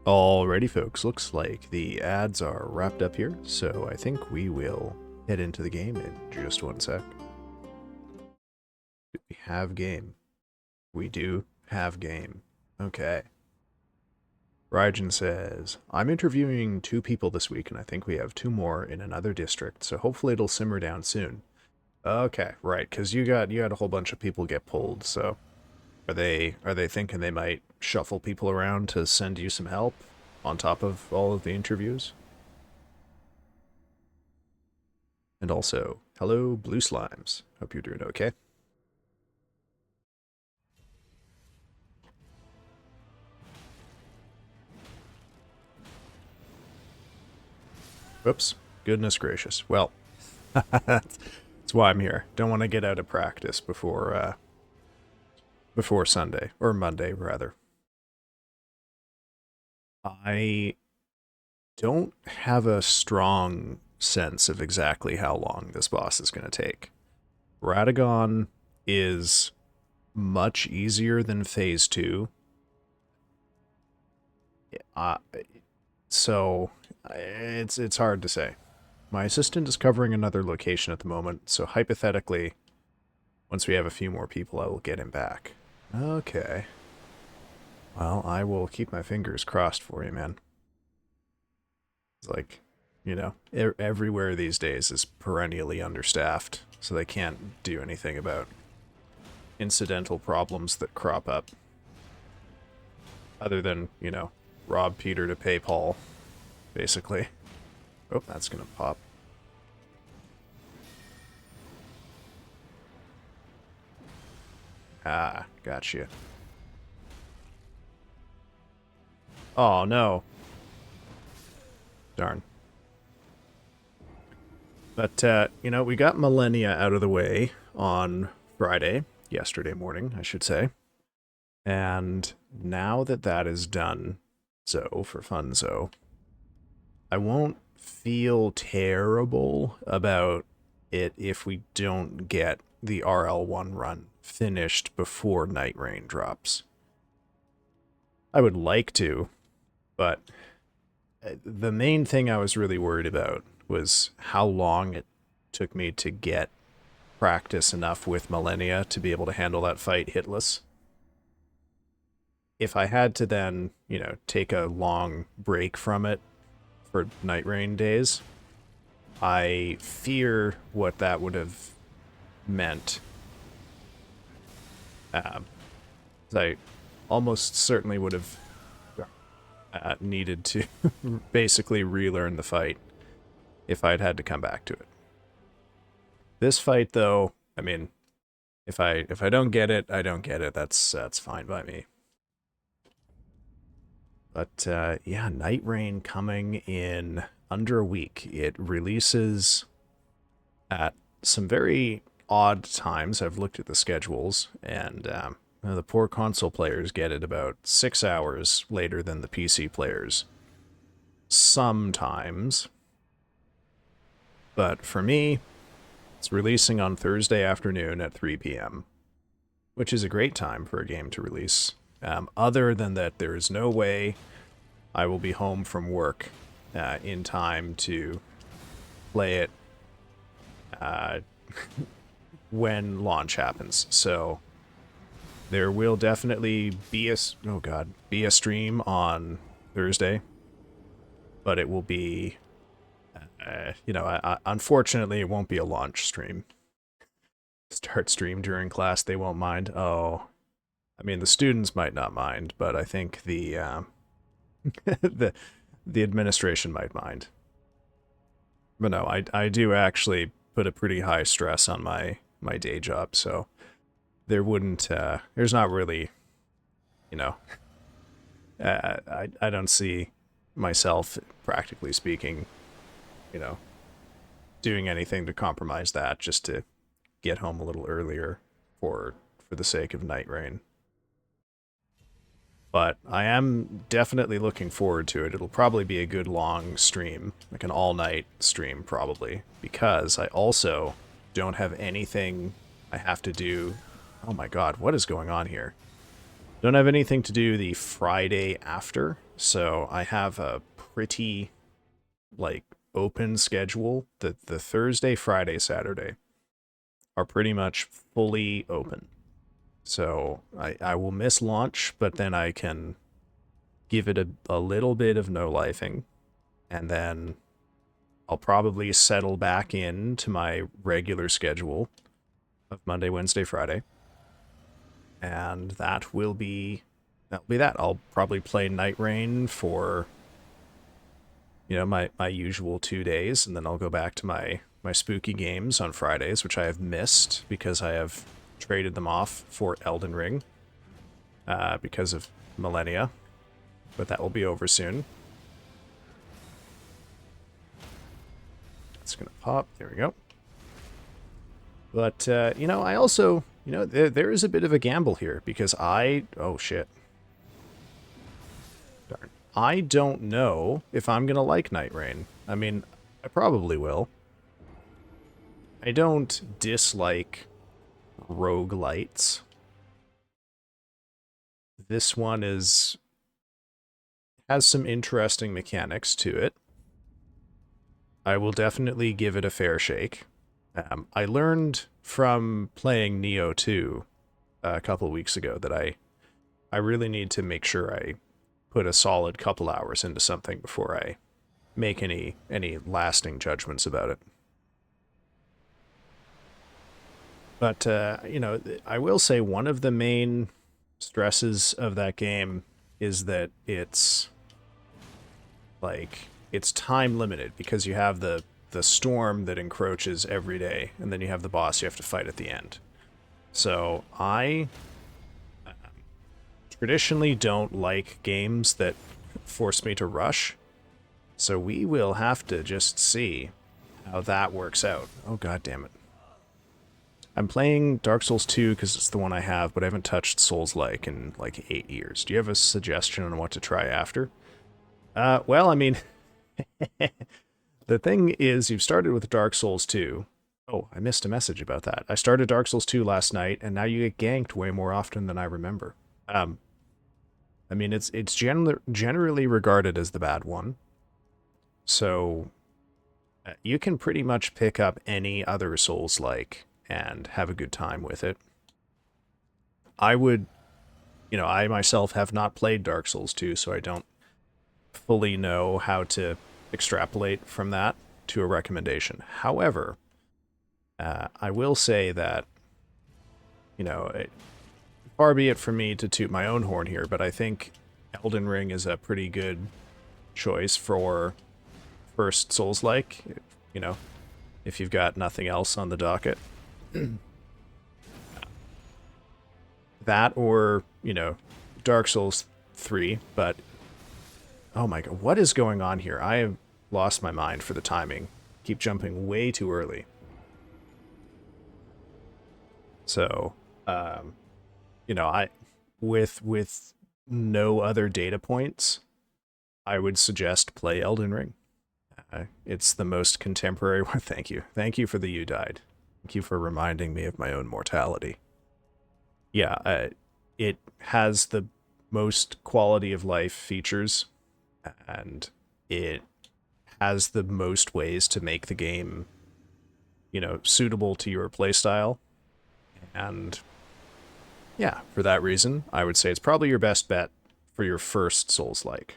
Alrighty, folks, looks like the ads are wrapped up here, so I think we will head into the game in just one sec. Do we have game? We do have game. Okay. Rygen says, I'm interviewing 2 people this week, and I think we have 2 more in another district, so hopefully it'll simmer down soon. Okay, right, because you had a whole bunch of people get pulled, so are they thinking they might shuffle people around to send you some help on top of all of the interviews? And also, hello, Blue Slimes. Hope you're doing okay. Whoops. Goodness gracious. Well, that's why I'm here. Don't want to get out of practice before Sunday, or Monday, rather. I don't have a strong sense of exactly how long this boss is going to take. Radagon is much easier than Phase 2. So it's hard to say. My assistant is covering another location at the moment, so hypothetically, once we have a few more people, I will get him back. Okay. Well, I will keep my fingers crossed for you, man. It's like, you know, everywhere these days is perennially understaffed, so they can't do anything about incidental problems that crop up. Other than, you know, rob Peter to pay Paul, basically. Oh, that's gonna pop. Ah, gotcha. Oh, no. Darn. But, you know, we got Millennia out of the way on Friday, yesterday morning, I should say. And now that that is done, so for funzo, I won't feel terrible about it if we don't get the RL1 run finished before Night Rain drops. I would like to, but the main thing I was really worried about was how long it took me to get practice enough with Millennia to be able to handle that fight hitless. If I had to then, you know, take a long break from it for Night Rain days, I fear what that would have meant. I almost certainly would have needed to basically relearn the fight if I'd had to come back to it. This fight, though, I mean, if I don't get it, I don't get it. That's fine by me. But yeah, Night Rain coming in under a week. It releases at some very odd times. I've looked at the schedules, and the poor console players get it about 6 hours later than the PC players. Sometimes. But for me, it's releasing on Thursday afternoon at 3 p.m., which is a great time for a game to release. Other than that, there is no way I will be home from work in time to play it when launch happens. So there will definitely be a stream on Thursday, but it will be, you know, unfortunately, it won't be a launch stream. Start stream during class, they won't mind. Oh, I mean, the students might not mind, but I think the the administration might mind. But no, I do actually put a pretty high stress on my day job, so there wouldn't there's not really, you know, I don't see myself, practically speaking, you know, doing anything to compromise that just to get home a little earlier for the sake of Night Rain. But I am definitely looking forward to it. It'll probably be a good long stream, like an all-night stream probably, because I also don't have anything I have to do. Oh my god, what is going on here? Don't have anything to do the Friday after, so I have a pretty, like, open schedule. The Thursday, Friday, Saturday are pretty much fully open. So I will miss launch, but then I can give it a little bit of no-lifing, and then I'll probably settle back into my regular schedule of Monday, Wednesday, Friday. And that'll be that. I'll probably play Night Rain for my usual 2 days, and then I'll go back to my spooky games on Fridays, which I have missed because I have traded them off for Elden Ring because of Millennia, but that will be over soon. It's gonna pop. There we go. But I also, there is a bit of a gamble here because oh shit, darn, I don't know if I'm gonna like Night Rain. I mean, I probably will. I don't dislike roguelites. This one has some interesting mechanics to it. I will definitely give it a fair shake. I learned from playing Neo 2 a couple weeks ago that I really need to make sure I put a solid couple hours into something before I make any lasting judgments about it. But, I will say one of the main stresses of that game is that it's time limited because you have the storm that encroaches every day, and then you have the boss you have to fight at the end. So I traditionally don't like games that force me to rush. So we will have to just see how that works out. Oh, god damn it. I'm playing Dark Souls 2 because it's the one I have, but I haven't touched Souls-like in like 8 years. Do you have a suggestion on what to try after? Well, I mean, the thing is, you've started with Dark Souls 2. Oh, I missed a message about that. I started Dark Souls 2 last night, and now you get ganked way more often than I remember. I mean, it's generally regarded as the bad one. So you can pretty much pick up any other Souls-like and have a good time with it. I myself have not played Dark Souls 2, so I don't fully know how to extrapolate from that to a recommendation. However, I will say that, far be it from me to toot my own horn here, but I think Elden Ring is a pretty good choice for first Souls-like, if you've got nothing else on the docket. That or, Dark Souls 3, but oh my god, what is going on here? I have lost my mind for the timing. Keep jumping way too early. So, I with no other data points, I would suggest play Elden Ring. It's the most contemporary one. Thank you. Thank you for the you died. Thank you for reminding me of my own mortality. Yeah, it has the most quality of life features, and it has the most ways to make the game, suitable to your playstyle. And yeah, for that reason, I would say it's probably your best bet for your first Souls-like.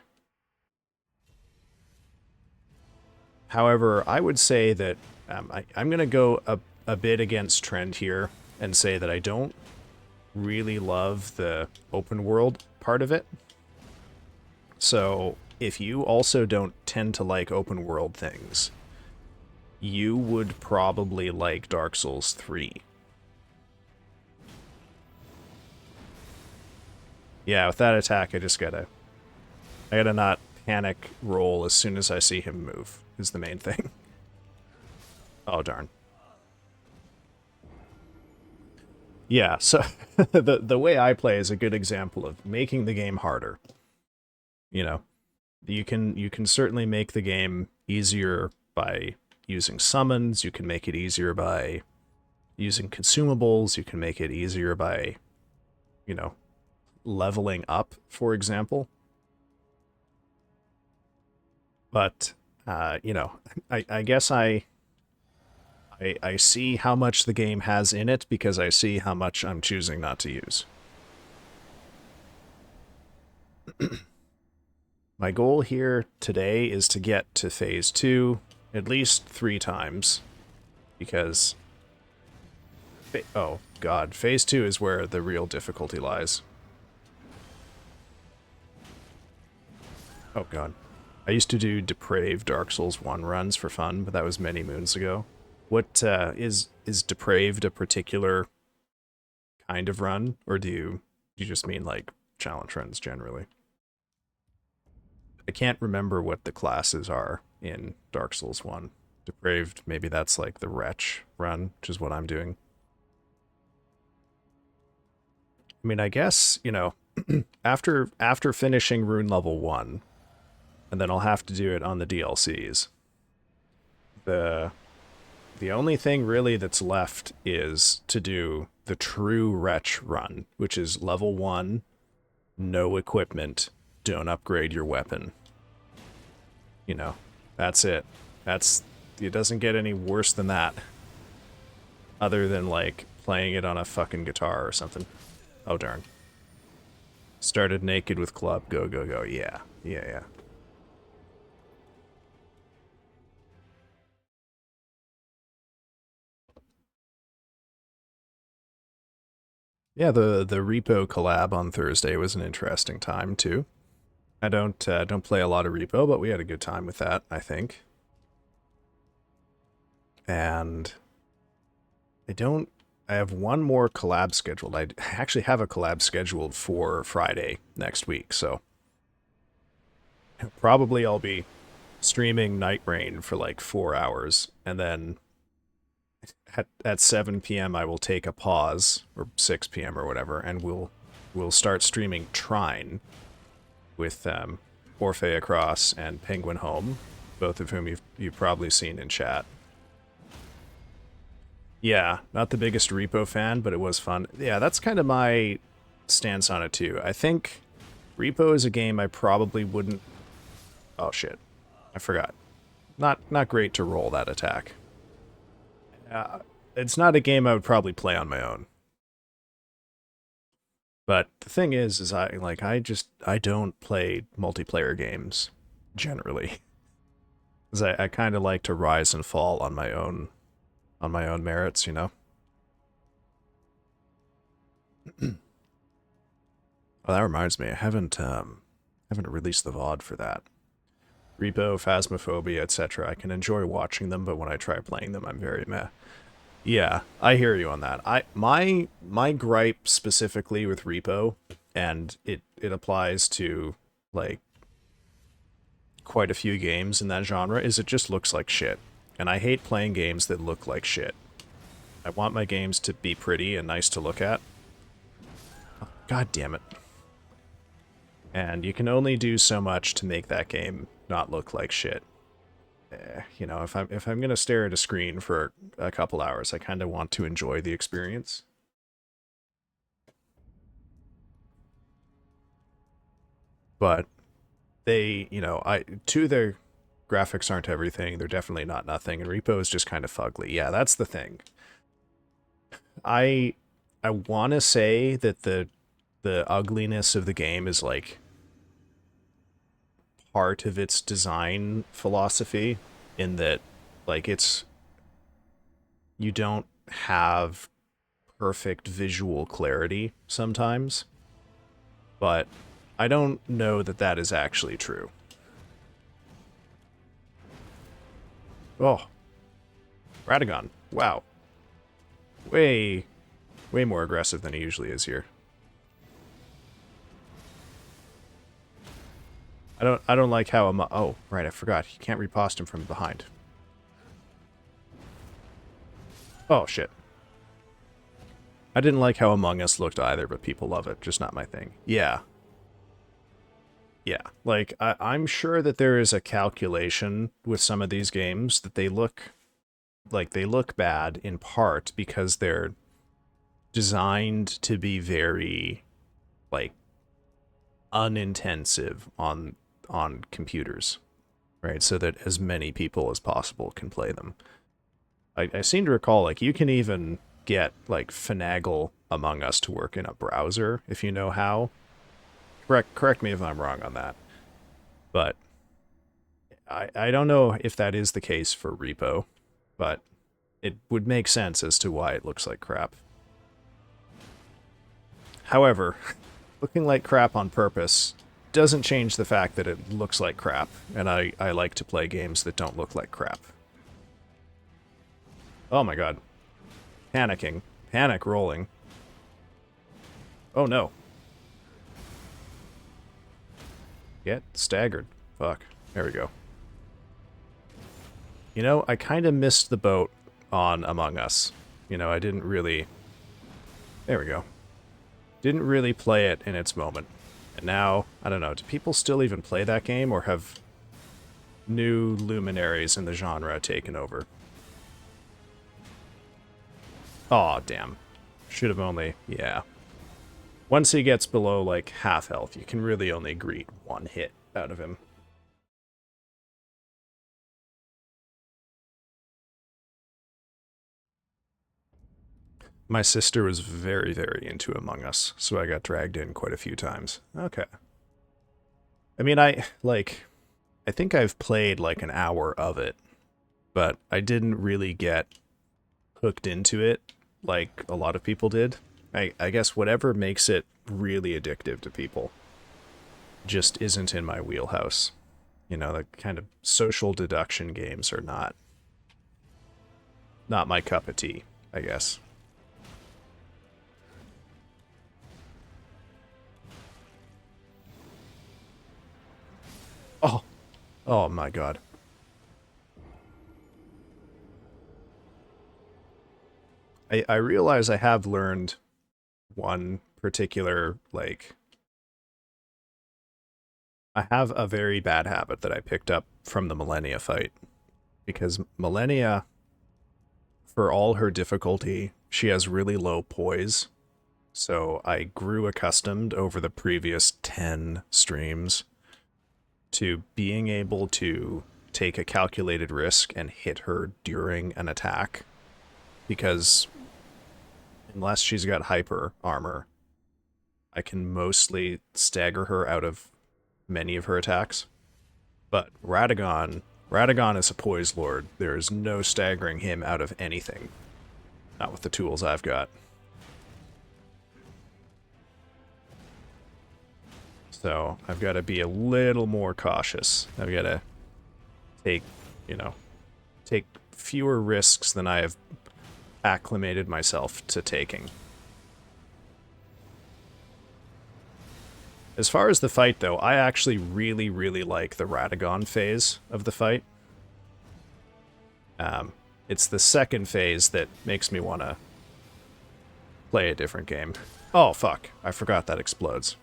However, I would say that I'm going to go a bit against trend here and say that I don't really love the open world part of it. So if you also don't tend to like open world things, you would probably like Dark Souls 3. Yeah, with that attack, I gotta not panic roll as soon as I see him move, is the main thing. Oh, darn. Yeah, so the way I play is a good example of making the game harder. You can certainly make the game easier by using summons, you can make it easier by using consumables, you can make it easier by, leveling up, for example. But you know, I guess I see how much the game has in it because I see how much I'm choosing not to use. My goal here today is to get to phase 2 at least 3 times because oh god, phase 2 is where the real difficulty lies. Oh god. I used to do depraved Dark Souls 1 runs for fun, but that was many moons ago. What is depraved a particular kind of run, or do you just mean like challenge runs generally? I can't remember what the classes are in Dark Souls 1. Depraved, maybe that's like the Wretch run, which is what I'm doing. I mean, I guess, you know, after finishing rune level 1, and then I'll have to do it on the DLCs. The the only thing really that's left is to do the true Wretch run, which is level 1, no equipment, don't upgrade your weapon. You know, that's it. It doesn't get any worse than that. Other than, like, playing it on a fucking guitar or something. Oh, darn. Started naked with club, go, go, go. Yeah, yeah, yeah. Yeah, the Repo collab on Thursday was an interesting time, too. I don't play a lot of Repo, but we had a good time with that, I think. And I have one more collab scheduled. I actually have a collab scheduled for Friday next week, so probably I'll be streaming Night Rain for like 4 hours, and then at 7 p.m. I will take a pause, or 6 p.m. or whatever, and we'll start streaming Trine with Orphe Across and Penguin Home, both of whom you've probably seen in chat. Yeah, not the biggest Repo fan, but it was fun. Yeah, that's kind of my stance on it too. I think Repo is a game I probably wouldn't... Oh shit, I forgot. Not great to roll that attack. It's not a game I would probably play on my own. But the thing is I don't play multiplayer games generally. Because I kind of like to rise and fall on my own merits, you know. Oh, that reminds me, I haven't released the VOD for that. Repo, Phasmophobia, etc. I can enjoy watching them, but when I try playing them, I'm very meh. Yeah, I hear you on that. My gripe specifically with Repo, and it applies to like quite a few games in that genre, is it just looks like shit. And I hate playing games that look like shit. I want my games to be pretty and nice to look at. Oh, God damn it. And you can only do so much to make that game not look like shit. You know, if I'm gonna stare at a screen for a couple hours, I kind of want to enjoy the experience. But they, you know, their graphics aren't everything. They're definitely not nothing, and Repo is just kind of fugly. Yeah, that's the thing. I want to say that the ugliness of the game is like part of its design philosophy, in that like you don't have perfect visual clarity sometimes, but I don't know that that is actually true. Oh, Radagon. Wow. Way more aggressive than he usually is here. I don't like how oh, right, I forgot. You can't riposte him from behind. Oh, shit. I didn't like how Among Us looked either, but people love it. Just not my thing. Yeah. Yeah. Like, I'm sure that there is a calculation with some of these games that they look bad in part because they're designed to be very, like, unintensive on computers, right? So that as many people as possible can play them. I seem to recall, like, you can even get, like, Finagle Among Us to work in a browser if you know how. Correct me if I'm wrong on that. But I don't know if that is the case for Repo, but it would make sense as to why it looks like crap. However, looking like crap on purpose doesn't change the fact that it looks like crap, and I like to play games that don't look like crap. Oh my god. Panicking. Panic rolling. Oh no. Get staggered. Fuck. There we go. You know, I kind of missed the boat on Among Us. You know, I didn't really... There we go. Didn't really play it in its moment. And now, I don't know, do people still even play that game, or have new luminaries in the genre taken over? Aw, damn. Should have only... yeah. Once he gets below, like, half health, you can really only greet one hit out of him. My sister was very, very into Among Us, so I got dragged in quite a few times. Okay. I mean, I think I've played like an hour of it, but I didn't really get hooked into it like a lot of people did. I guess whatever makes it really addictive to people just isn't in my wheelhouse. You know, the kind of social deduction games are not my cup of tea, I guess. Oh, oh my god. I realize I have learned one particular, like... I have a very bad habit that I picked up from the Millennia fight. Because Millennia, for all her difficulty, she has really low poise. So I grew accustomed over the previous 10 streams to being able to take a calculated risk and hit her during an attack. Because unless she's got hyper armor, I can mostly stagger her out of many of her attacks. But Radagon is a poise lord. There is no staggering him out of anything. Not with the tools I've got. So I've got to be a little more cautious. I've got to take fewer risks than I have acclimated myself to taking. As far as the fight, though, I actually really, really like the Radagon phase of the fight. It's the second phase that makes me want to play a different game. Oh, fuck. I forgot that explodes.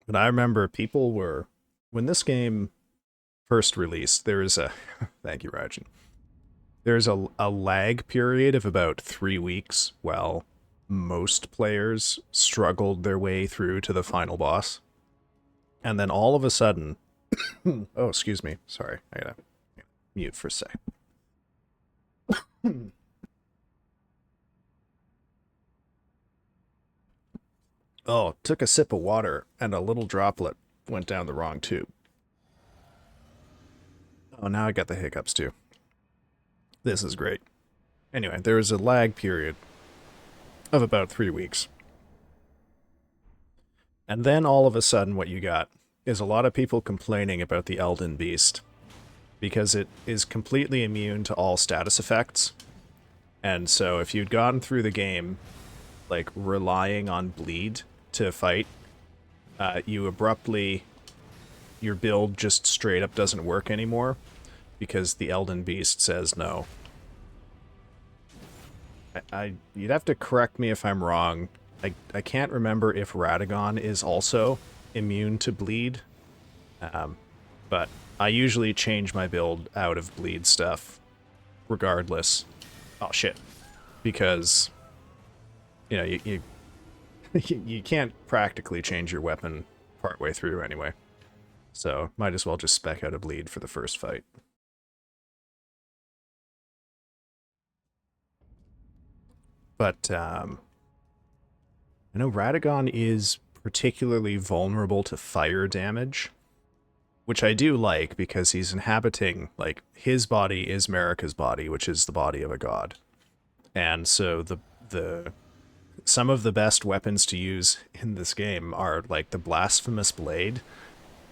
But I remember people were... when this game first released, there was a... thank you, Rajan. There's a lag period of about 3 weeks while most players struggled their way through to the final boss. And then all of a sudden... oh, excuse me. Sorry. I gotta mute for a sec. Oh, took a sip of water and a little droplet went down the wrong tube. Oh, now I got the hiccups too. This is great. Anyway, there was a lag period of about 3 weeks. And then all of a sudden what you got is a lot of people complaining about the Elden Beast because it is completely immune to all status effects. And so if you'd gotten through the game like relying on bleed to fight, you abruptly... your build just straight up doesn't work anymore because the Elden Beast says no. You'd have to correct me if I'm wrong. I can't remember if Radagon is also immune to bleed, but I usually change my build out of bleed stuff regardless. Oh shit. because, you you can't practically change your weapon partway through anyway. So might as well just spec out a bleed for the first fight. But I know Radagon is particularly vulnerable to fire damage, which I do like because he's inhabiting, like, his body is Marika's body, which is the body of a god. And so the some of the best weapons to use in this game are like the Blasphemous Blade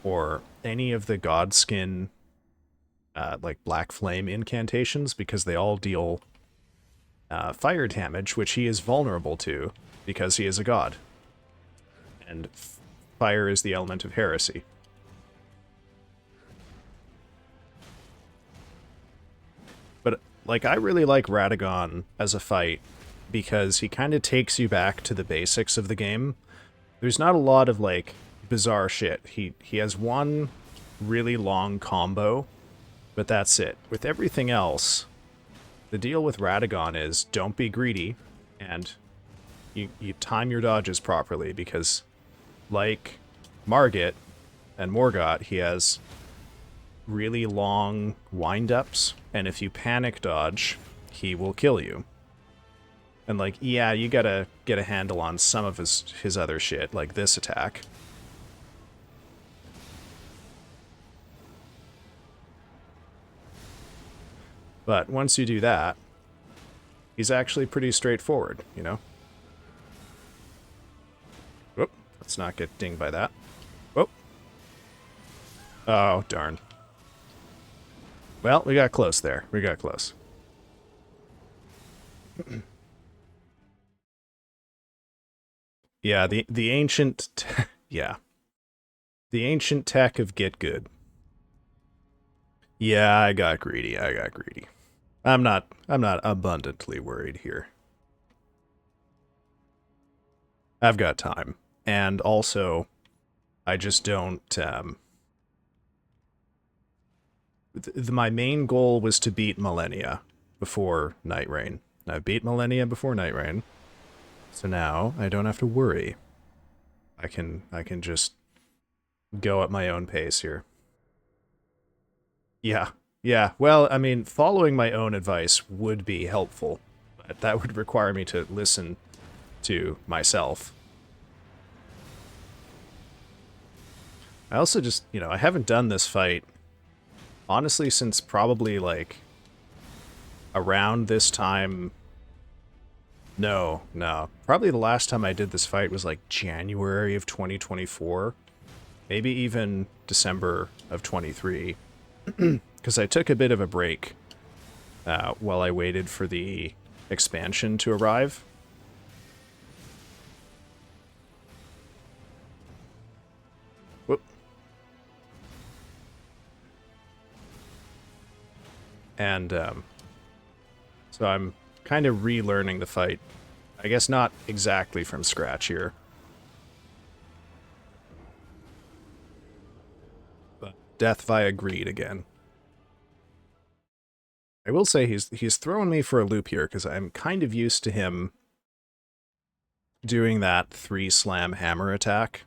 or any of the Godskin like Black Flame incantations, because they all deal fire damage, which he is vulnerable to because he is a god. And fire is the element of heresy. But, like, I really like Radagon as a fight because he kind of takes you back to the basics of the game. There's not a lot of, like, bizarre shit. He has one really long combo, but that's it. With everything else, the deal with Radagon is don't be greedy, and you time your dodges properly, because like Margit and Morgott, he has really long wind-ups, and if you panic dodge, he will kill you. And, like, yeah, you gotta get a handle on some of his other shit, like this attack. But once you do that, he's actually pretty straightforward, you know? Whoop, let's not get dinged by that. Whoop. Oh, darn. Well, we got close there. We got close. Yeah, the ancient... yeah. The ancient tech of get good. Yeah, I got greedy. I got greedy. I'm not abundantly worried here. I've got time. And also, I just don't, my main goal was to beat Millennia before Night Rain. I beat Millennia before Night Rain, so now I don't have to worry. I can just go at my own pace here. Yeah. Yeah, well, I mean, following my own advice would be helpful, but that would require me to listen to myself. I also just, I haven't done this fight, honestly, since probably, like, around this time. No. Probably the last time I did this fight was, like, January of 2024. Maybe even December of 23. Because I took a bit of a break while I waited for the expansion to arrive. Whoop. And so I'm kind of relearning the fight. I guess not exactly from scratch here. But death via greed again. I will say he's throwing me for a loop here, because I'm kind of used to him doing that 3-slam hammer attack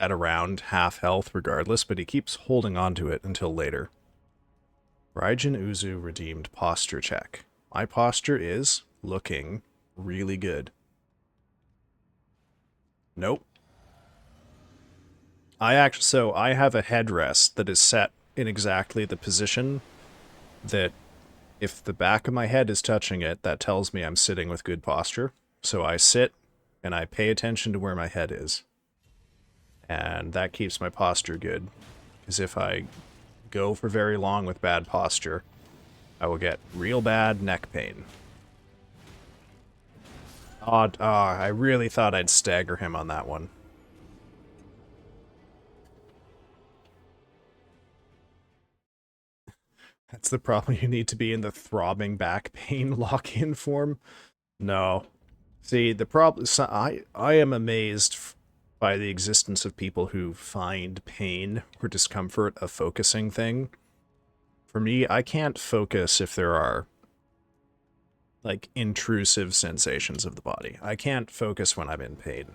at around half health regardless, but he keeps holding on to it until later. Raijin Uzu redeemed posture check. My posture is looking really good. Nope. I have a headrest that is set in exactly the position that if the back of my head is touching it, that tells me I'm sitting with good posture. So I sit and I pay attention to where my head is. And that keeps my posture good. Because if I go for very long with bad posture, I will get real bad neck pain. I really thought I'd stagger him on that one. That's the problem. You need to be in the throbbing back pain lock-in form. No. See, the problem... I am amazed by the existence of people who find pain or discomfort a focusing thing. For me, I can't focus if there are like intrusive sensations of the body. I can't focus when I'm in pain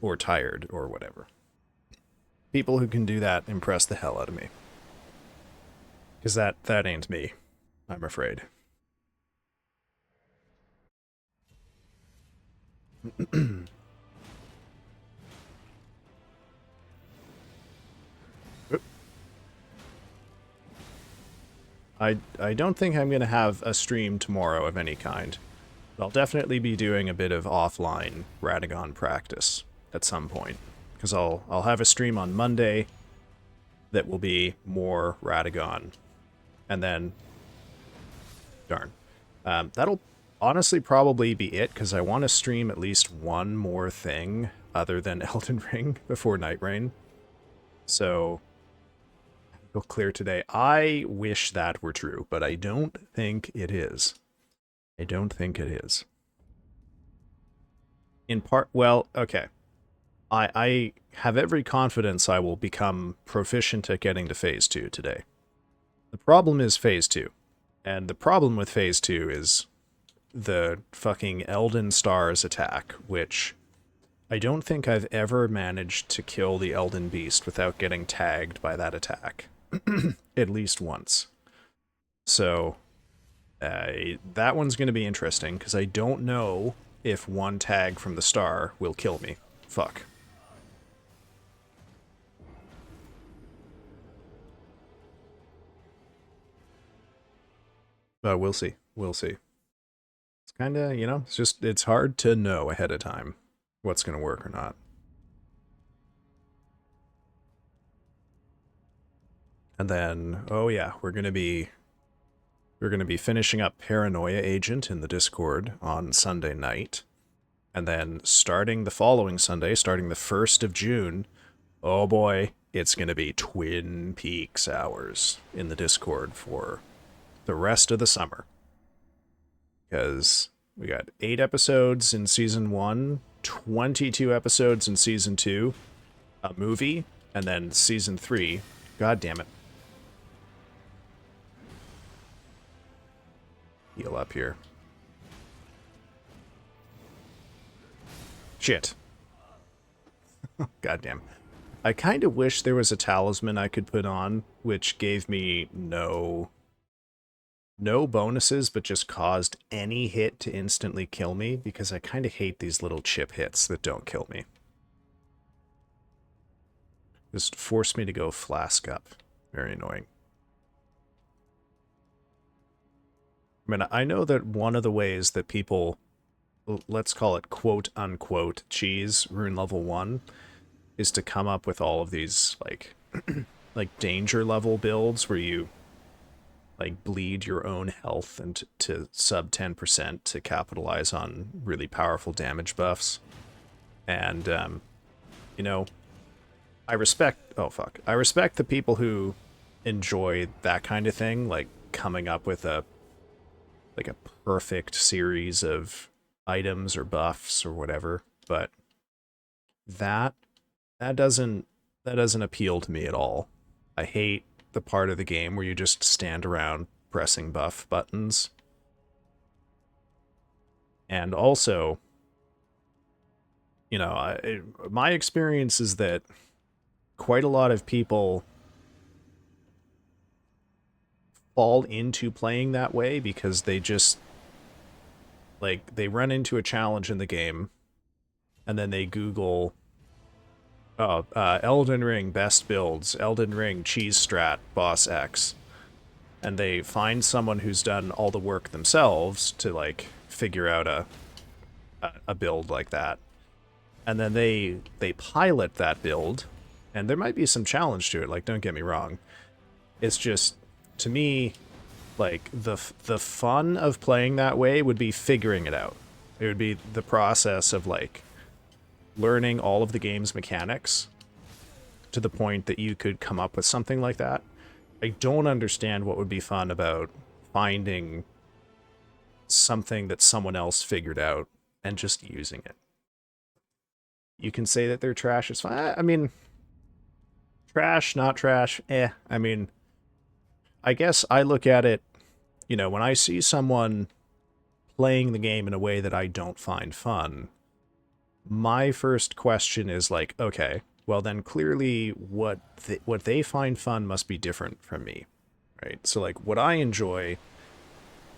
or tired or whatever. People who can do that impress the hell out of me. Because that ain't me, I'm afraid. I don't think I'm going to have a stream tomorrow of any kind. But I'll definitely be doing a bit of offline Radagon practice at some point. Because I'll have a stream on Monday that will be more Radagon. And then, darn. That'll honestly probably be it, because I want to stream at least one more thing other than Elden Ring before Night Rain. So, it'll clear today. I wish that were true, but I don't think it is. I don't think it is. In part, well, okay. I have every confidence I will become proficient at getting to Phase 2 today. The problem is Phase 2. And the problem with Phase 2 is the fucking Elden Stars attack, which I don't think I've ever managed to kill the Elden Beast without getting tagged by that attack. At least once. So, that one's going to be interesting, because I don't know if one tag from the star will kill me. Fuck. But we'll see. We'll see. It's kind of, it's hard to know ahead of time what's going to work or not. And then, oh yeah, we're going to be finishing up Paranoia Agent in the Discord on Sunday night. And then starting the following Sunday, starting the 1st of June, oh boy, it's going to be Twin Peaks hours in the Discord for the rest of the summer. Because we got 8 episodes in Season 1, 22 episodes in Season 2, a movie, and then Season 3. God damn it. Heal up here. Shit. Goddamn. I kind of wish there was a talisman I could put on, which gave me no bonuses, but just caused any hit to instantly kill me, because I kind of hate these little chip hits that don't kill me. Just force me to go flask up. Very annoying. I mean, I know that one of the ways that people, let's call it quote-unquote cheese rune level 1, is to come up with all of these, like, like danger level builds where you, like, bleed your own health and to sub 10% to capitalize on really powerful damage buffs. And, I respect the people who enjoy that kind of thing, like coming up with a perfect series of items or buffs or whatever, but that doesn't appeal to me at all. I hate the part of the game where you just stand around pressing buff buttons. And also, my experience is that quite a lot of people fall into playing that way because they just, like, they run into a challenge in the game and then they Google, Elden Ring best builds, Elden Ring cheese strat, boss X. And they find someone who's done all the work themselves to, like, figure out a build like that. And then they pilot that build, and there might be some challenge to it, like, don't get me wrong. It's just, to me, like, the fun of playing that way would be figuring it out. It would be the process of, like, learning all of the game's mechanics to the point that you could come up with something like that. I don't understand what would be fun about finding something that someone else figured out and just using it. You can say that they're trash, it's fine. I mean, trash, not trash, I mean, I guess I look at it, when I see someone playing the game in a way that I don't find fun, my first question is like, okay, well then clearly what they find fun must be different from me, right? So like what I enjoy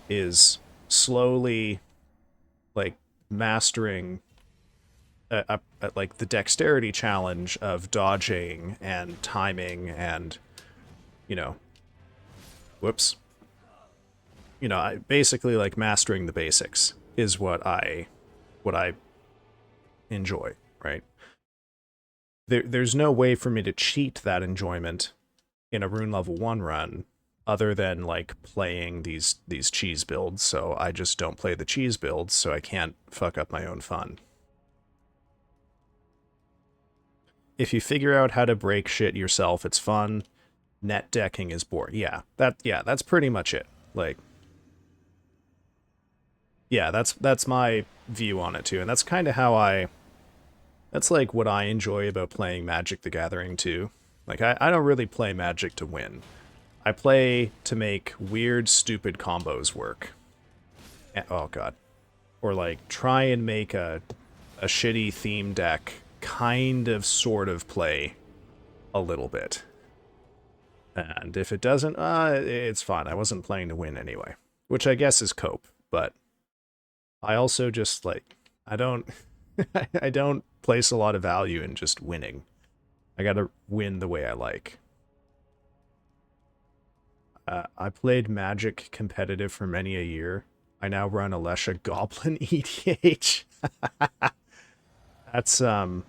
is slowly like mastering like the dexterity challenge of dodging and timing and, you know, whoops, basically like mastering the basics is what I enjoy, right? There's no way for me to cheat that enjoyment in a rune level 1 run other than like playing these cheese builds, so I just don't play the cheese builds so I can't fuck up my own fun. If you figure out how to break shit yourself, it's fun. Net decking is boring. Yeah, that's pretty much it. Like, yeah, that's my view on it too, and that's kind of how that's like what I enjoy about playing Magic the Gathering too. Like I don't really play Magic to win. I play to make weird, stupid combos work. Oh god. Or like try and make a shitty theme deck kind of sort of play a little bit. And if it doesn't, it's fine. I wasn't playing to win anyway. Which I guess is cope, but I also just like I don't I don't place a lot of value in just winning. I gotta win the way I like. I played Magic competitive for many a year. I now run Alesha Goblin EDH. That's oh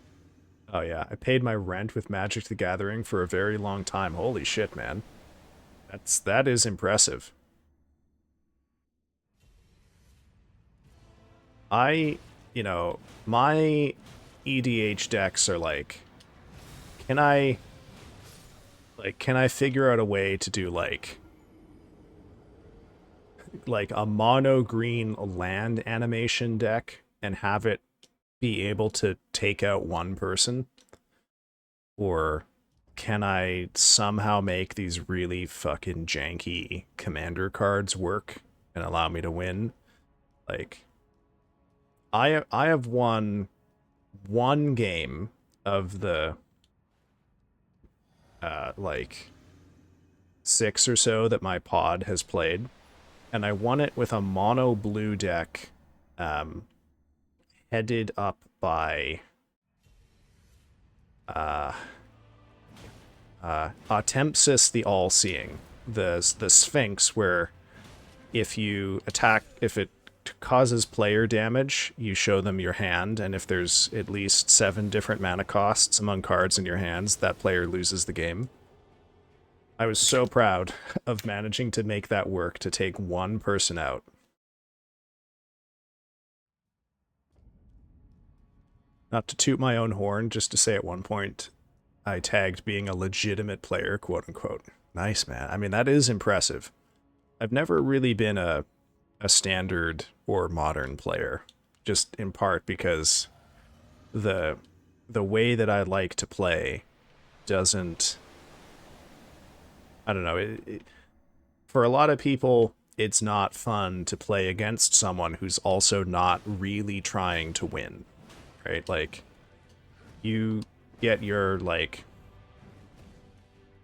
yeah, I paid my rent with Magic the Gathering for a very long time. Holy shit, man. That is impressive. I, my EDH decks are like, can I can I figure out a way to do like a mono green land animation deck and have it be able to take out one person? Or can I somehow make these really fucking janky commander cards work and allow me to win? Like, I have won one game of the like 6 or so that my pod has played, and I won it with a mono blue deck, um, headed up by uh Tempsis the All-Seeing, the Sphinx, where if it causes player damage, you show them your hand, and if there's at least 7 different mana costs among cards in your hands, that player loses the game. I was so proud of managing to make that work to take one person out. Not to toot my own horn, just to say at one point, I tagged being a legitimate player, quote unquote. Nice, man. I mean, that is impressive. I've never really been a standard or modern player, just in part because the way that I like to play doesn't, I don't know, for a lot of people it's not fun to play against someone who's also not really trying to win, right? Like, you get your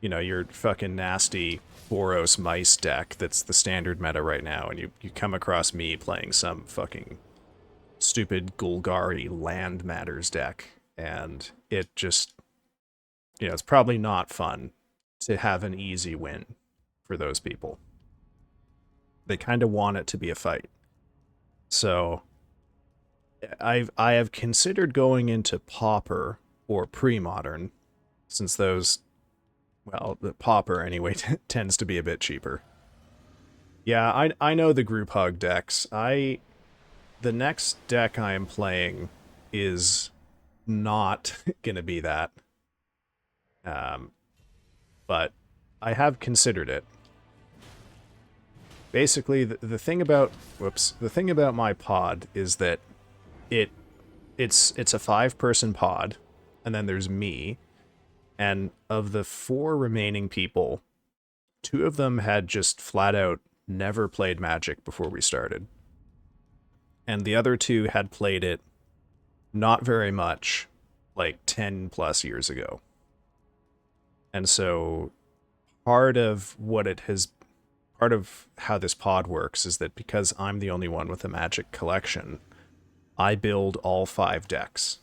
your fucking nasty Boros Mice deck that's the standard meta right now, and you come across me playing some fucking stupid Golgari Land Matters deck, and it just, it's probably not fun to have an easy win for those people. They kind of want it to be a fight. So I have considered going into Pauper or Pre-Modern, since those, well, the Pauper anyway tends to be a bit cheaper. Yeah, I know the group hug decks. The next deck I am playing is not gonna be that. Um, but I have considered it. Basically, the thing about the thing about my pod is that it it's a 5-person pod, and then there's me, and of the 4 remaining people, 2 of them had just flat out never played Magic before we started. and the other two had played it not very much, like 10 plus years ago. And so part of what it has, part of how this pod works is that because I'm the only one with a Magic collection, I build all 5 decks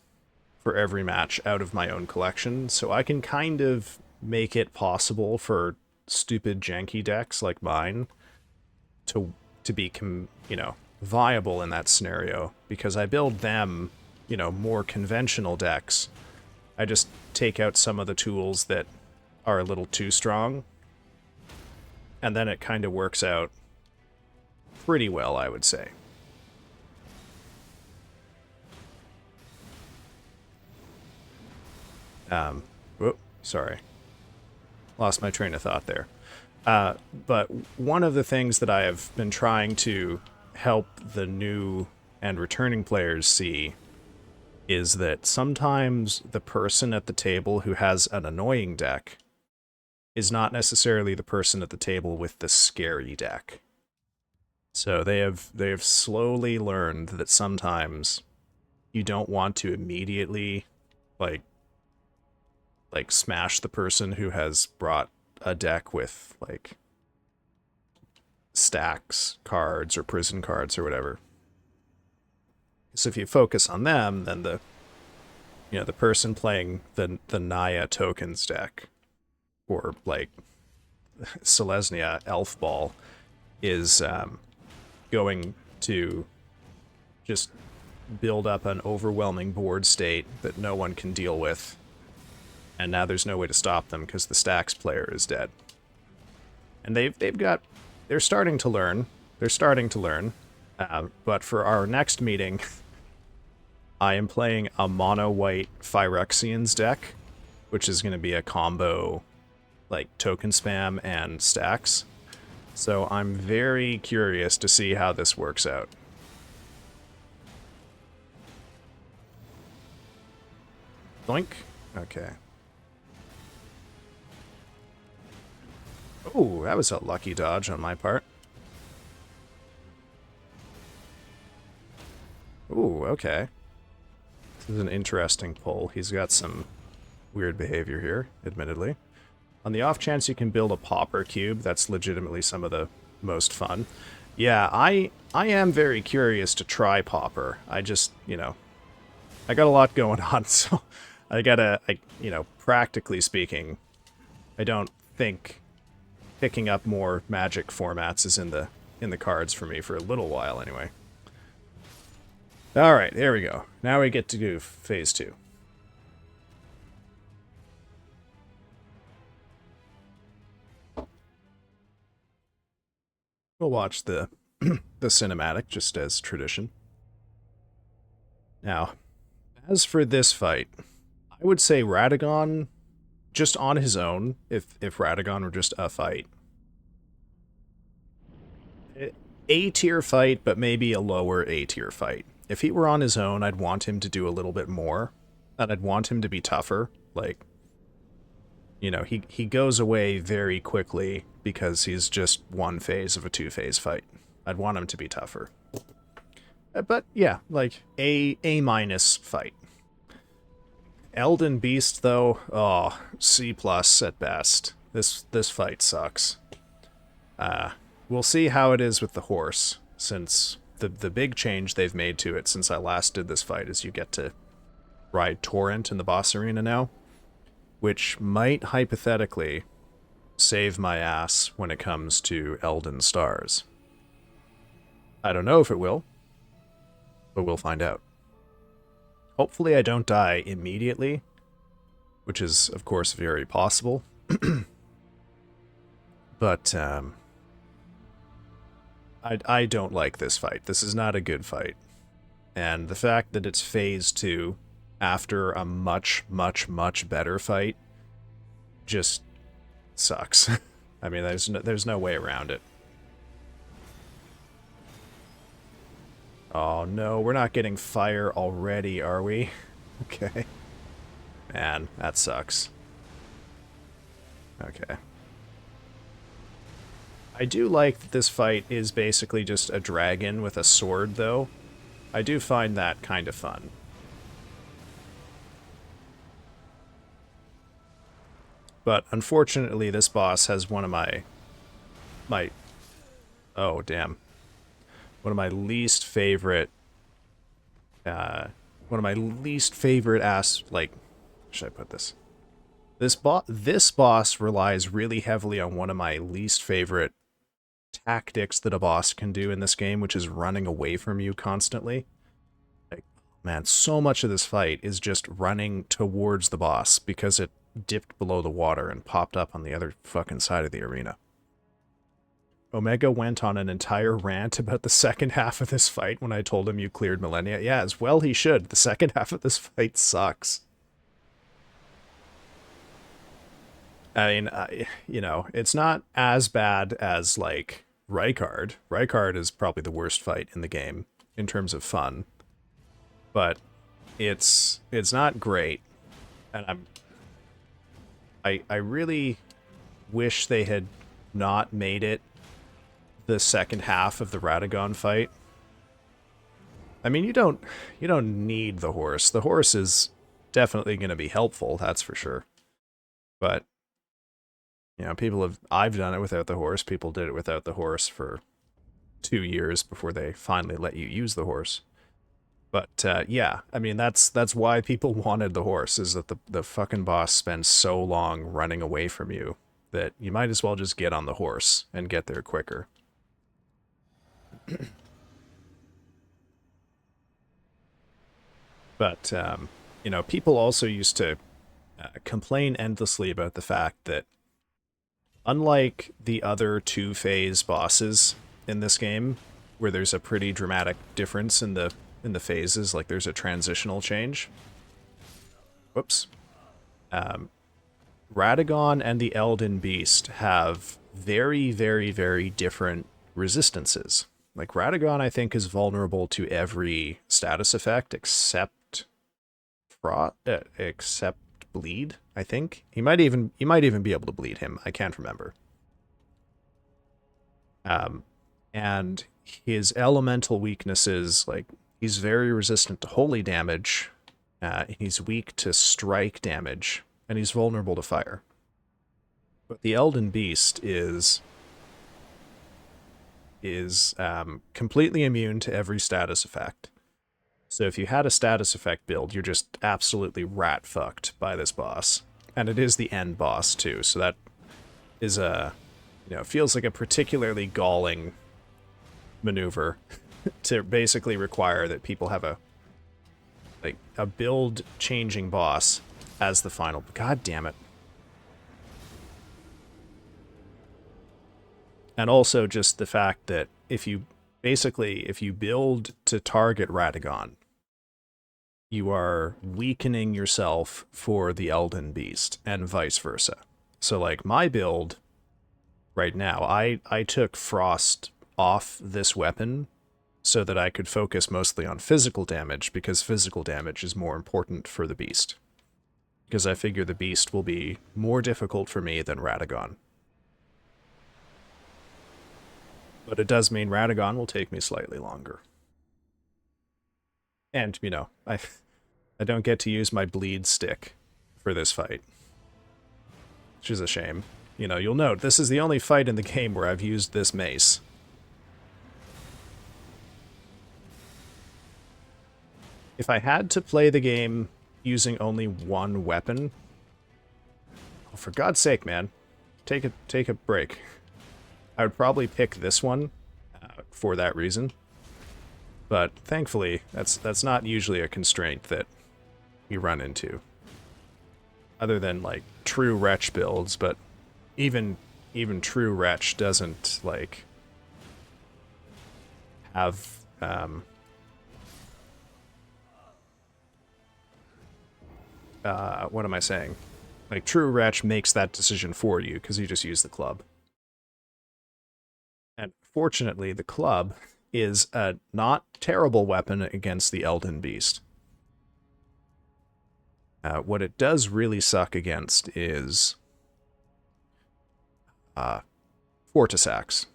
for every match out of my own collection, so I can kind of make it possible for stupid janky decks like mine to be viable in that scenario, because I build them, more conventional decks. I just take out some of the tools that are a little too strong, and then it kind of works out pretty well, I would say. Whoop, sorry. Lost my train of thought there. But one of the things that I have been trying to help the new and returning players see is that sometimes the person at the table who has an annoying deck is not necessarily the person at the table with the scary deck. So they have slowly learned that sometimes you don't want to immediately like smash the person who has brought a deck with like stacks cards or prison cards or whatever. So if you focus on them, then the person playing the Naya tokens deck, or like Selesnya Elf Ball, is going to just build up an overwhelming board state that no one can deal with, and now there's no way to stop them because the stacks player is dead. And they're starting to learn. They're starting to learn. But for our next meeting, I am playing a mono-white Phyrexians deck, which is going to be a combo, like token spam and stacks. So I'm very curious to see how this works out. Doink. Okay. Oh, that was a lucky dodge on my part. Ooh, okay. This is an interesting pull. He's got some weird behavior here, admittedly. On the off chance you can build a pauper cube, that's legitimately some of the most fun. Yeah, I am very curious to try pauper. I just, I got a lot going on, so practically speaking, I don't think picking up more Magic formats is in the cards for me for a little while anyway. All right, there we go. Now we get to do phase 2. We'll watch the the cinematic just as tradition. Now, as for this fight, I would say Radagon, just on his own, if Radagon were just a fight, A-tier fight, but maybe a lower A-tier fight. If he were on his own, I'd want him to do a little bit more, and I'd want him to be tougher. Like, he goes away very quickly because he's just one phase of a 2-phase fight. I'd want him to be tougher. But yeah, like A minus fight. Elden Beast though, oh, C+ at best. This fight sucks. We'll see how it is with the horse, since the big change they've made to it since I last did this fight is you get to ride Torrent in the boss arena now, which might hypothetically save my ass when it comes to Elden Stars. I don't know if it will, but we'll find out. Hopefully I don't die immediately, which is, of course, very possible. But, I don't like this fight. This is not a good fight. And the fact that it's phase 2 after a much, much, much better fight just sucks. I mean, there's no way around it. Oh no, we're not getting fire already, are we? Okay. Man, that sucks. Okay. I do like that this fight is basically just a dragon with a sword, though. I do find that kind of fun. But unfortunately, this boss has one of my oh damn, one of my least favorite uh one of my least favorite like, should I put this? This boss relies really heavily on one of my least favorite tactics that a boss can do in this game, which is running away from you constantly. Like, man, so much of this fight is just running towards the boss because it dipped below the water and popped up on the other fucking side of the arena. Omega went on an entire rant about the second half of this fight when I told him you cleared Millennia. Yeah, as well he should. The second half of this fight sucks. I mean, it's not as bad as, like, Rykard. Rykard is probably the worst fight in the game in terms of fun. But it's not great. And I really wish they had not made it the second half of the Radagon fight. I mean, you don't need the horse. The horse is definitely going to be helpful, that's for sure. But I've done it without the horse. People did it without the horse for 2 years before they finally let you use the horse. But yeah, I mean, that's why people wanted the horse, is that the fucking boss spends so long running away from you that you might as well just get on the horse and get there quicker. But people also used to complain endlessly about the fact that, unlike the other two-phase bosses in this game, where there's a pretty dramatic difference in the phases, like there's a transitional change. Whoops. Radagon and the Elden Beast have very, very, very different resistances. Like, Radagon, I think, is vulnerable to every status effect except except bleed, I think. You might even be able to bleed him. I can't remember. And his elemental weaknesses, like, he's very resistant to holy damage, he's weak to strike damage, and he's vulnerable to fire. But the Elden Beast is completely immune to every status effect. So if you had a status effect build, you're just absolutely rat fucked by this boss. And it is the end boss too, so that is feels like a particularly galling maneuver to basically require that people have a build changing boss as the final. God damn it. And also just the fact that if you build to target Radagon, you are weakening yourself for the Elden Beast, and vice versa. So, like, my build right now, I took Frost off this weapon so that I could focus mostly on physical damage, because physical damage is more important for the Beast. Because I figure the Beast will be more difficult for me than Radagon. But it does mean Radagon will take me slightly longer. And, I don't get to use my bleed stick for this fight, which is a shame. You'll note, this is the only fight in the game where I've used this mace. If I had to play the game using only one weapon, oh, for God's sake, man, take a break. I would probably pick this one for that reason. But thankfully, that's not usually a constraint that we run into. Other than, like, true Wretch builds, but even true Wretch doesn't, like, have what am I saying? Like, true Wretch makes that decision for you because you just use the club. And fortunately, the club is a not terrible weapon against the Elden Beast. What it does really suck against is Fortis Axe.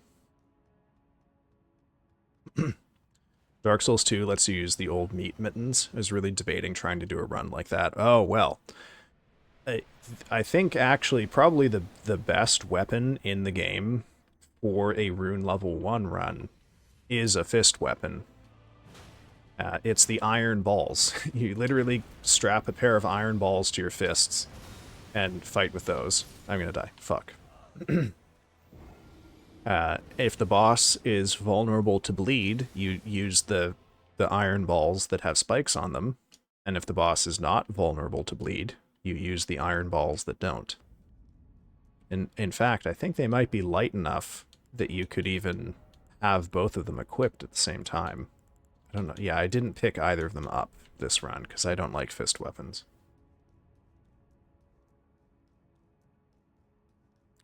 Dark Souls 2 lets you use the old meat mittens. I was really debating trying to do a run like that. Oh, well. I, I think actually probably the best weapon in the game for a rune level 1 run is a fist weapon. It's the iron balls. You literally strap a pair of iron balls to your fists and fight with those. I'm gonna die. Fuck. If the boss is vulnerable to bleed, you use the iron balls that have spikes on them. And if the boss is not vulnerable to bleed, you use the iron balls that don't. In fact, I think they might be light enough that you could even have both of them equipped at the same time. I don't know. Yeah, I didn't pick either of them up this run because I don't like fist weapons.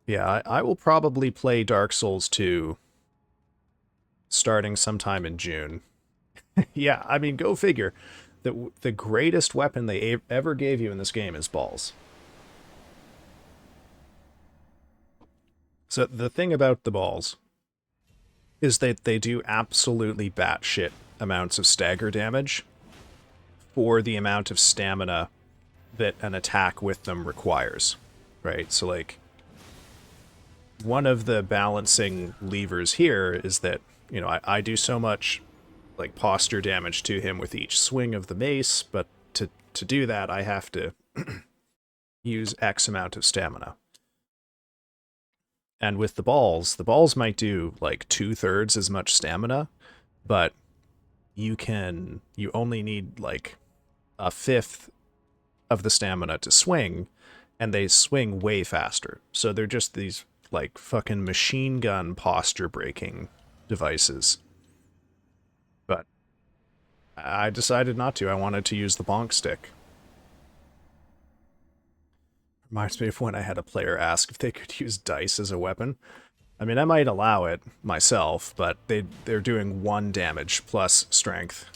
Yeah, I will probably play Dark Souls 2 starting sometime in June. Yeah, I mean, go figure. The greatest weapon they ever gave you in this game is balls. So the thing about the balls is that they do absolutely batshit amounts of stagger damage for the amount of stamina that an attack with them requires, right? So, like, one of the balancing levers here is that, you know, I do so much, like, posture damage to him with each swing of the mace, but to do that, I have to use X amount of stamina. And with the balls might do, like, 2/3 as much stamina, but you only need, like, a fifth of the stamina to swing, and they swing way faster. So they're just these, like, fucking machine gun posture breaking devices. But I decided not to. I wanted to use the bonk stick. Reminds me of when I had a player ask if they could use dice as a weapon. I mean, I might allow it myself, but they're doing 1 damage plus strength.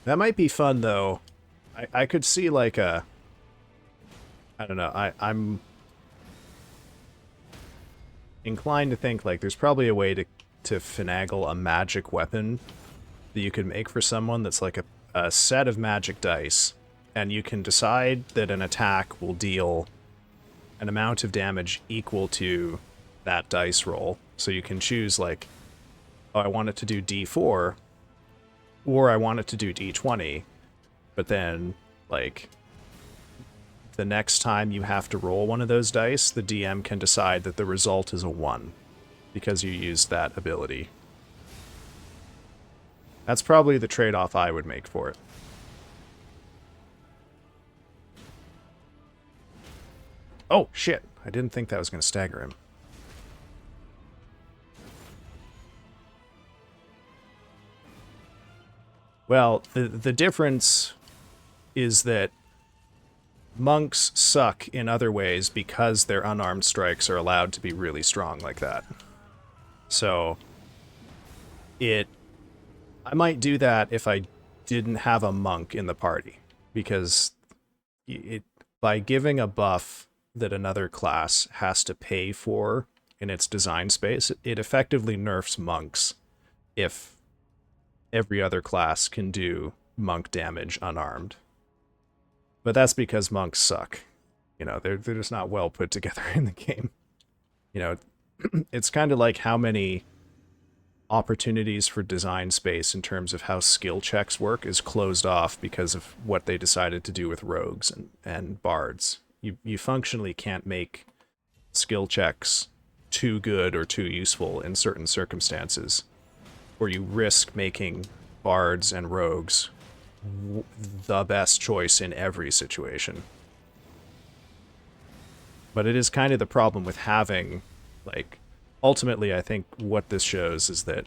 That might be fun, though. I could see, like, a... I don't know, I'm inclined to think, like, there's probably a way to finagle a magic weapon that you could make for someone that's like a set of magic dice, and you can decide that an attack will deal an amount of damage equal to that dice roll. So you can choose, like, oh, I want it to do D4, or I want it to do D20, but then, like, the next time you have to roll one of those dice, the DM can decide that the result is a 1, because you used that ability. That's probably the trade-off I would make for it. Oh, shit. I didn't think that was going to stagger him. Well, the difference is that monks suck in other ways because their unarmed strikes are allowed to be really strong like that. So, I might do that if I didn't have a monk in the party, because by giving a buff that another class has to pay for in its design space, it effectively nerfs monks if every other class can do monk damage unarmed. But that's because monks suck. You know, they're just not well put together in the game. You know, it's kind of like how many opportunities for design space in terms of how skill checks work is closed off because of what they decided to do with rogues and bards. You functionally can't make skill checks too good or too useful in certain circumstances, or you risk making bards and rogues the best choice in every situation. But it is kind of the problem with having, like, ultimately I think what this shows is that,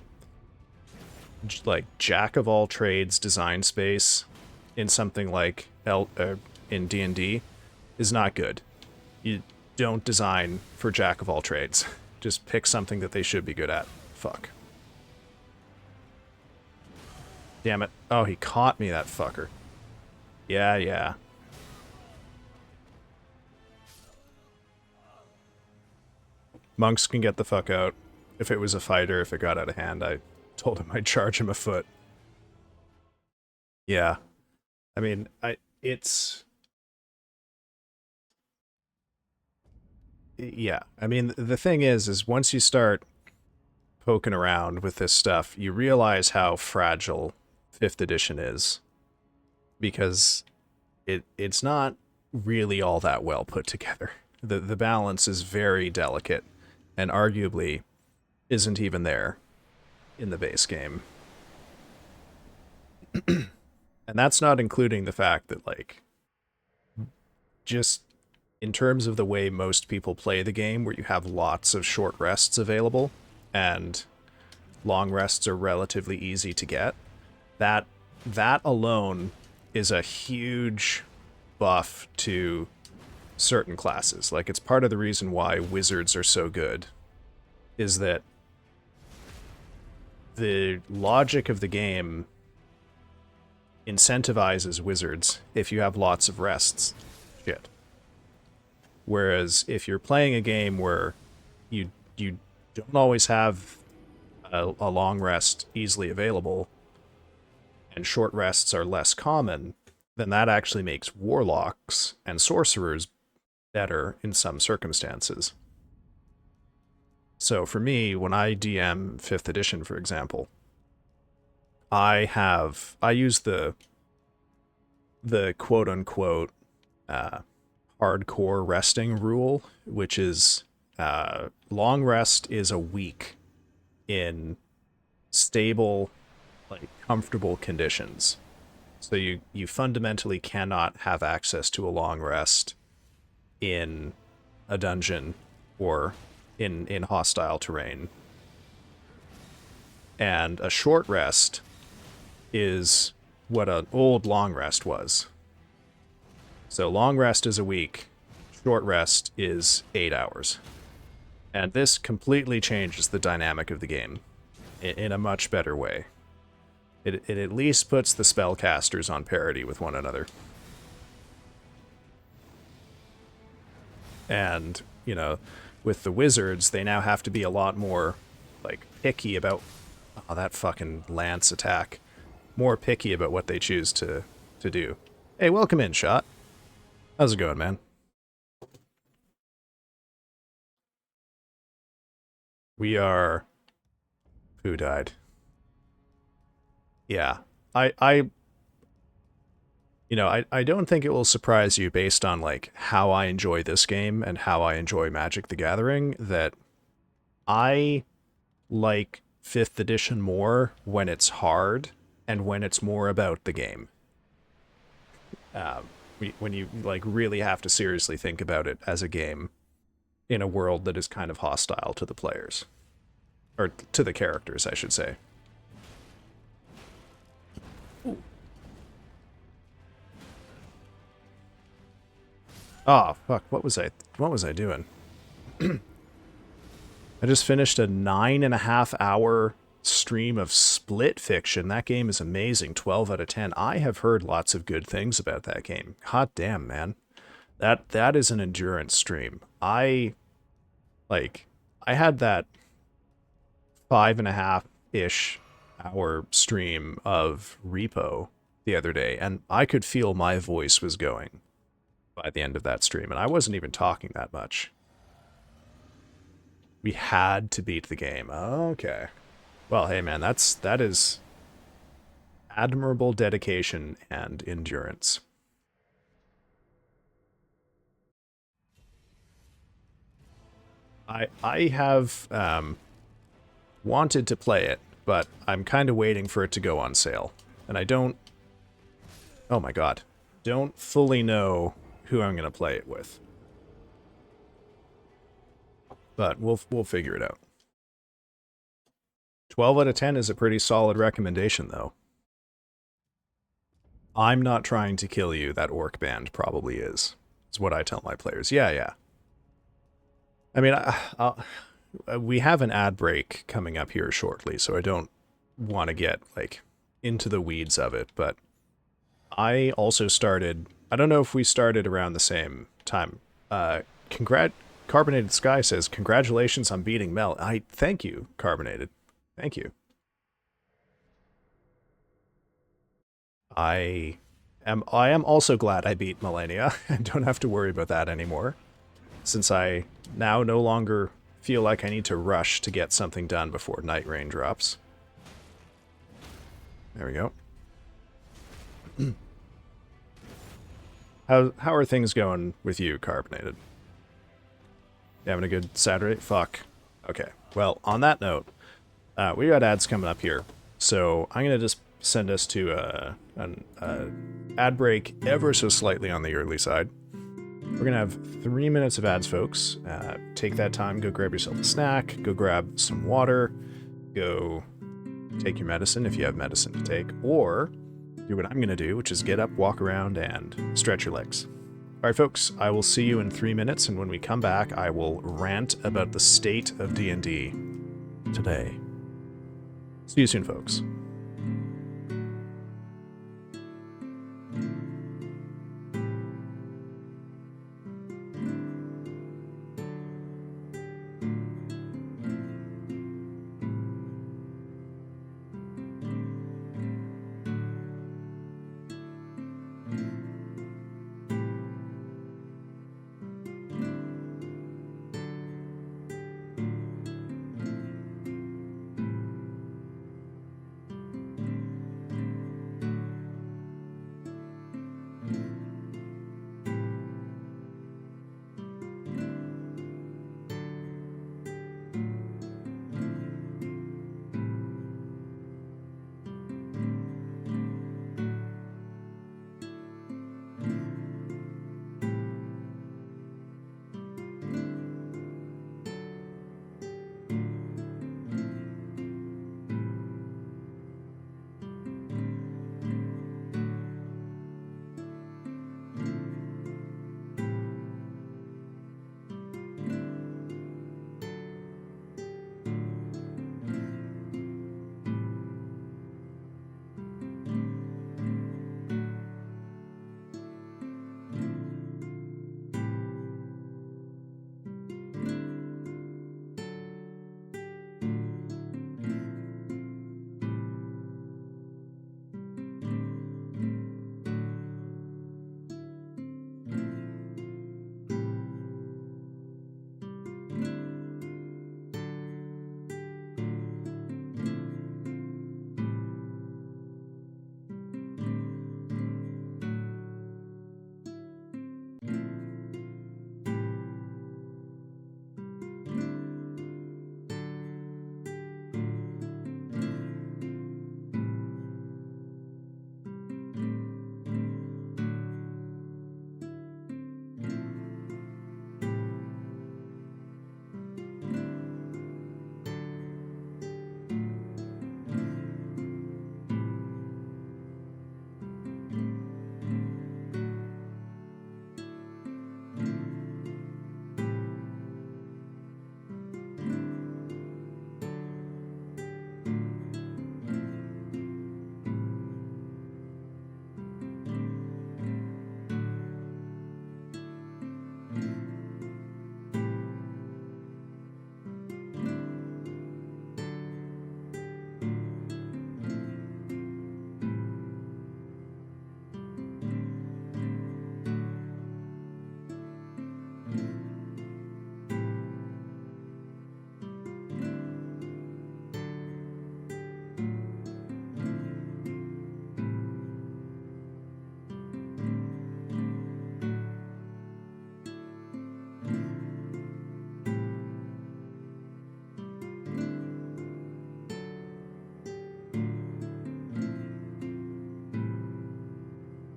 like, jack of all trades design space in something like in D&D is not good. You don't design for jack of all trades. Just pick something that they should be good at. Fuck. Damn it. Oh, he caught me, that fucker. Yeah. Monks can get the fuck out. If it was a fighter, if it got out of hand, I told him I'd charge him a foot. Yeah. I mean, it's... Yeah. I mean, the thing is once you start poking around with this stuff, you realize how fragile 5th edition is. Because it's not really all that well put together. The balance is very delicate, and arguably isn't even there in the base game. And that's not including the fact that, like, just in terms of the way most people play the game, where you have lots of short rests available, and long rests are relatively easy to get, that alone is a huge buff to certain classes. Like, it's part of the reason why wizards are so good, is that the logic of the game incentivizes wizards if you have lots of rests. Shit. Whereas if you're playing a game where you don't always have a long rest easily available, and short rests are less common, then that actually makes warlocks and sorcerers better in some circumstances. So for me, when I DM 5th edition, for example, I use the quote unquote hardcore resting rule, which is long rest is a week in stable, like, comfortable conditions. So you fundamentally cannot have access to a long rest in a dungeon or in hostile terrain. And a short rest is what an old long rest was. So long rest is a week, short rest is 8 hours. And this completely changes the dynamic of the game in a much better way. It at least puts the spellcasters on parity with one another. And, you know, with the wizards, they now have to be a lot more, like, picky about... Oh, that fucking lance attack. More picky about what they choose to do. Hey, welcome in, Shot. How's it going, man? We are... Who died? Yeah. I don't think it will surprise you, based on, like, how I enjoy this game and how I enjoy Magic the Gathering, that I like 5th edition more when it's hard and when it's more about the game. When you, like, really have to seriously think about it as a game in a world that is kind of hostile to the players. Or to the characters, I should say. Oh, fuck, what was I doing? I just finished a 9.5 hour stream of Split Fiction. That game is amazing. 12 out of 10. I have heard lots of good things about that game. Hot damn, man. That is an endurance stream. I had that 5.5-ish hour stream of Repo the other day, and I could feel my voice was going by the end of that stream, and I wasn't even talking that much. We had to beat the game. Okay. Well, hey man, that is admirable dedication and endurance. I have wanted to play it, but I'm kind of waiting for it to go on sale. And I don't... Oh my god. Don't fully know who I'm going to play it with. But we'll figure it out. 12 out of 10 is a pretty solid recommendation, though. I'm not trying to kill you, that orc band probably is what I tell my players. Yeah. I mean, we have an ad break coming up here shortly, so I don't want to get, like, into the weeds of it, but I also started... I don't know if we started around the same time. Carbonated Sky says, congratulations on beating Mel. I thank you, Carbonated. Thank you. I am also glad I beat Millennia. I don't have to worry about that anymore, since I now no longer feel like I need to rush to get something done before Night Rain drops. There we go. How are things going with you, Carbonated? You having a good Saturday? Fuck. Okay. Well, on that note, we got ads coming up here, so I'm gonna just send us to an ad break ever so slightly on the early side. We're gonna have 3 minutes of ads, folks. Take that time, go grab yourself a snack, go grab some water, go take your medicine if you have medicine to take, or do what I'm gonna do, which is get up, walk around, and stretch your legs. All right, folks, I will see you in 3 minutes, and when we come back, I will rant about the state of D&D today. See you soon, folks.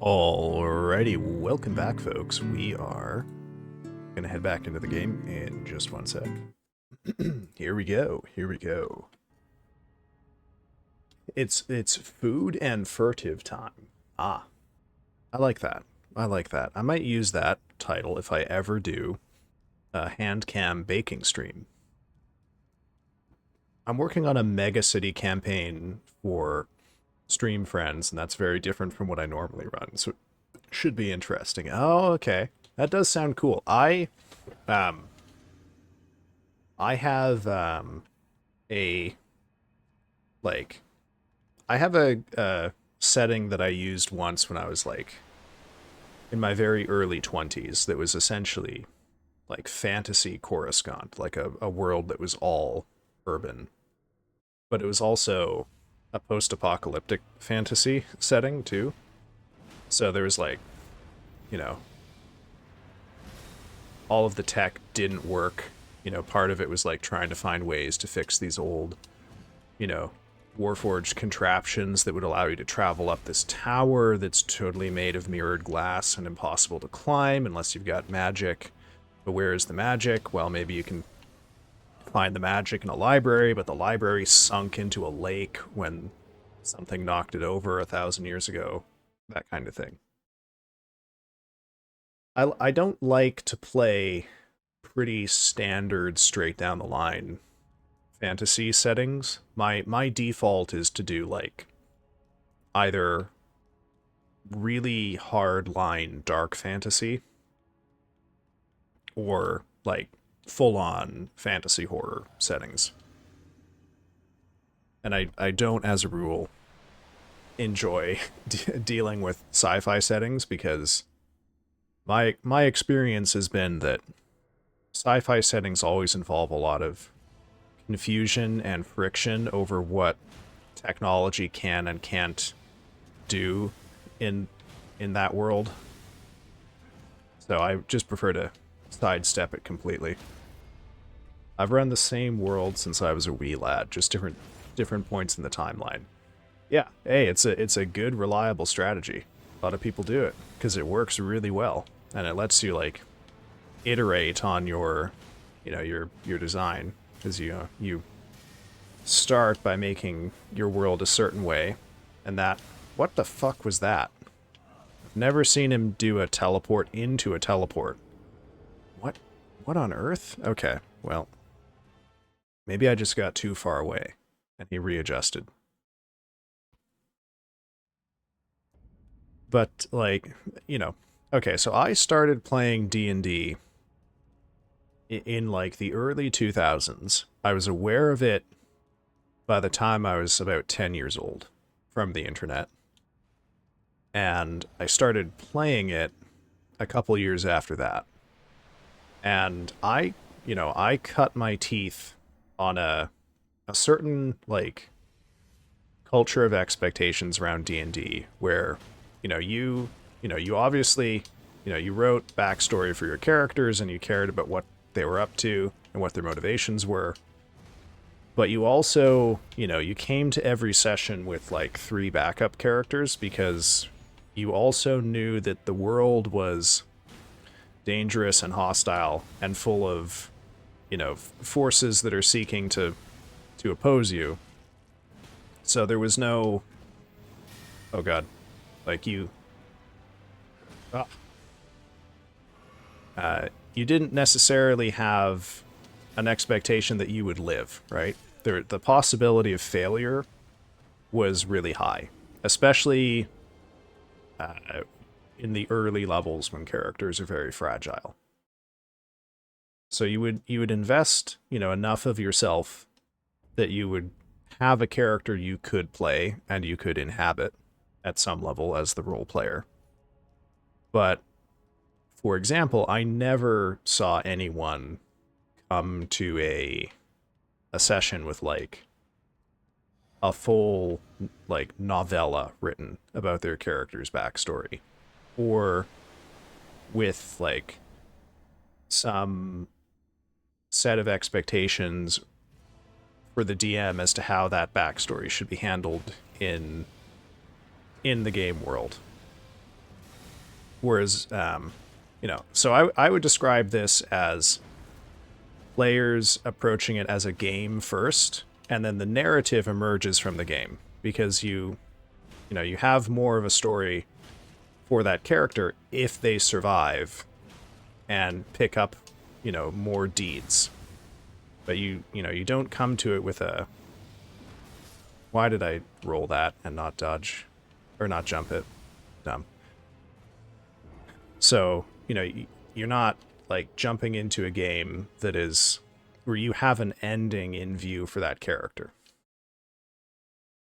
Alrighty, welcome back, folks. We are gonna head back into the game in just 1 sec. Here we go. Here we go. It's food and furtive time. Ah, I like that. I like that. I might use that title if I ever do a hand cam baking stream. I'm working on a mega city campaign for Stream Friends, and that's very different from what I normally run, so it should be interesting. Oh, okay. That does sound cool. I have a like I have a setting that I used once when I was like in my very early 20s that was essentially like fantasy Coruscant, like a world that was all urban, but it was also a post-apocalyptic fantasy setting too. So there was like, you know, all of the tech didn't work. Part of it was like trying to find ways to fix these old, you know, Warforged contraptions that would allow you to travel up this tower that's totally made of mirrored glass and impossible to climb unless you've got magic. But where is the magic? Well, maybe you can find the magic in a library, but the library sunk into a lake when something knocked it over 1,000 years ago. That kind of thing. I don't like to play pretty standard, straight down the line fantasy settings. My default is to do like either really hard line dark fantasy or like full on fantasy horror settings. And I don't, as a rule, enjoy dealing with sci-fi settings because my experience has been that sci-fi settings always involve a lot of confusion and friction over what technology can and can't do in that world. So I just prefer to sidestep it completely. I've run the same world since I was a wee lad, just different points in the timeline. Yeah, hey, it's a good, reliable strategy. A lot of people do it because it works really well, and it lets you like iterate on your, your design, because you start by making your world a certain way, and that, what the fuck was that? I've never seen him do a teleport into a teleport. What on earth? Okay, well, maybe I just got too far away, and he readjusted. But like, okay, so I started playing D&D in like the early 2000s. I was aware of it by the time I was about 10 years old from the internet. And I started playing it a couple years after that. And I cut my teeth on a certain like culture of expectations around D&D where, you obviously, you wrote backstory for your characters and you cared about what they were up to and what their motivations were. But you also, you came to every session with like 3 backup characters because you also knew that the world was dangerous and hostile and full of, forces that are seeking to oppose you. So there was no, oh god, like ah, you didn't necessarily have an expectation that you would live, right? The possibility of failure was really high, especially in the early levels when characters are very fragile. So you would invest, enough of yourself that you would have a character you could play and you could inhabit at some level as the role player. But for example, I never saw anyone come to a session with like a full like novella written about their character's backstory, or with like some set of expectations for the DM as to how that backstory should be handled in the game world. Whereas, so I would describe this as players approaching it as a game first, and then the narrative emerges from the game because you have more of a story for that character if they survive and pick up, more deeds. But you don't come to it with a, why did I roll that and not dodge or not jump it? Dumb. So, you're not like jumping into a game that is where you have an ending in view for that character.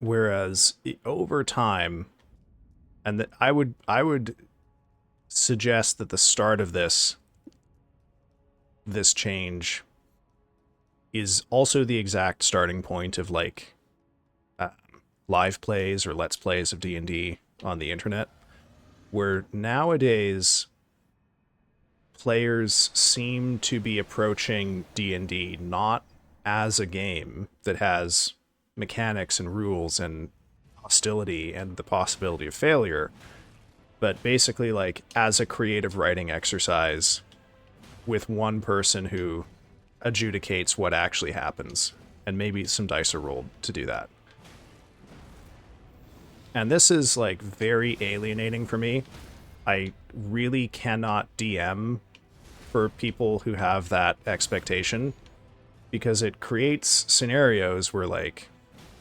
Whereas over time, and I would suggest that the start of this change is also the exact starting point of like uh, live plays or let's plays of D&D on the internet, where nowadays players seem to be approaching D&D not as a game that has mechanics and rules and hostility and the possibility of failure, but basically like as a creative writing exercise with one person who adjudicates what actually happens, and maybe some dice are rolled to do that. And this is like very alienating for me. I really cannot DM for people who have that expectation, because it creates scenarios where like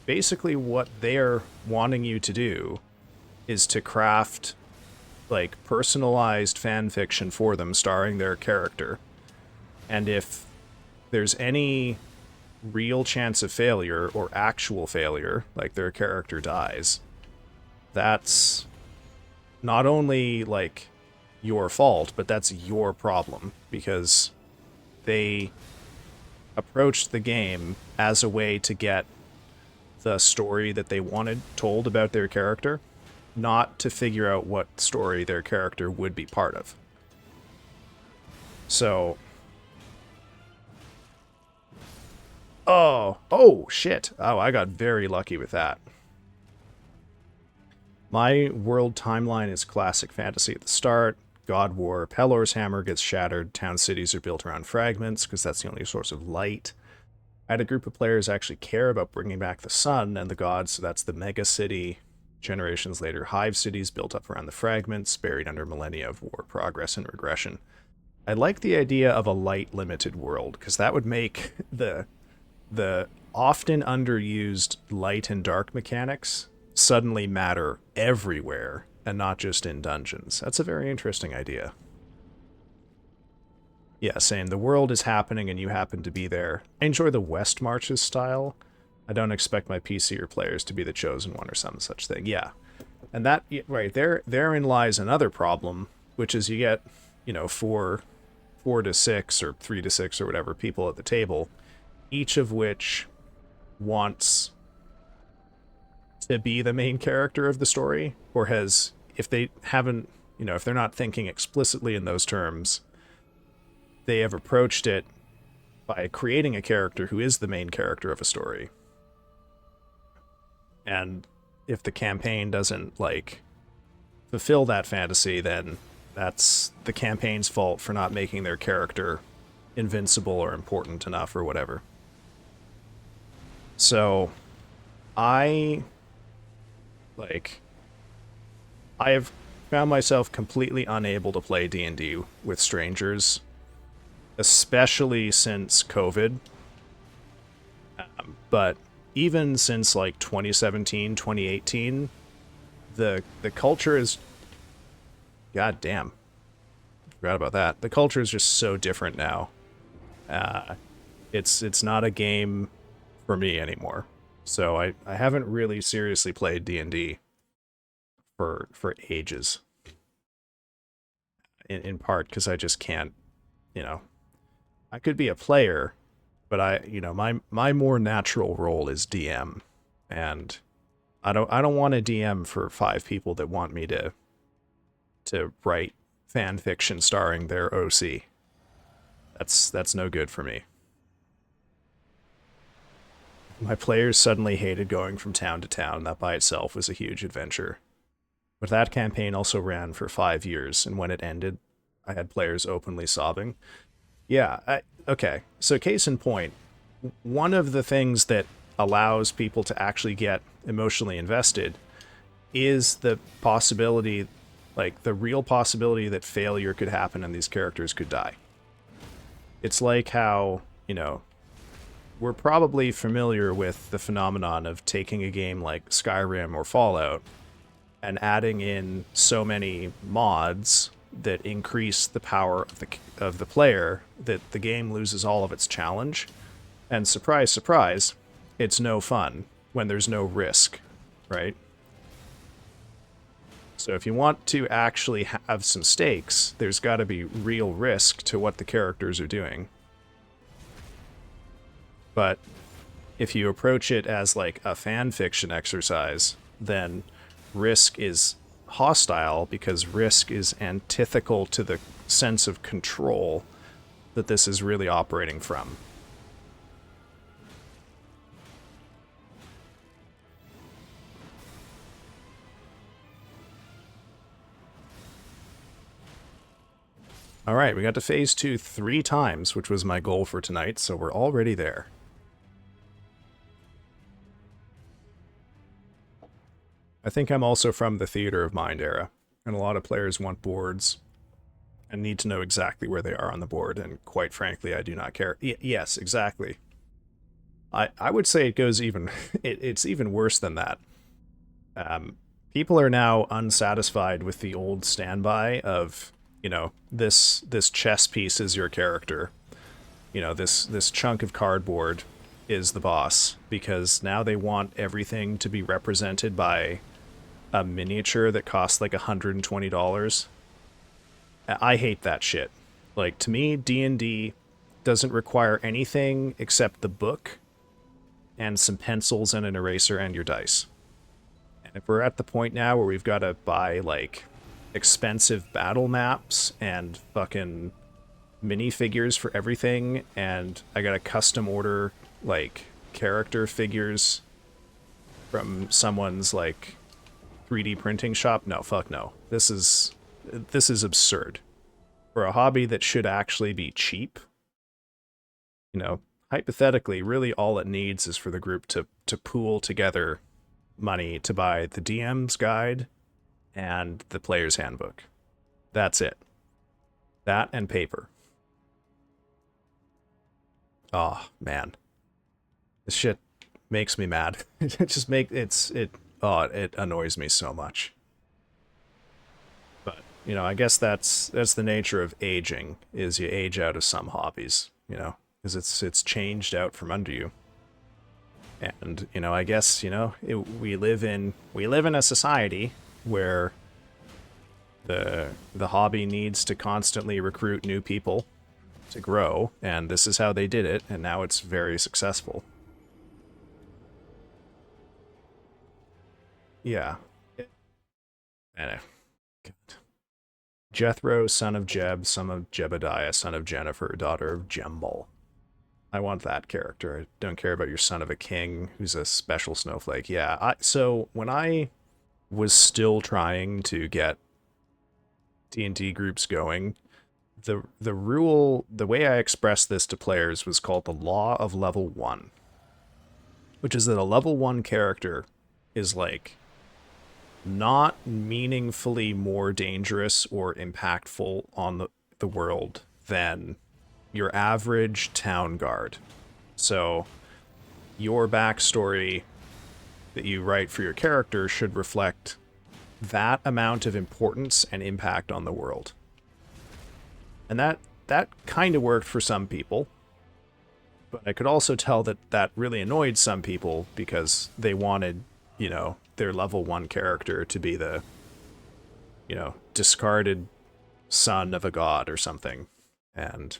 basically what they're wanting you to do is to craft like personalized fan fiction for them starring their character. And if there's any real chance of failure or actual failure, like their character dies, that's not only like your fault, but that's your problem, because they approached the game as a way to get the story that they wanted told about their character, not to figure out what story their character would be part of. So, oh shit. Oh, I got very lucky with that. My world timeline is classic fantasy at the start. God War, Pelor's hammer gets shattered, town cities are built around fragments because that's the only source of light. I had a group of players actually care about bringing back the sun and the gods, so that's the mega city. Generations later, hive cities built up around the fragments, buried under millennia of war, progress, and regression. I like the idea of a light-limited world, because that would make the often underused light and dark mechanics suddenly matter everywhere and not just in dungeons. That's a very interesting idea. Yeah, saying the world is happening and you happen to be there. I enjoy the West Marches style. I don't expect my PC or players to be the chosen one or some such thing. Yeah. And that, right, therein lies another problem, which is you get, four to six or 3 to 6 or whatever people at the table, each of which wants to be the main character of the story, or has, if they haven't, if they're not thinking explicitly in those terms, they have approached it by creating a character who is the main character of a story. And if the campaign doesn't, like, fulfill that fantasy, then that's the campaign's fault for not making their character invincible or important enough or whatever. So, I have found myself completely unable to play D&D with strangers, especially since COVID. But even since like 2017, 2018, the culture is, god damn, forgot about that. The culture is just so different now. It's not a game for me anymore. So I haven't really seriously played D&D for ages. In part because I just can't, I could be a player, but my more natural role is DM, and I don't want to DM for 5 people that want me to write fan fiction starring their OC. That's no good for me. My players suddenly hated going from town to town. That by itself was a huge adventure. But that campaign also ran for 5 years, and when it ended, I had players openly sobbing. Yeah, okay. So case in point, one of the things that allows people to actually get emotionally invested is the possibility, like the real possibility that failure could happen and these characters could die. It's like how, we're probably familiar with the phenomenon of taking a game like Skyrim or Fallout and adding in so many mods that increase the power of the player that the game loses all of its challenge. And surprise, surprise, it's no fun when there's no risk, right? So if you want to actually have some stakes, there's got to be real risk to what the characters are doing. But if you approach it as like a fan fiction exercise, then risk is hostile because risk is antithetical to the sense of control that this is really operating from. All right, we got to phase 2 3 times, which was my goal for tonight, so we're already there. I think I'm also from the Theater of Mind era, and a lot of players want boards and need to know exactly where they are on the board, and quite frankly, I do not care. Yes, exactly. I would say it goes even, it's even worse than that. People are now unsatisfied with the old standby of, you know, this chess piece is your character. You know, this chunk of cardboard is the boss, because now they want everything to be represented by a miniature that costs like $120. I hate that shit. Like, to me, D&D doesn't require anything except the book and some pencils and an eraser and your dice. And if we're at the point now where we've got to buy, like, expensive battle maps and fucking minifigures for everything, and I gotta custom order, like, character figures from someone's, like, 3D printing shop, no, fuck no. This is absurd. For a hobby that should actually be cheap, you know, hypothetically, really all it needs is for the group to pool together money to buy the DM's guide and the player's handbook. That's it. That and paper. Oh, man. This shit makes me mad. It annoys me so much. But, you know, I guess that's the nature of aging, is you age out of some hobbies, you know, because it's changed out from under you. And, you know, I guess, you know, we live in a society where the hobby needs to constantly recruit new people to grow, and this is how they did it, and now it's very successful. Yeah. Anyway. Jethro, son of Jeb, son of Jebediah, son of Jennifer, daughter of Jembal. I want that character. I don't care about your son of a king who's a special snowflake. Yeah, so when I was still trying to get D&D groups going, the way I expressed this to players was called the Law of Level 1, which is that a level 1 character is like not meaningfully more dangerous or impactful on the world than your average town guard. So your backstory that you write for your character should reflect that amount of importance and impact on the world. And that kind of worked for some people. But I could also tell that really annoyed some people because they wanted, you know, their level 1 character to be the, you know, discarded son of a god or something. And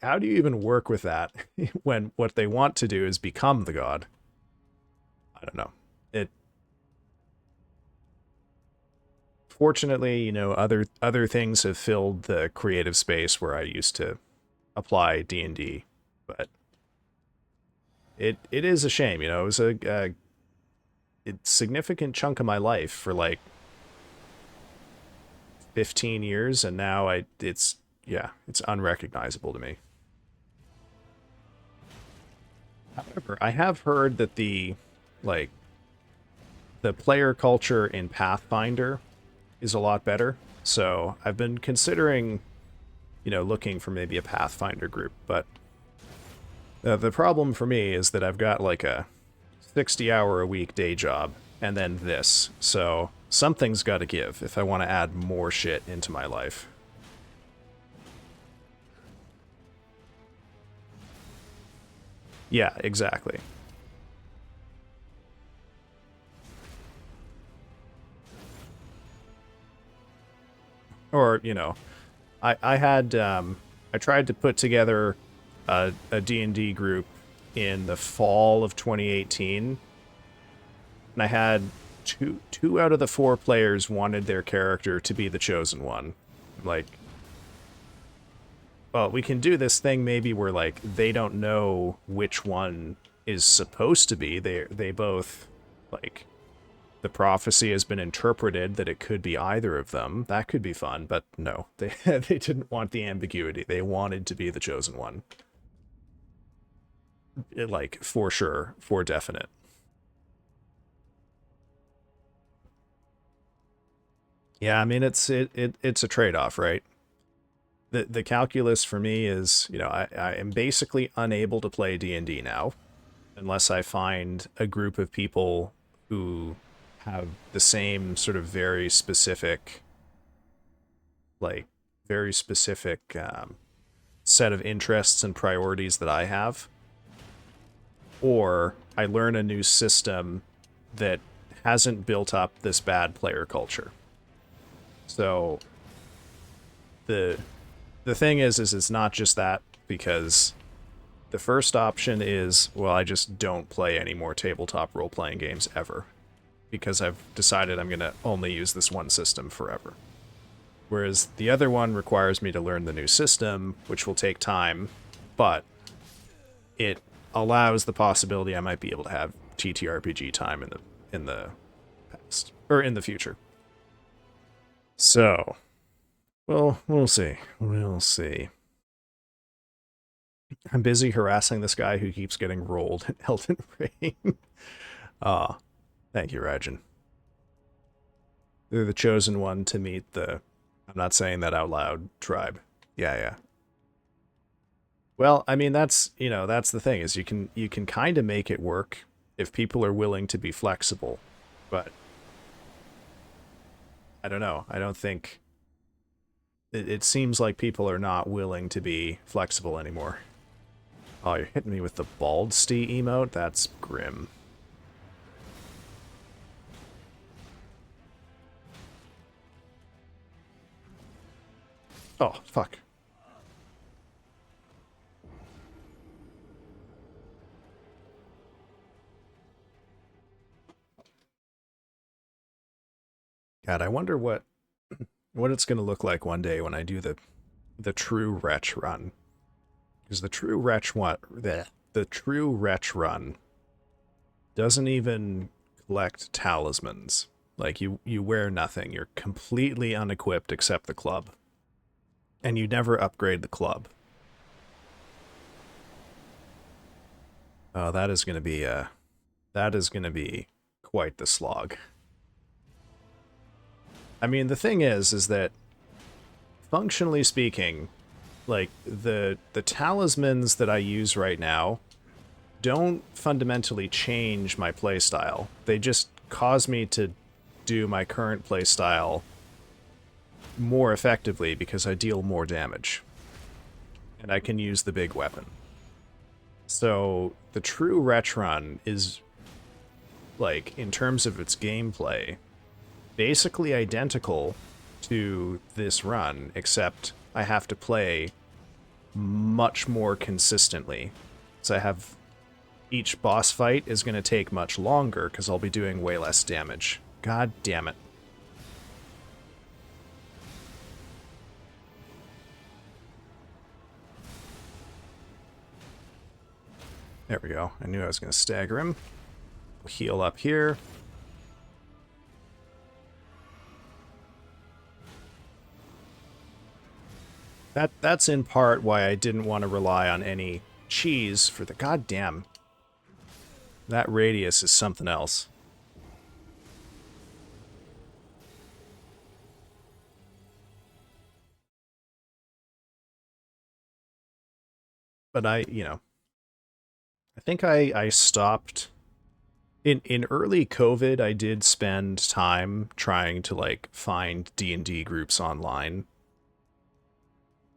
how do you even work with that when what they want to do is become the god? I don't know. Fortunately, you know, other things have filled the creative space where I used to apply D&D, but it is a shame, you know. It was a significant chunk of my life for like 15 years, and now it's unrecognizable to me. However, I have heard that the player culture in Pathfinder is a lot better, so I've been considering, you know, looking for maybe a Pathfinder group, but the problem for me is that I've got like a 60-hour-a-week day job and then this, so something's got to give if I want to add more shit into my life. Yeah, exactly. Or, you know, I had I tried to put together a D&D group in the fall of 2018, and I had two out of the four players wanted their character to be the chosen one. Like, well, we can do this thing maybe where like they don't know which one is supposed to be. They both like the prophecy has been interpreted that it could be either of them. That could be fun, but no, they they didn't want the ambiguity. They wanted to be the chosen one. Like for sure, for definite. Yeah, I mean it's a trade-off, right? The calculus for me is, you know, I am basically unable to play D&D now unless I find a group of people who have the same sort of very specific, like very specific set of interests and priorities that I have, or I learn a new system that hasn't built up this bad player culture. So the the thing is it's not just that, because the first option is, well, I just don't play any more tabletop role-playing games ever, because I've decided I'm going to only use this one system forever. Whereas the other one requires me to learn the new system, which will take time, but it allows the possibility I might be able to have TTRPG time in the past or in the future. So, well, we'll see. We'll see. I'm busy harassing this guy who keeps getting rolled in Elden Ring. Ah, thank you, Rajan. They're the chosen one to meet the, I'm not saying that out loud, tribe. Yeah, yeah. Well, I mean that's, you know, that's the thing, is you can kind of make it work if people are willing to be flexible. But I don't know. I don't think it seems like people are not willing to be flexible anymore. Oh, you're hitting me with the bald stee emote? That's grim. Oh, fuck. God, I wonder what it's going to look like one day when I do the true wretch run. Because the true wretch run doesn't even collect talismans. Like you wear nothing. You're completely unequipped except the club. And you never upgrade the club. Oh, that is going to be quite the slog. I mean, the thing is that functionally speaking, like the talismans that I use right now don't fundamentally change my playstyle. They just cause me to do my current playstyle more effectively because I deal more damage. And I can use the big weapon. So the true Wretch Run is, like, in terms of its gameplay, basically identical to this run, except I have to play much more consistently. So I have each boss fight is going to take much longer because I'll be doing way less damage. God damn it. There we go. I knew I was going to stagger him. Heal up here. That's in part why I didn't want to rely on any cheese for the goddamn. That radius is something else. But I think I stopped in early COVID. I did spend time trying to like find D&D groups online.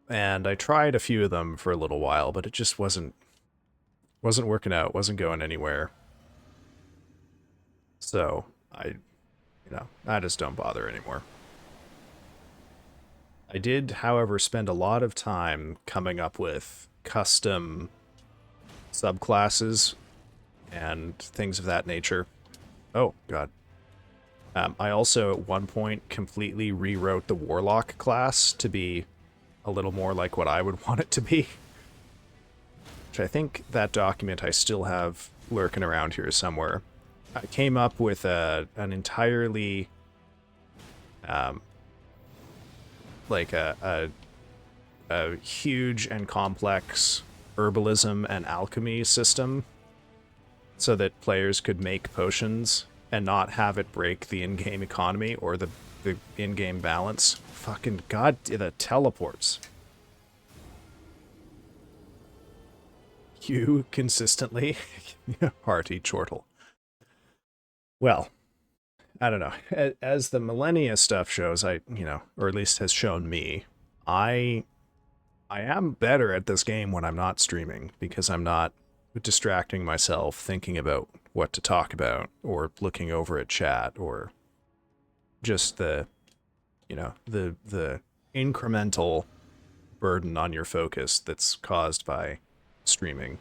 And I tried a few of them for a little while, but it just wasn't Wasn't working out, wasn't going anywhere. So I just don't bother anymore. I did, however, spend a lot of time coming up with custom subclasses and things of that nature. Oh, God. I also, at one point, completely rewrote the Warlock class to be a little more like what I would want it to be. Which I think that document I still have lurking around here somewhere. I came up with an entirely, like a huge and complex herbalism and alchemy system so that players could make potions and not have it break the in-game economy or the in-game balance. Fucking god, the teleports. You consistently hearty chortle. Well, I don't know. As the Millennia stuff shows, or at least has shown me, I am better at this game when I'm not streaming because I'm not distracting myself thinking about what to talk about or looking over at chat or just the incremental burden on your focus that's caused by streaming.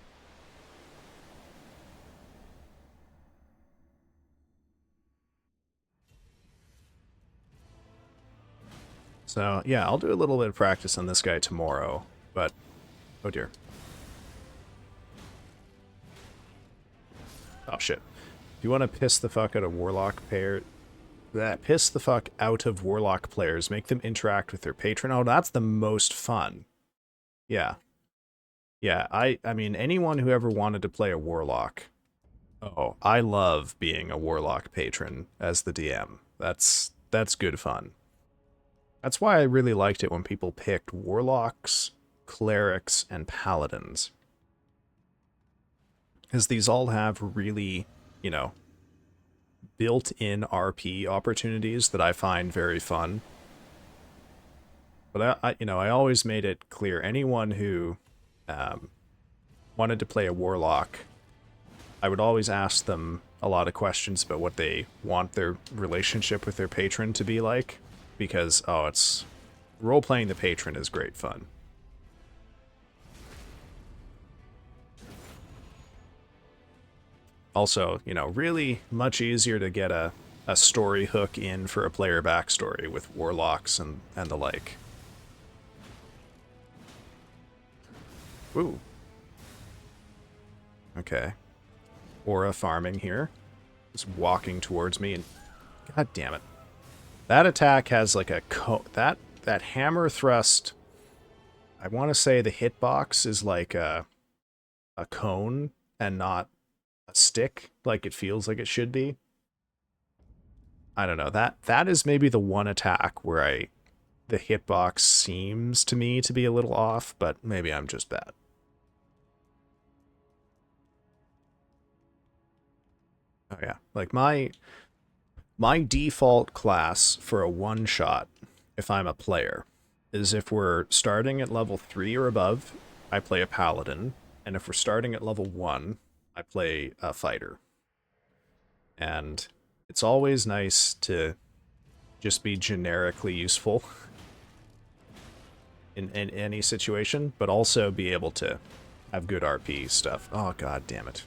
So yeah, I'll do a little bit of practice on this guy tomorrow, but oh dear. Oh shit. If you want to piss the fuck out of piss the fuck out of Warlock players, make them interact with their patron. Oh, that's the most fun. Yeah. Yeah, I mean, anyone who ever wanted to play a Warlock, oh, I love being a Warlock patron as the DM. That's good fun. That's why I really liked it when people picked Warlocks, Clerics, and Paladins. Because these all have really, built-in RP opportunities that I find very fun. But I always made it clear, anyone who wanted to play a Warlock, I would always ask them a lot of questions about what they want their relationship with their patron to be like, because, role-playing the patron is great fun. Also, really much easier to get a story hook in for a player backstory with Warlocks and the like. Ooh. Okay. Aura farming here. Just walking towards me and... God damn it. That attack has like a... That hammer thrust... I want to say the hitbox is like a cone and not a stick, like it feels like it should be. I don't know. That is maybe the one attack where the hitbox seems to me to be a little off, but maybe I'm just bad. Oh yeah, like my default class for a one-shot, if I'm a player, is if we're starting at level 3 or above, I play a paladin, and if we're starting at level 1, I play a fighter. And it's always nice to just be generically useful in any situation, but also be able to have good RP stuff. Oh, god damn it.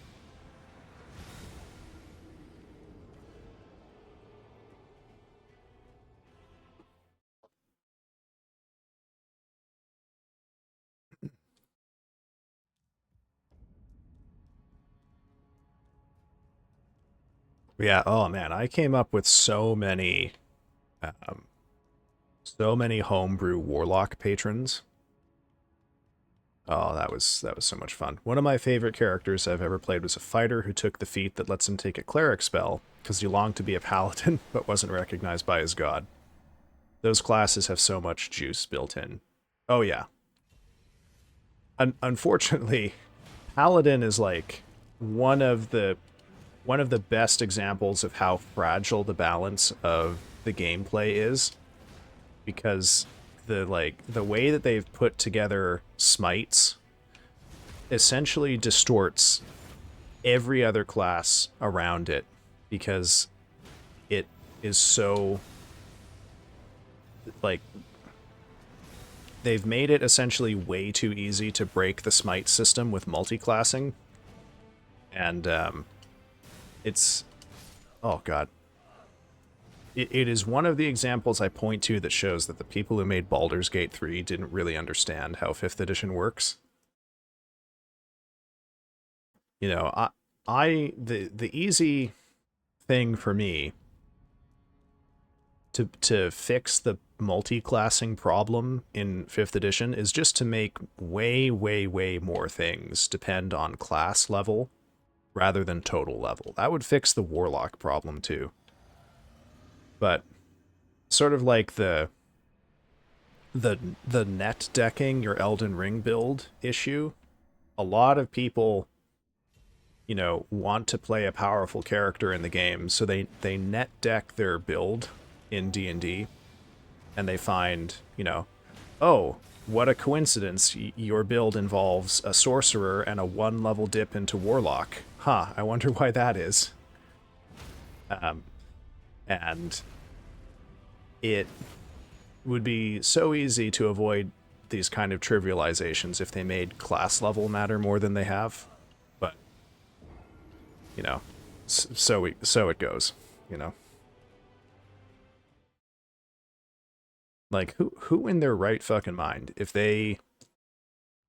Yeah, oh man, I came up with so many homebrew Warlock patrons. Oh, that was so much fun. One of my favorite characters I've ever played was a fighter who took the feat that lets him take a cleric spell because he longed to be a paladin but wasn't recognized by his god. Those classes have so much juice built in. Oh yeah. Unfortunately, paladin is like one of the best examples of how fragile the balance of the gameplay is, because the way that they've put together smites essentially distorts every other class around it because it is so, like, they've made it essentially way too easy to break the smite system with multi-classing. And it's, oh god. It is one of the examples I point to that shows that the people who made Baldur's Gate 3 didn't really understand how 5th edition works. You know, the easy thing for me to fix the multi-classing problem in 5th edition is just to make way, way, way more things depend on class level rather than total level. That would fix the Warlock problem too. But sort of like the net decking your Elden Ring build issue, a lot of people, you know, want to play a powerful character in the game, so they net deck their build in D&D, and they find, you know, oh, what a coincidence, your build involves a sorcerer and a 1-level dip into Warlock. Huh, I wonder why that is. And it would be so easy to avoid these kind of trivializations if they made class level matter more than they have. But, you know, so it goes, you know. Like, who in their right fucking mind, if they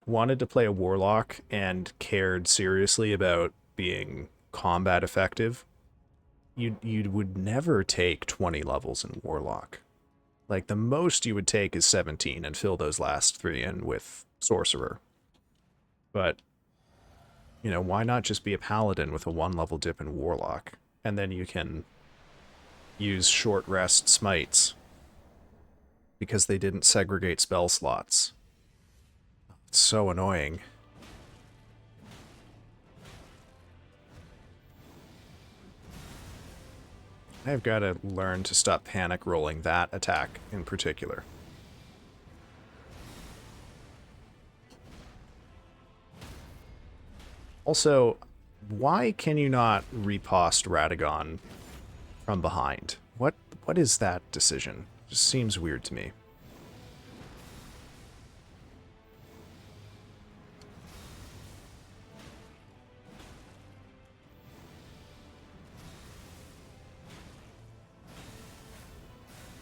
wanted to play a Warlock and cared seriously about being combat effective, you would never take 20 levels in Warlock. Like, the most you would take is 17 and fill those last 3 in with Sorcerer. But, you know, why not just be a Paladin with a 1-level dip in Warlock? And then you can use short rest smites because they didn't segregate spell slots. It's so annoying. I've got to learn to stop panic rolling that attack in particular. Also, why can you not riposte Radagon from behind? What is that decision? It just seems weird to me.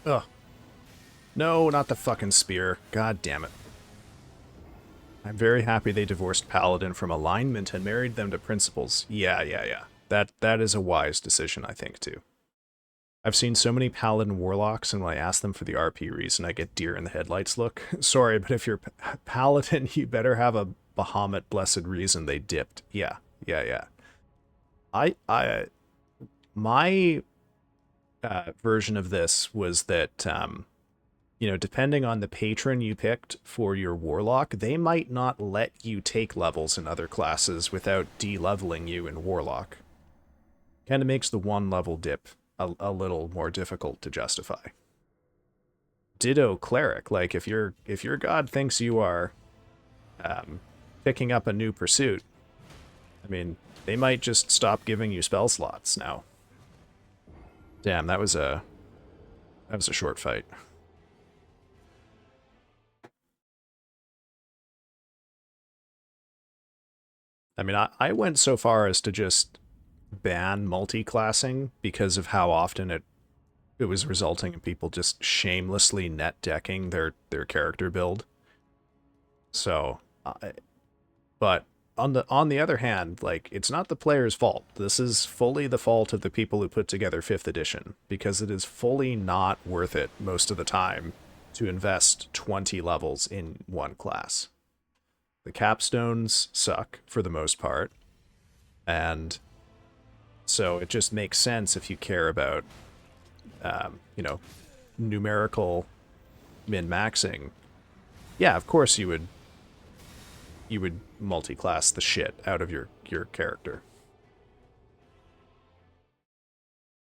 Ugh. No, not the fucking spear. God damn it. I'm very happy they divorced Paladin from alignment and married them to principles. Yeah. That is a wise decision, I think, too. I've seen so many Paladin Warlocks, and when I ask them for the RP reason, I get deer in the headlights look. Sorry, but if you're Paladin, you better have a Bahamut blessed reason they dipped. Yeah. My version of this was that, you know, depending on the patron you picked for your Warlock, they might not let you take levels in other classes without de-leveling you in Warlock. Kind of makes the 1-level dip a little more difficult to justify. Ditto Cleric. Like, if your god thinks you are picking up a new pursuit, I mean, they might just stop giving you spell slots now. Damn, that was a short fight. I mean, I went so far as to just ban multi-classing because of how often it was resulting in people just shamelessly net decking their character build. So, but on the other hand, like, it's not the player's fault. This is fully the fault of the people who put together 5th edition, because it is fully not worth it most of the time to invest 20 levels in one class. The capstones suck for the most part, and so it just makes sense if you care about, you know, numerical min-maxing. Yeah, of course you would multi-class the shit out of your character.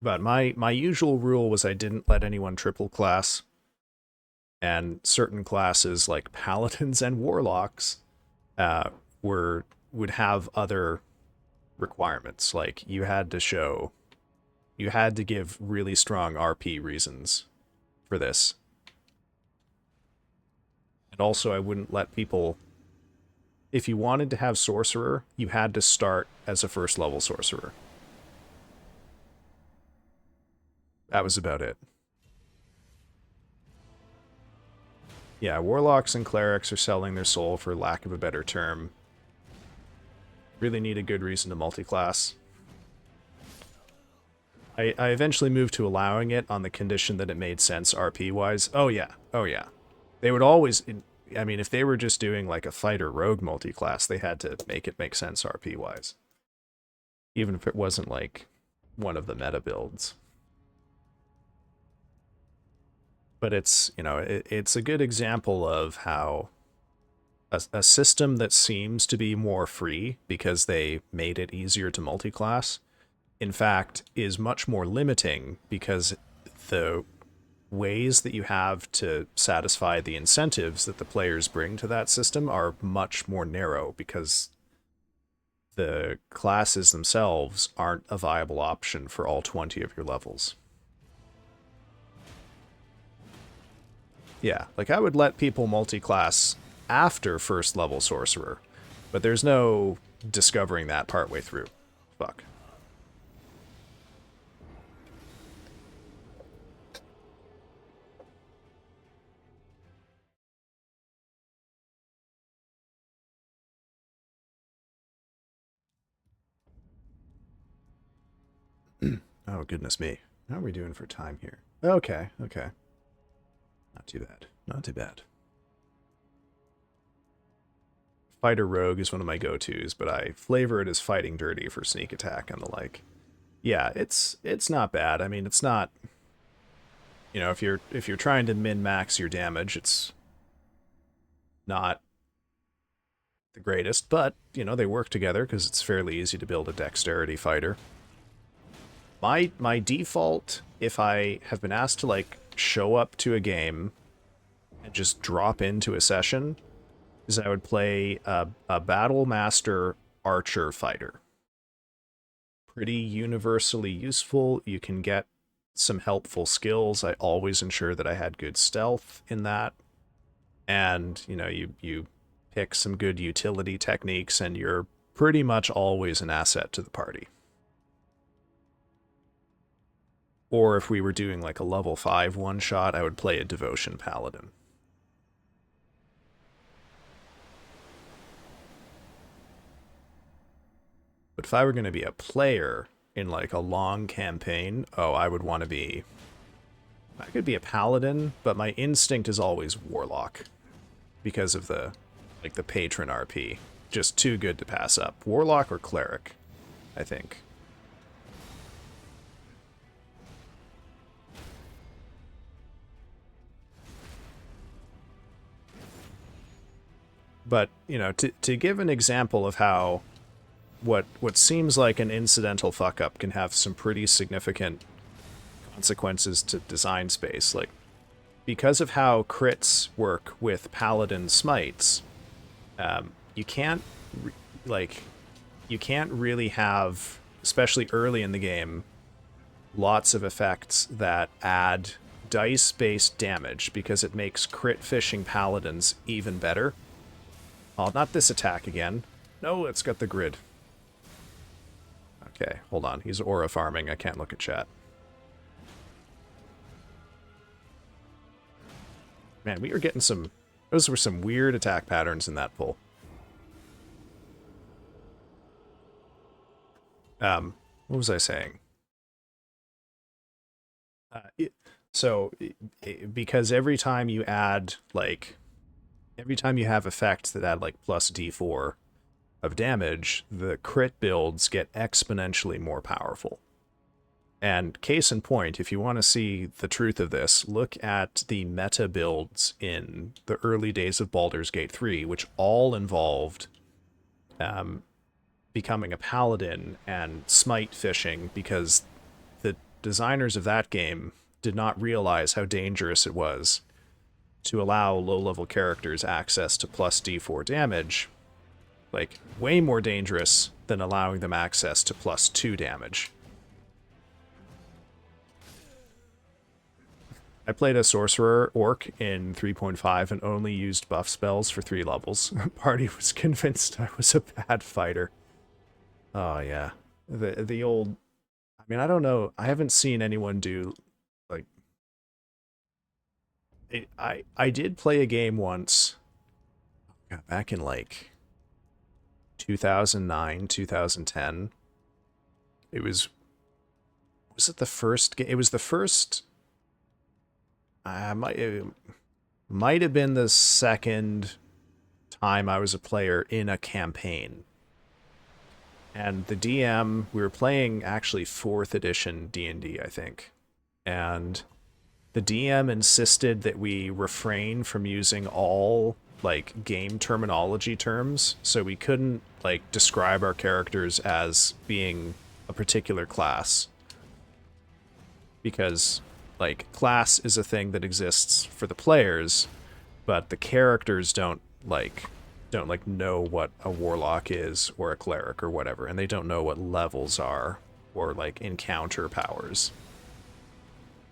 But my usual rule was I didn't let anyone triple class, and certain classes like paladins and warlocks were would have other requirements. Like you had to give really strong RP reasons for this. And also I wouldn't let people, if you wanted to have sorcerer, you had to start as a first level sorcerer. That was about it. Yeah, warlocks and clerics are selling their soul, for lack of a better term. Really need a good reason to multi-class. I eventually moved to allowing it on the condition that it made sense RP-wise. Oh yeah, oh yeah. They would always, I mean, if they were just doing like a fighter rogue multi-class, they had to make it make sense RP-wise. Even if it wasn't like one of the meta builds. But it's, you know, it's a good example of how a system that seems to be more free because they made it easier to multi-class, in fact, is much more limiting because the ways that you have to satisfy the incentives that the players bring to that system are much more narrow because the classes themselves aren't a viable option for all 20 of your levels. Yeah, like I would let people multi-class after first level sorcerer, but there's no discovering that partway through. Fuck. Oh, goodness me. How are we doing for time here? Okay, okay. Not too bad. Not too bad. Fighter Rogue is one of my go-tos, but I flavor it as fighting dirty for sneak attack and the like. Yeah, it's not bad. I mean, it's not, you know, if you're trying to min-max your damage, it's not the greatest, but, you know, they work together because it's fairly easy to build a dexterity fighter. My default, if I have been asked to, like, show up to a game and just drop into a session, is I would play a Battle Master Archer fighter. Pretty universally useful. You can get some helpful skills. I always ensure that I had good stealth in that. And, you know, you pick some good utility techniques and you're pretty much always an asset to the party. Or if we were doing like a level 5 one-shot, I would play a Devotion Paladin. But if I were going to be a player in like a long campaign, oh, I would want to be... I could be a Paladin, but my instinct is always Warlock. Because of the, like, the patron RP. Just too good to pass up. Warlock or Cleric, I think. But, you know, to give an example of how what seems like an incidental fuck-up can have some pretty significant consequences to design space. Like, because of how crits work with Paladin smites, you can't really have, especially early in the game, lots of effects that add dice-based damage because it makes crit fishing Paladins even better. Oh, not this attack again. No, it's got the grid. Okay, hold on. He's aura farming. I can't look at chat. Man, we were getting some... Those were some weird attack patterns in that pull. What was I saying? Because every time you add, like... Every time you have effects that add, like, plus D4 of damage, the crit builds get exponentially more powerful. And case in point, if you want to see the truth of this, look at the meta builds in the early days of Baldur's Gate 3, which all involved becoming a paladin and smite fishing, because the designers of that game did not realize how dangerous it was to allow low-level characters access to plus D4 damage Like, way more dangerous than allowing them access to +2 damage. I played a Sorcerer Orc in 3.5 and only used buff spells for 3 levels. Party was convinced I was a bad fighter. Oh, yeah. The old... I mean, I don't know. I haven't seen anyone do, like... I did play a game once, back in, like, 2009, 2010. It was... Was it the first game? It was the first... it might have been the second time I was a player in a campaign. And the DM, we were playing actually 4th edition D&D, I think. And the DM insisted that we refrain from using all, like, game terminology terms, so we couldn't, like, describe our characters as being a particular class. Because, like, class is a thing that exists for the players, but the characters don't know what a warlock is or a cleric or whatever, and they don't know what levels are or, like, encounter powers.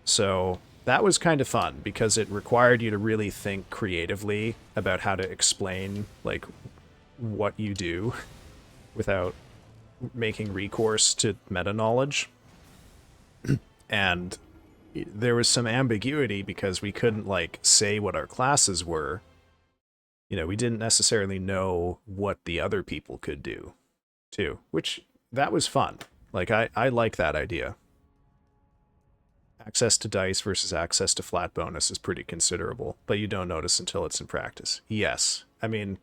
So that was kind of fun because it required you to really think creatively about how to explain, like, what you do without making recourse to meta knowledge. And there was some ambiguity because we couldn't, like, say what our classes were. You know, we didn't necessarily know what the other people could do, too, which, that was fun. Like, I like that idea. Access to dice versus access to flat bonus is pretty considerable, but you don't notice until it's in practice. Yes. I mean,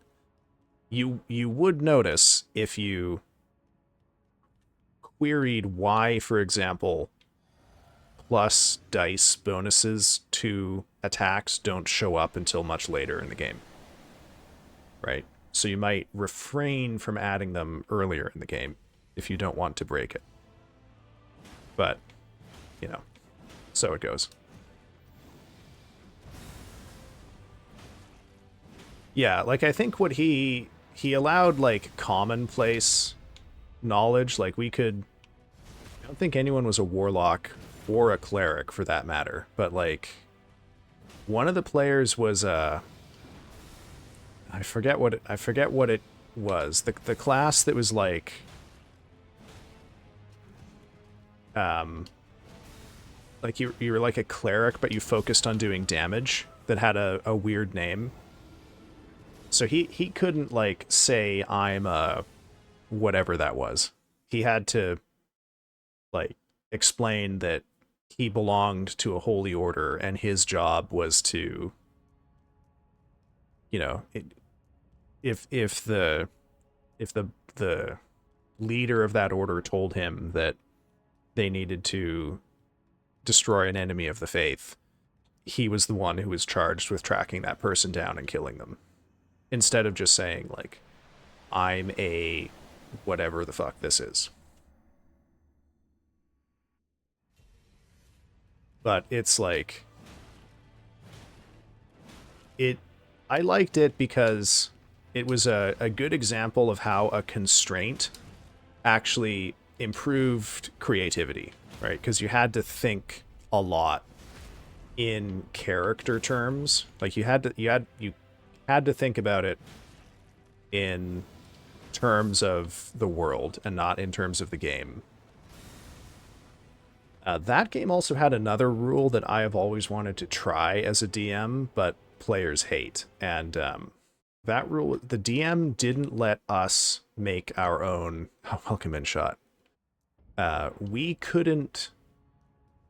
you would notice if you queried why, for example, plus dice bonuses to attacks don't show up until much later in the game. Right? So you might refrain from adding them earlier in the game if you don't want to break it. But, you know, so it goes. Yeah, like, I think what he allowed, like, commonplace knowledge. Like, I don't think anyone was a warlock or a cleric for that matter, but, like, one of the players was I forget what it was. The class that was, like, like, you were like a cleric, but you focused on doing damage, that had a weird name. So he couldn't, like, say I'm a whatever that was. He had to, like, explain that he belonged to a holy order and his job was to, you know, if the leader of that order told him that they needed to destroy an enemy of the faith, he was the one who was charged with tracking that person down and killing them, instead of just saying, like, I'm a whatever the fuck this is. But it's like, I liked it because it was a good example of how a constraint actually improved creativity, right? Because you had to think a lot in character terms. Like, you had to think about it in terms of the world and not in terms of the game. That game also had another rule that I have always wanted to try as a DM, but players hate. And that rule, the DM didn't let us make our own welcome in shot. We couldn't,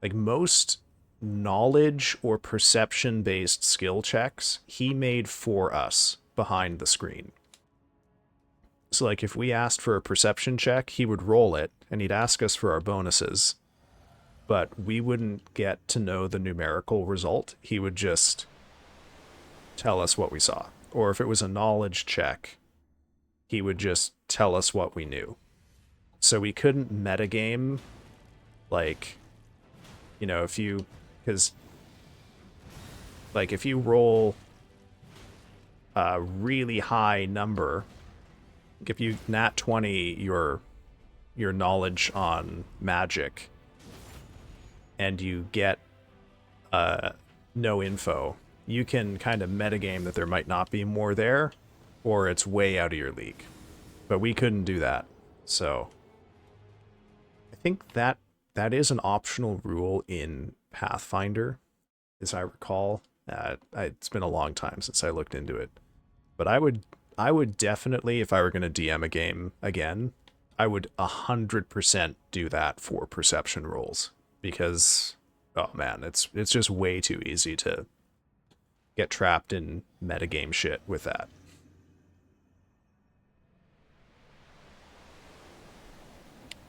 like, most knowledge or perception based skill checks he made for us behind the screen. So, like, if we asked for a perception check, he would roll it and he'd ask us for our bonuses, but we wouldn't get to know the numerical result. He would just tell us what we saw. Or if it was a knowledge check, he would just tell us what we knew. So we couldn't metagame, like, you know, because, like, if you roll a really high number if you nat 20 your knowledge on magic and you get no info, you can kind of metagame that there might not be more there, or it's way out of your league. But we couldn't do that. So I think that is an optional rule in Pathfinder, as I recall. It's been a long time since I looked into it. But I would definitely, if I were going to DM a game again, I would 100% do that for perception rolls, because oh man, it's just way too easy to get trapped in metagame shit with that.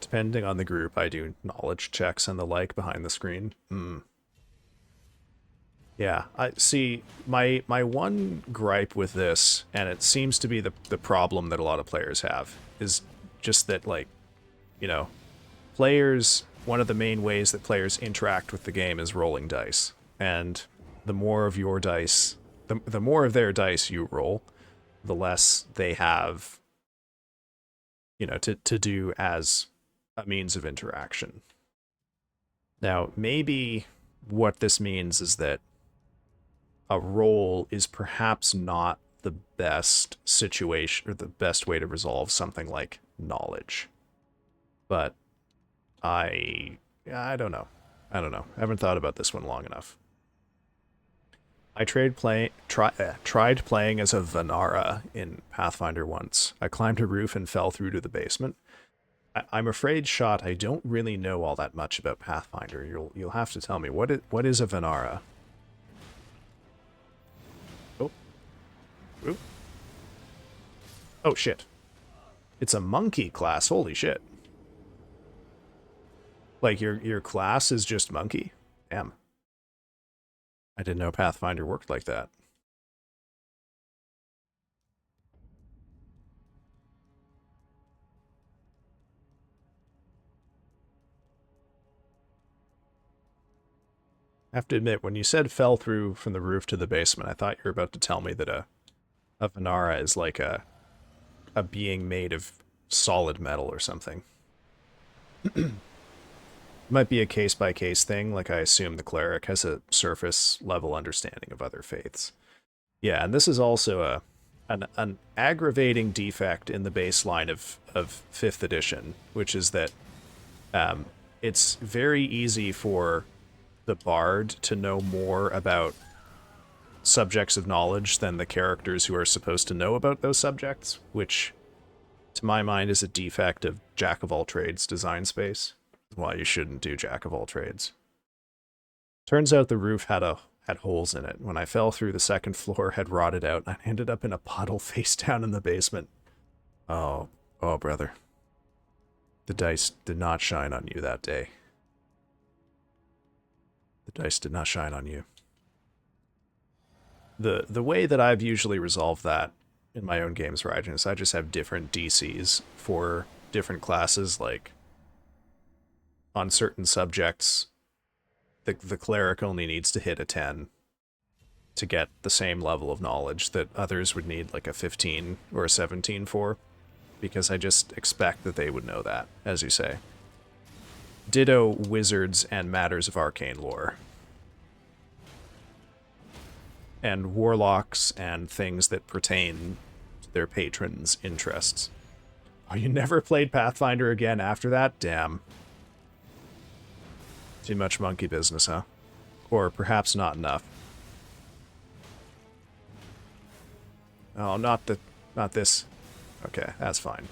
Depending on the group, I do knowledge checks and the like behind the screen. Yeah, I see. My one gripe with this, and it seems to be the problem that a lot of players have, is just that, like, you know, players, one of the main ways that players interact with the game is rolling dice. And the more of your dice, the more of their dice you roll, the less they have, to do as a means of interaction. Now, maybe what this means is that a roll is perhaps not the best situation or the best way to resolve something like knowledge. But I don't know. I don't know. I haven't thought about this one long enough. I tried playing as a Vanara in Pathfinder once. I climbed a roof and fell through to the basement. I'm afraid, Shot, I don't really know all that much about Pathfinder. You'll have to tell me what is a Vanara. Oh, Oop. Oh shit! It's a monkey class. Holy shit! Like your class is just monkey. Damn. I didn't know Pathfinder worked like that. I have to admit, when you said fell through from the roof to the basement, I thought you were about to tell me that a Vanara is like a being made of solid metal or something. Might be a case-by-case thing, like I assume the cleric has a surface-level understanding of other faiths. Yeah, and this is also an aggravating defect in the baseline of 5th edition, which is that it's very easy for the bard to know more about subjects of knowledge than the characters who are supposed to know about those subjects, which, to my mind, is a defect of jack-of-all-trades design space. Why you shouldn't do jack-of-all-trades. Turns out the roof had holes in it. When I fell through, the second floor had rotted out, and I ended up in a puddle face down in the basement. Oh, brother. The dice did not shine on you that day. The dice did not shine on you. The way that I've usually resolved that in my own games writing is I just have different DCs for different classes. Like, on certain subjects, the cleric only needs to hit a 10 to get the same level of knowledge that others would need like a 15 or a 17 for, because I just expect that they would know that, as you say. Ditto wizards and matters of arcane lore. And warlocks and things that pertain to their patrons' interests. Oh, you never played Pathfinder again after that? Damn. Too much monkey business, huh? Or perhaps not enough. Oh, not this. Okay, that's fine.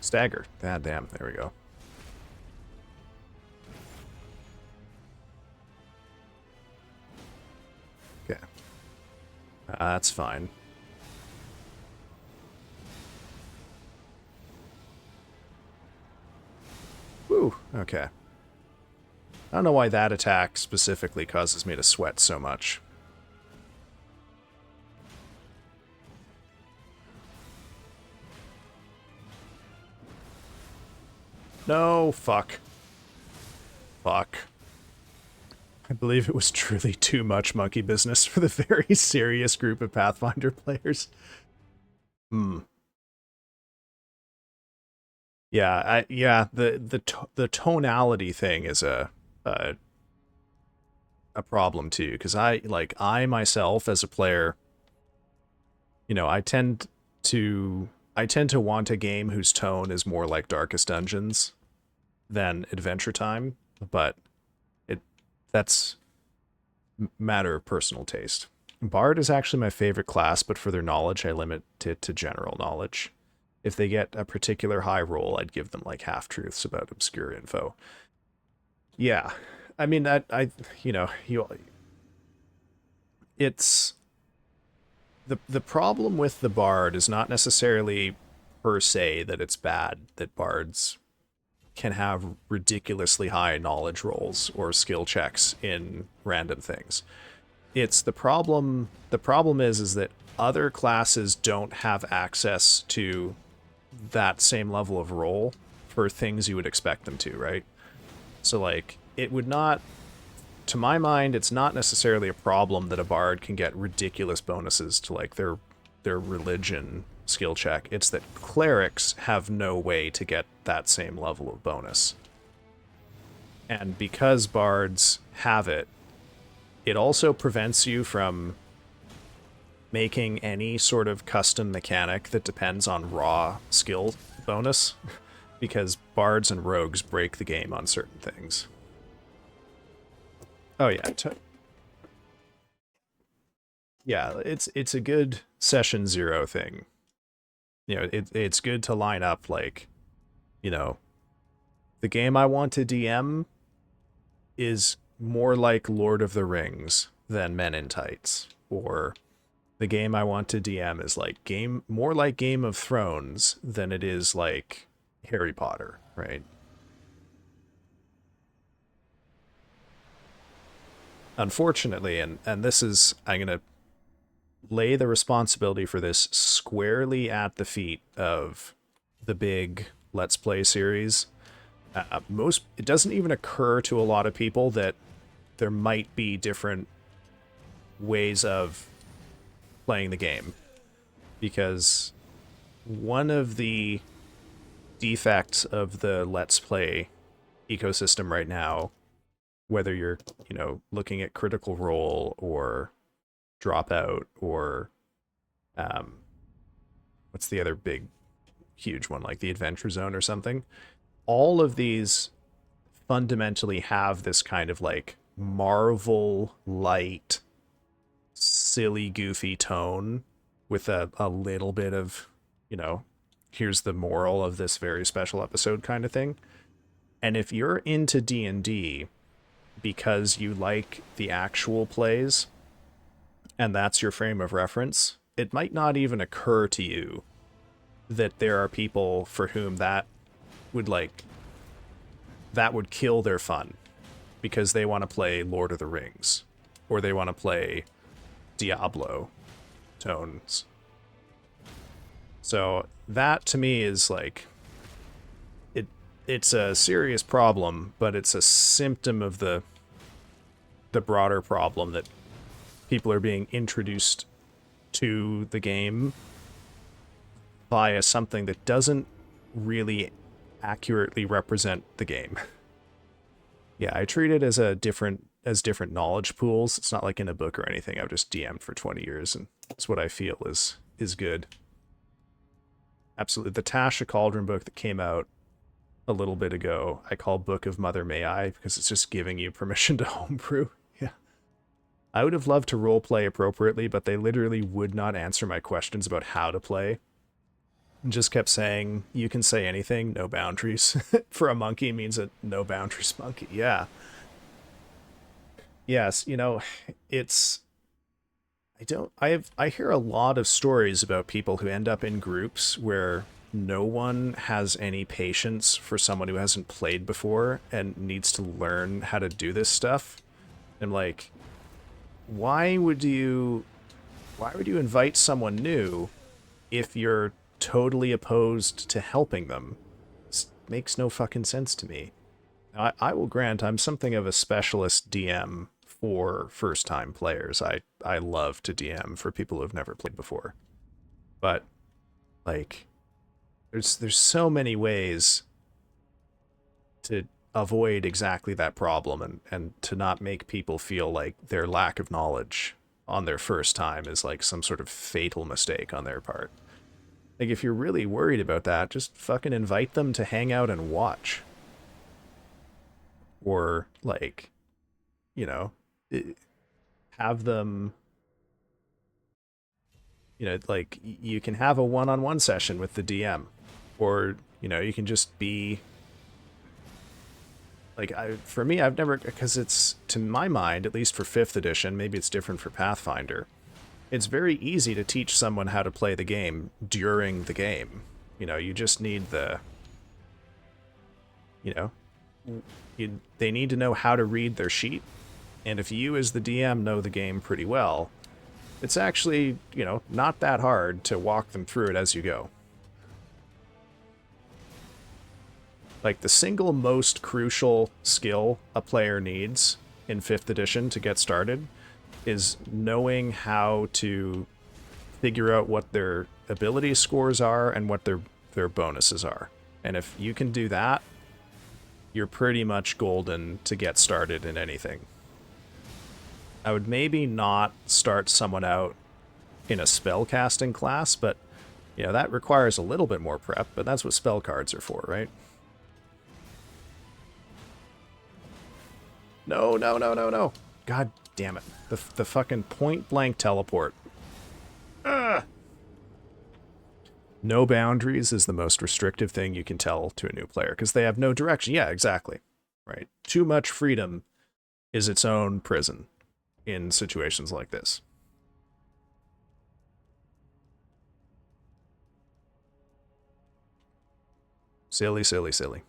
Stagger. God damn, there we go. Okay. That's fine. Whew, okay. I don't know why that attack specifically causes me to sweat so much. No, fuck. Fuck. I believe it was truly too much monkey business for the very serious group of Pathfinder players. Hmm. Yeah, the tonality thing is a a problem too, because I myself as a player, to I tend to want a game whose tone is more like Darkest Dungeons than Adventure Time, but it that's matter of personal taste. Bard is actually my favorite class, but for their knowledge, I limit it to general knowledge. If they get a particular high roll, I'd give them like half truths about obscure info. Yeah, I mean, you know, you, it's the problem with the bard is not necessarily per se that it's bad that bards can have ridiculously high knowledge rolls or skill checks in random things. It's the problem is that other classes don't have access to that same level of roll for things you would expect them to, right? So like it would not, to my mind, it's not necessarily a problem that a bard can get ridiculous bonuses to like their religion skill check. It's that clerics have no way to get that same level of bonus. And because bards have it, it also prevents you from making any sort of custom mechanic that depends on raw skill bonus, because bards and rogues break the game on certain things. Oh yeah, yeah, it's a good session zero thing. It's good to line up like, you know, the game I want to DM is more like Lord of the Rings than Men in Tights, or the game I want to DM is like more like Game of Thrones than it is like Harry Potter, right? Unfortunately, and this is, I'm gonna lay the responsibility for this squarely at the feet of the big Let's Play series. Most it doesn't even occur to a lot of people that there might be different ways of playing the game, because one of the defects of the Let's Play ecosystem right now, whether you're, looking at Critical Role or Dropout or um, what's the other big, huge one, like the Adventure Zone or something, all of these fundamentally have this kind of like Marvel light, silly, goofy tone with a little bit of, you know, here's the moral of this very special episode kind of thing. And if you're into D&D because you like the actual plays and that's your frame of reference, it might not even occur to you that there are people for whom would like that would kill their fun because they want to play Lord of the Rings or they want to play Diablo tones. So that to me is like it's a serious problem, but it's a symptom of the broader problem that people are being introduced to the game via something that doesn't really accurately represent the game. Yeah, I treat it as different knowledge pools. It's not like in a book or anything. I've just DM'd for 20 years and it's what I feel is good. Absolutely. The Tasha Cauldron book that came out a little bit ago, I call Book of Mother May I, because it's just giving you permission to homebrew. Yeah. I would have loved to roleplay appropriately, but they literally would not answer my questions about how to play. And just kept saying, you can say anything, no boundaries. For a monkey means a no boundaries monkey. Yeah. Yes, it's I hear a lot of stories about people who end up in groups where no one has any patience for someone who hasn't played before and needs to learn how to do this stuff. And like, why would you invite someone new if you're totally opposed to helping them? This makes no fucking sense to me. I will grant I'm something of a specialist DM for first-time players. I love to DM for people who've never played before. But, like, there's so many ways to avoid exactly that problem and to not make people feel like their lack of knowledge on their first time is like some sort of fatal mistake on their part. Like, if you're really worried about that, just fucking invite them to hang out and watch. Or, like, you know, have them, you know, like, you can have a one-on-one session with the DM. Or, you know, you can just be like, for me, I've never, because it's, to my mind, at least for 5th edition, maybe it's different for Pathfinder, it's very easy to teach someone how to play the game during the game. You know, you just need the, you know, they need to know how to read their sheet. And if you as the DM know the game pretty well, it's actually, you know, not that hard to walk them through it as you go. Like, the single most crucial skill a player needs in 5th edition to get started is knowing how to figure out what their ability scores are and what their bonuses are. And if you can do that, you're pretty much golden to get started in anything. I would maybe not start someone out in a spellcasting class, but, you know, that requires a little bit more prep, but that's what spell cards are for, right? No, no, no, no, no. God damn it. The fucking point-blank teleport. Ugh. No boundaries is the most restrictive thing you can tell to a new player, because they have no direction. Yeah, exactly. Right. Too much freedom is its own prison in situations like this. Silly, silly, silly.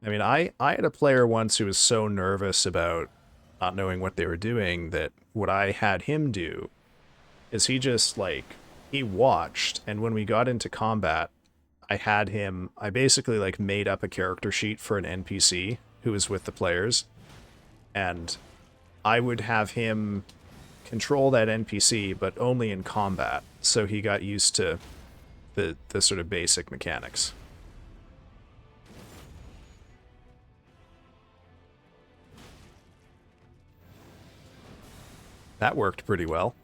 I mean, I had a player once who was so nervous about not knowing what they were doing that what I had him do is he just, like, he watched, and when we got into combat, I basically, like, made up a character sheet for an NPC who was with the players, and I would have him control that NPC, but only in combat, so he got used to the sort of basic mechanics. That worked pretty well.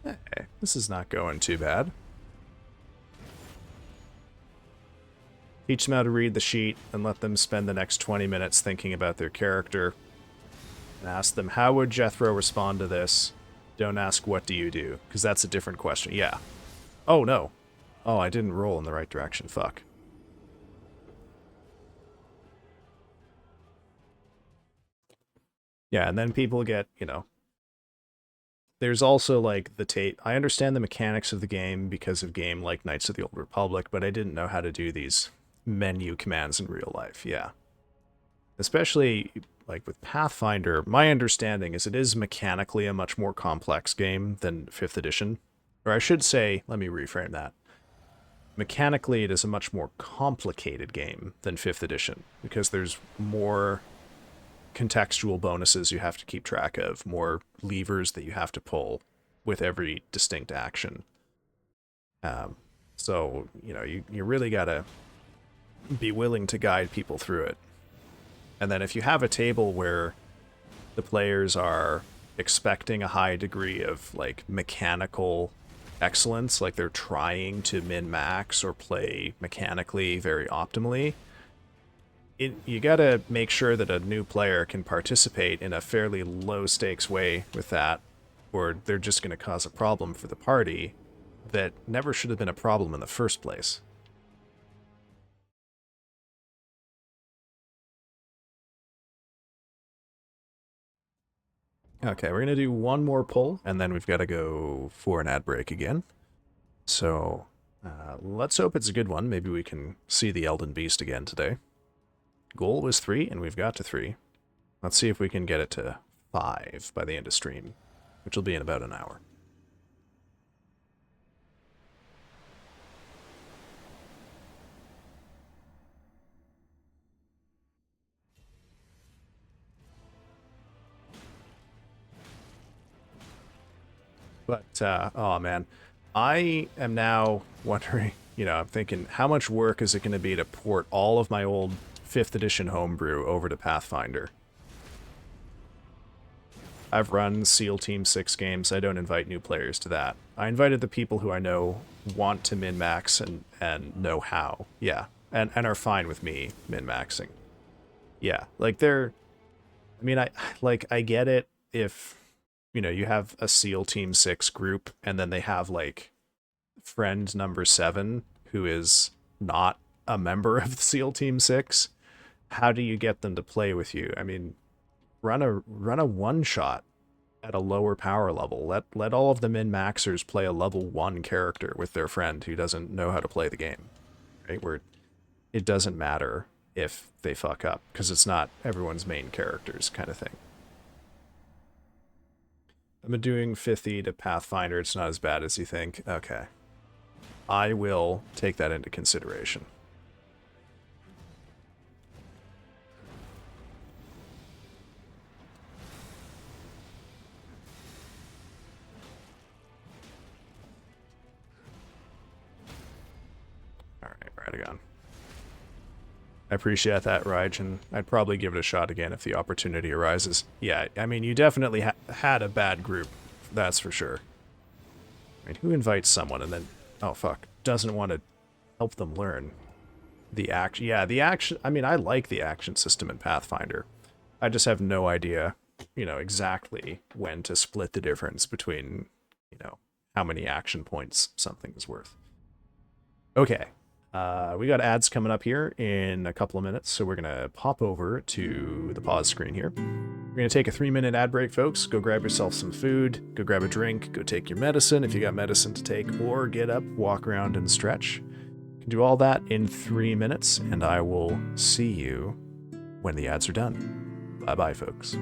Hey, this is not going too bad. Teach them how to read the sheet and let them spend the next 20 minutes thinking about their character. And ask them, how would Jethro respond to this? Don't ask, what do you do? Because that's a different question. Yeah. Oh, no. Oh, I didn't roll in the right direction. Fuck. Yeah, and then people get, you know... There's also, like, the tape. I understand the mechanics of the game because of game like Knights of the Old Republic, but I didn't know how to do these menu commands in real life. Yeah. Especially, like, with Pathfinder, my understanding is it is mechanically a much more complex game than 5th edition. Or I should say, let me reframe that. Mechanically, it is a much more complicated game than 5th edition, because there's more contextual bonuses you have to keep track of, more levers that you have to pull with every distinct action. So, you know, you really gotta be willing to guide people through it. And then if you have a table where the players are expecting a high degree of, like, mechanical excellence, like they're trying to min-max or play mechanically very optimally, you gotta make sure that a new player can participate in a fairly low-stakes way with that, or they're just gonna cause a problem for the party that never should have been a problem in the first place. Okay, we're gonna do one more pull, and then we've got to go for an ad break again. So, let's hope it's a good one. Maybe we can see the Elden Beast again today. Goal was 3, and we've got to 3. Let's see if we can get it to 5 by the end of stream, which will be in about an hour. But, oh man, I am now wondering, I'm thinking, how much work is it going to be to port all of my old 5th edition homebrew over to Pathfinder? I've run SEAL Team 6 games. I don't invite new players to that. I invited the people who I know want to min-max and know how. Yeah. And are fine with me min-maxing. Yeah. Like, I mean, I get it if, you have a SEAL Team 6 group and then they have, like, friend number 7 who is not a member of the SEAL Team 6. How do you get them to play with you? I mean, run a one shot at a lower power level. Let all of the min-maxers play a level 1 character with their friend who doesn't know how to play the game. Right? Where it doesn't matter if they fuck up, because it's not everyone's main characters kind of thing. I'm doing 50 to Pathfinder. It's not as bad as you think. Okay. I will take that into consideration. Alright, Radagon. I appreciate that, Raijin. I'd probably give it a shot again if the opportunity arises. Yeah, I mean, you definitely had a bad group. That's for sure. I mean, who invites someone and then, oh fuck, doesn't want to help them learn the action? Yeah, the action, I mean, I like the action system in Pathfinder. I just have no idea, exactly when to split the difference between, how many action points something is worth. Okay. We got ads coming up here in a couple of minutes, so we're going to pop over to the pause screen here. We're going to take a 3-minute ad break, folks. Go grab yourself some food, go grab a drink, go take your medicine if you got medicine to take, or get up, walk around, and stretch. You can do all that in 3 minutes, and I will see you when the ads are done. Bye-bye, folks.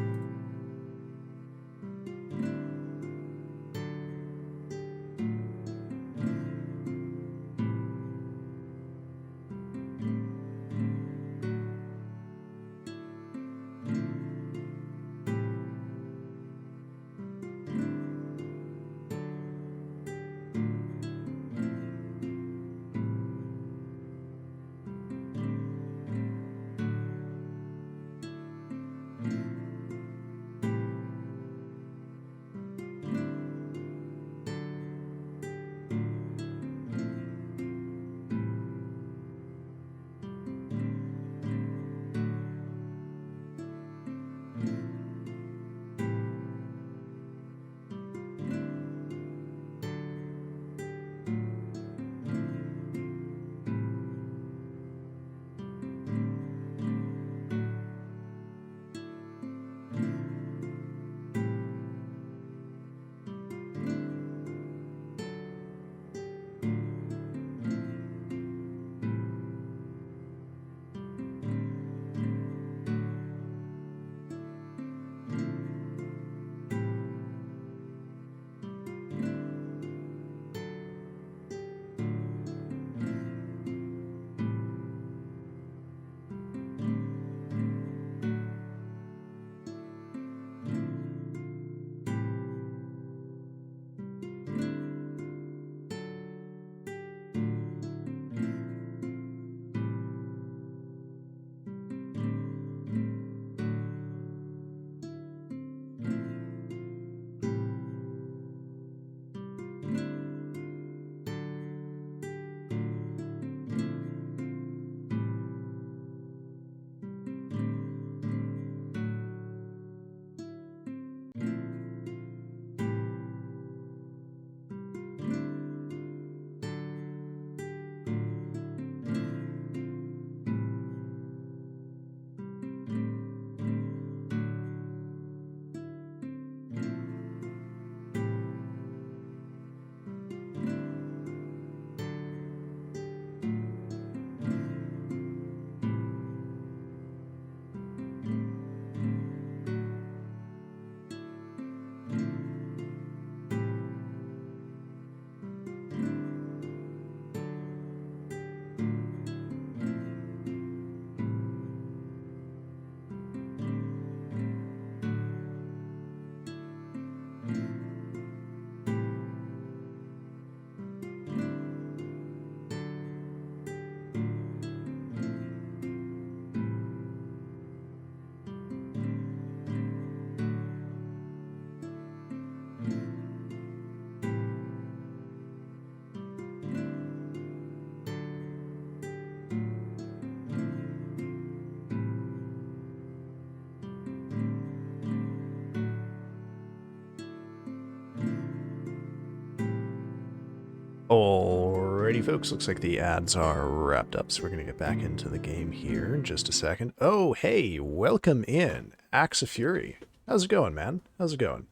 Alrighty, folks, looks like the ads are wrapped up, so we're going to get back into the game here in just a second. Oh, hey, welcome in, Axe of Fury. How's it going, man? How's it going?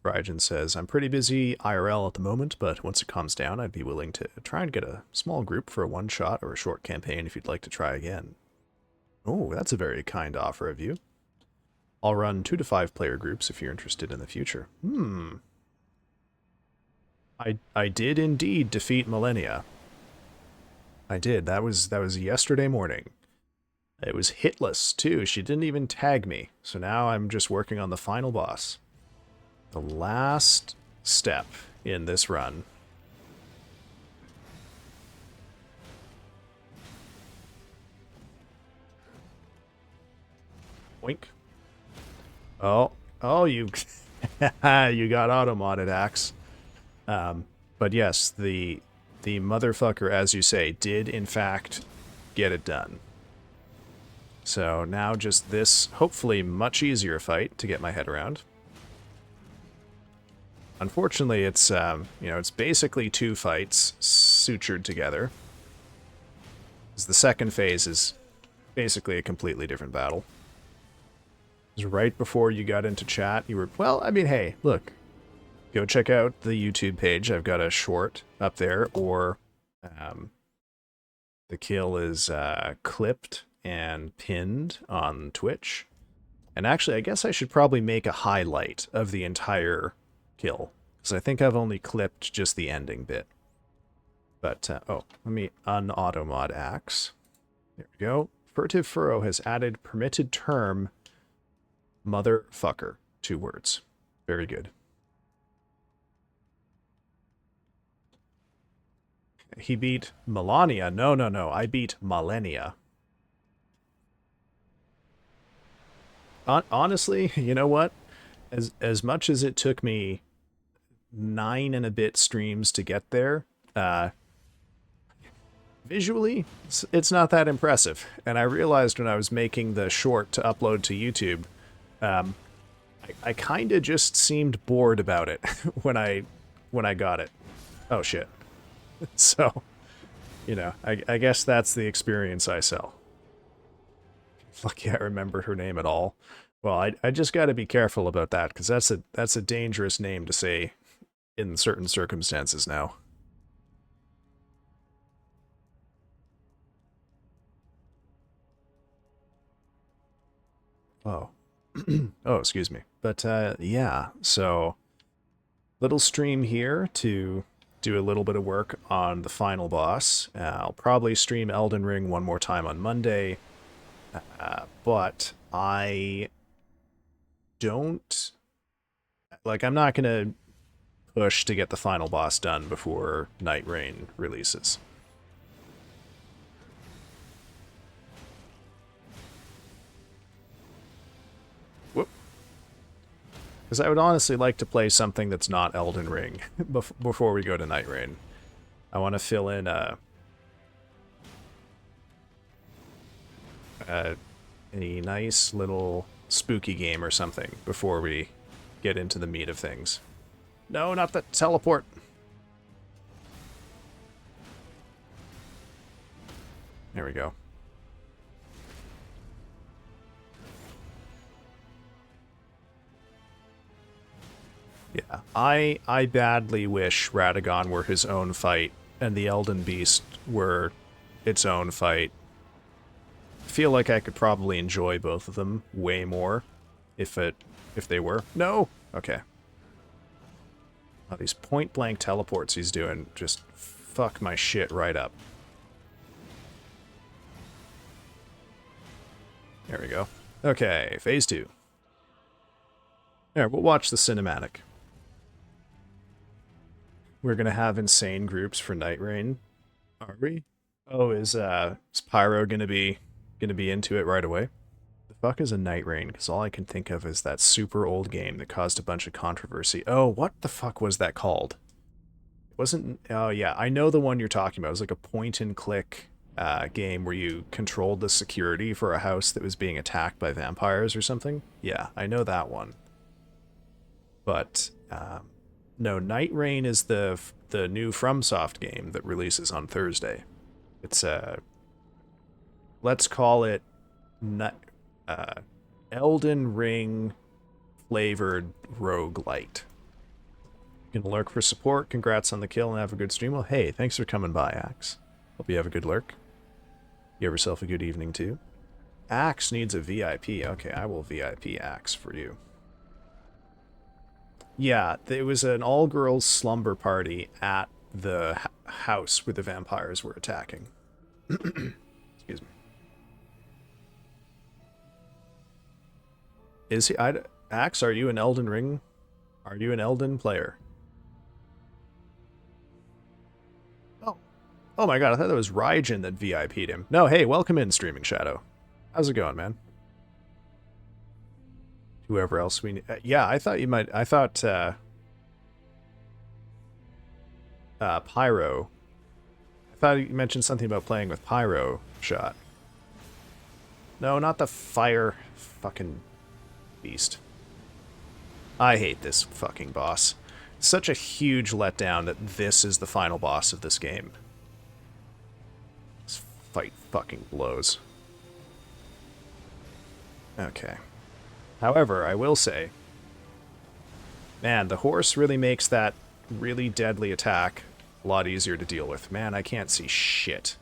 Rygen says, I'm pretty busy IRL at the moment, but once it calms down, I'd be willing to try and get a small group for a one-shot or a short campaign if you'd like to try again. Oh, that's a very kind offer of you. I'll run 2 to 5 player groups if you're interested in the future. I did indeed defeat Millennia. I did. That was yesterday morning. It was hitless, too. She didn't even tag me. So now I'm just working on the final boss. The last step in this run. Oink. Oh, you you got auto-modded, Axe. But yes, the motherfucker, as you say, did in fact get it done. So now just this, hopefully much easier fight to get my head around. Unfortunately, it's, it's basically 2 fights sutured together. The second phase is basically a completely different battle. Right before you got into chat, you were, well, I mean, hey, look. Go check out the YouTube page. I've got a short up there, or the kill is clipped and pinned on Twitch. And actually, I guess I should probably make a highlight of the entire kill, because I think I've only clipped just the ending bit. But, oh, let me un-automod Axe. There we go. Furtive Furrow has added permitted term motherfucker. 2 words. Very good. He beat Melania. No. I beat Millennia. Honestly, you know what? As much as it took me 9 and a bit streams to get there, visually, it's not that impressive. And I realized when I was making the short to upload to YouTube, I kind of just seemed bored about it when I got it. Oh shit. So, I guess that's the experience I sell. Lucky I remembered her name at all. Well, I just got to be careful about that, because that's a dangerous name to say in certain circumstances now. Oh. Oh, excuse me. But, yeah, so little stream here to do a little bit of work on the final boss. I'll probably stream Elden Ring one more time on Monday, but I don't... Like, I'm not going to push to get the final boss done before Night Rain releases. Whoop. Because I would honestly like to play something that's not Elden Ring before we go to Night Rain. I want to fill in a nice little spooky game or something before we get into the meat of things. No, not the teleport. There we go. Yeah, I badly wish Radagon were his own fight and the Elden Beast were its own fight. I feel like I could probably enjoy both of them way more if they were. No! Okay. Oh, these point-blank teleports he's doing just fuck my shit right up. There we go. Okay, phase 2. There, we'll watch the cinematic. We're gonna have insane groups for Night Rain. Are we? Oh, is Pyro gonna be into it right away? The fuck is a Night Rain? Because all I can think of is that super old game that caused a bunch of controversy. Oh, what the fuck was that called? It wasn't... Oh, yeah, I know the one you're talking about. It was like a point-and-click game where you controlled the security for a house that was being attacked by vampires or something. Yeah, I know that one. But... No, Night Rain is the new FromSoft game that releases on Thursday. It's let's call it uh, Elden Ring flavored roguelite. You can lurk for support. Congrats on the kill and have a good stream. Well, hey, thanks for coming by, Axe. Hope you have a good lurk. You have yourself a good evening, too. Axe needs a VIP. Okay, I will VIP Axe for you. Yeah, it was an all-girls slumber party at the house where the vampires were attacking. Excuse me. Is he... Axe, are you an Elden Ring? Are you an Elden player? Oh. Oh my god, I thought that was Raijin that VIP'd him. No, hey, welcome in, Streaming Shadow. How's it going, man? Whoever else we need. Yeah, I thought you might... I thought, Pyro. I thought you mentioned something about playing with Pyro Shot. No, not the fire fucking beast. I hate this fucking boss. Such a huge letdown that this is the final boss of this game. This fight fucking blows. Okay. However, I will say, man, the horse really makes that really deadly attack a lot easier to deal with. Man, I can't see shit.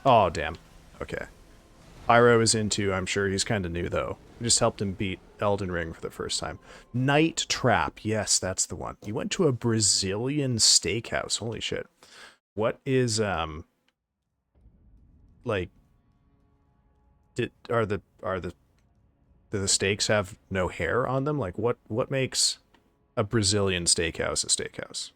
Oh, damn. Okay. Pyro is into, I'm sure he's kind of new, though. We just helped him beat Elden Ring for the first time. Night Trap. Yes, that's the one. You went to a Brazilian steakhouse. Holy shit. What is, like, do the steaks have no hair on them? Like, what makes a Brazilian steakhouse a steakhouse?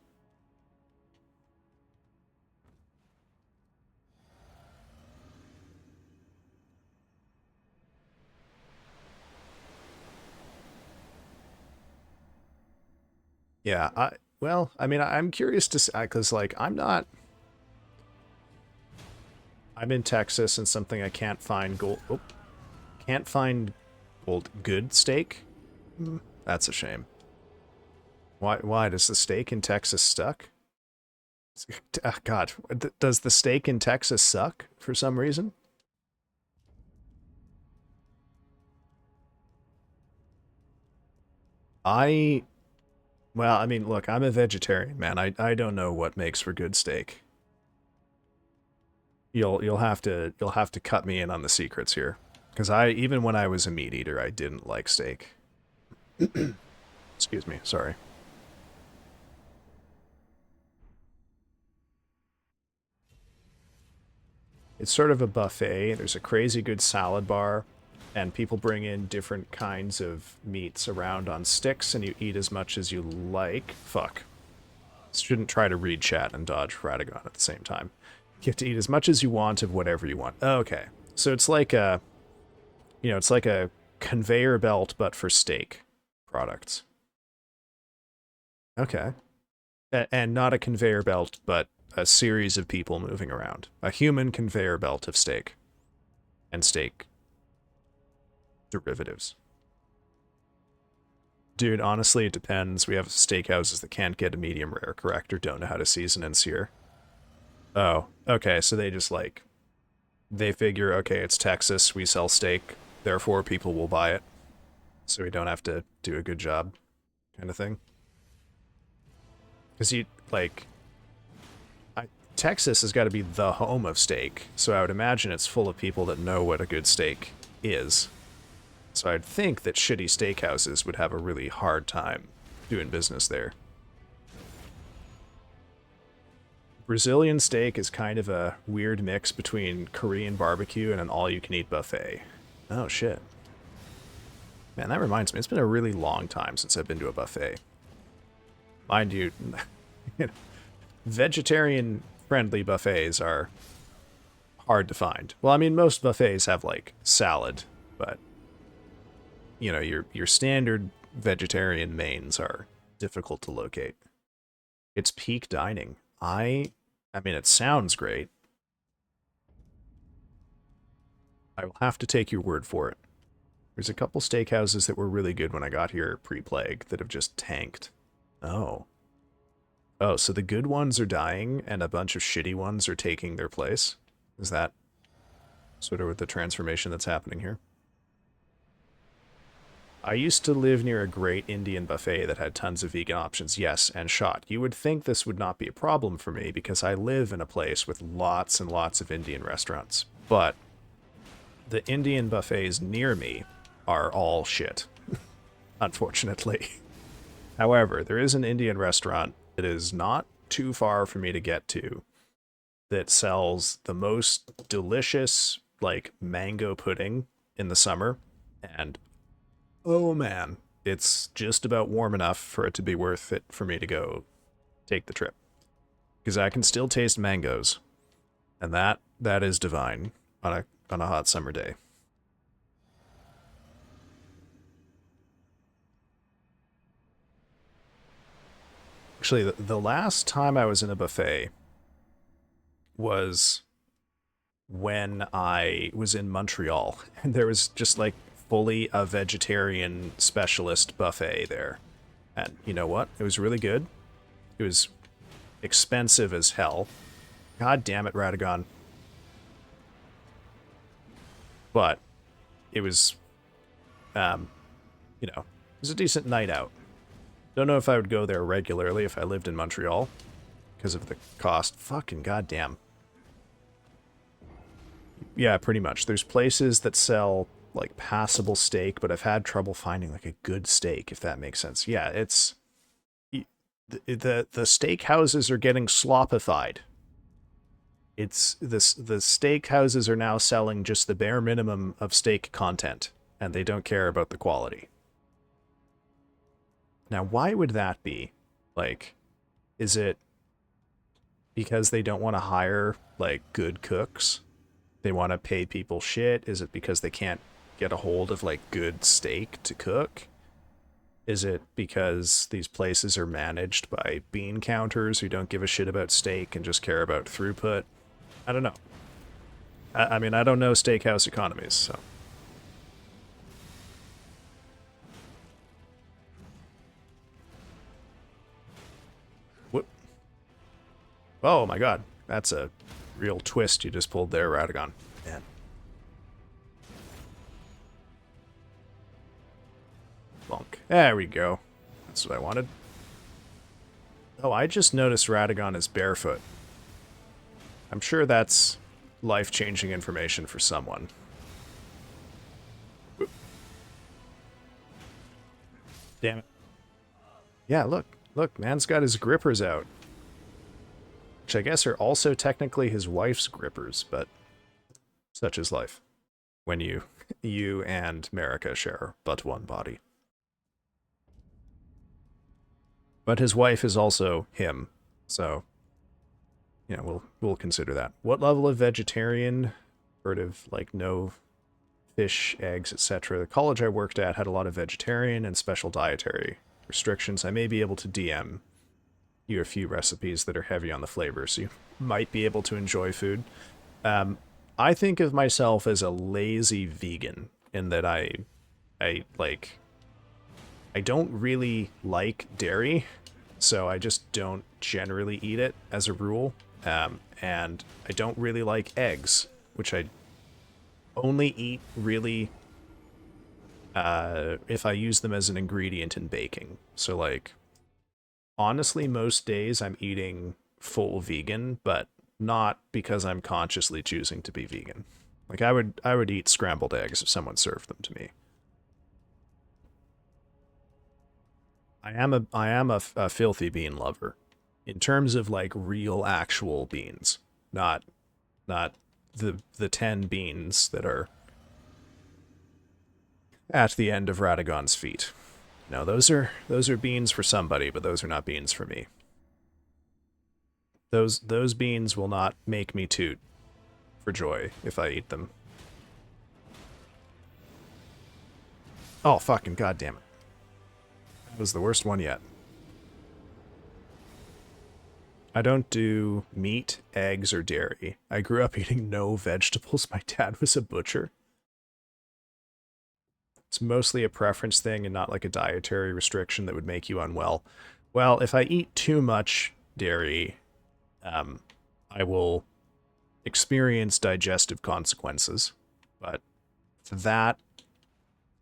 Yeah, well, I mean, I'm curious to see, because, like, I'm in Texas and something I can't find can't find good steak? That's a shame. Why does the steak in Texas suck? God, does the steak in Texas suck for some reason? Well, I mean, look, I'm a vegetarian, man. I don't know what makes for good steak. You'll have to cut me in on the secrets here, because even when I was a meat eater, I didn't like steak. Excuse me, sorry. It's sort of a buffet. There's a crazy good salad bar, and people bring in different kinds of meats around on sticks, and you eat as much as you like. Fuck. Shouldn't try to read chat and dodge Radagon at the same time. You have to eat as much as you want of whatever you want. Okay. So it's like a, it's like a conveyor belt, but for steak products. Okay. And not a conveyor belt, but a series of people moving around. A human conveyor belt of steak. And steak derivatives. Dude, honestly, it depends. We have steakhouses that can't get a medium rare, correct, or don't know how to season and sear. Oh, okay, so they just, like, they figure, okay, it's Texas, we sell steak, therefore people will buy it. So we don't have to do a good job, kind of thing. Because Texas has got to be the home of steak, so I would imagine it's full of people that know what a good steak is. So I'd think that shitty steakhouses would have a really hard time doing business there. Brazilian steak is kind of a weird mix between Korean barbecue and an all-you-can-eat buffet. Oh, shit. Man, that reminds me, it's been a really long time since I've been to a buffet. Mind you, vegetarian-friendly buffets are hard to find. Well, I mean, most buffets have, like, salad, but, your standard vegetarian mains are difficult to locate. It's peak dining. I mean, it sounds great. I will have to take your word for it. There's a couple steakhouses that were really good when I got here pre-plague that have just tanked. Oh. Oh, so the good ones are dying and a bunch of shitty ones are taking their place? Is that sort of the transformation that's happening here? I used to live near a great Indian buffet that had tons of vegan options, yes, and shot. You would think this would not be a problem for me because I live in a place with lots and lots of Indian restaurants. But the Indian buffets near me are all shit, unfortunately. However, there is an Indian restaurant that is not too far for me to get to that sells the most delicious, like, mango pudding in the summer. And, oh man, it's just about warm enough for it to be worth it for me to go take the trip. Because I can still taste mangoes. And that is divine on a hot summer day. Actually, the last time I was in a buffet was when I was in Montreal. And there was just like fully a vegetarian specialist buffet there. And you know what? It was really good. It was expensive as hell. God damn it, Radagon. But it was, you know, it was a decent night out. Don't know if I would go there regularly if I lived in Montreal because of the cost. Fucking goddamn. Yeah, pretty much. There's places that sell like passable steak, but I've had trouble finding like a good steak, if that makes sense. Yeah, it's the steak houses are getting slopified. It's this the steak houses are now selling just the bare minimum of steak content, and they don't care about the quality. Now, why would that be? Like, is it because they don't want to hire like good cooks? They want to pay people shit? Is it because they can't get a hold of like good steak to cook? Is it because these places are managed by bean counters who don't give a shit about steak and just care about throughput? I don't know. I mean, I don't know steakhouse economies, so. What? Oh my god. That's a real twist you just pulled there, Radagon. Man. Bonk. There we go. That's what I wanted. Oh, I just noticed Radagon is barefoot. I'm sure that's life-changing information for someone. Damn it. Yeah, look, man's got his grippers out. Which I guess are also technically his wife's grippers, but such is life. When you and Marika share but one body. But his wife is also him, so yeah, we'll consider that. What level of vegetarian, sort of like no fish, eggs, etc. The college I worked at had a lot of vegetarian and special dietary restrictions. I may be able to DM you a few recipes that are heavy on the flavor, so you might be able to enjoy food. I think of myself as a lazy vegan in that I like I don't really like dairy, so I just don't generally eat it as a rule. And I don't really like eggs, which I only eat really if I use them as an ingredient in baking. So like, honestly, most days I'm eating full vegan, but not because I'm consciously choosing to be vegan. Like I would eat scrambled eggs if someone served them to me. I am a filthy bean lover in terms of like real actual beans, not not the 10 beans that are at the end of Radagon's feet. No, those are beans for somebody, but those are not beans for me. Those beans will not make me toot for joy if I eat them. Oh fucking goddamn it. That was the worst one yet. I don't do meat, eggs, or dairy. I grew up eating no vegetables. My dad was a butcher. It's mostly a preference thing and not like a dietary restriction that would make you unwell. Well, if I eat too much dairy, I will experience digestive consequences. But that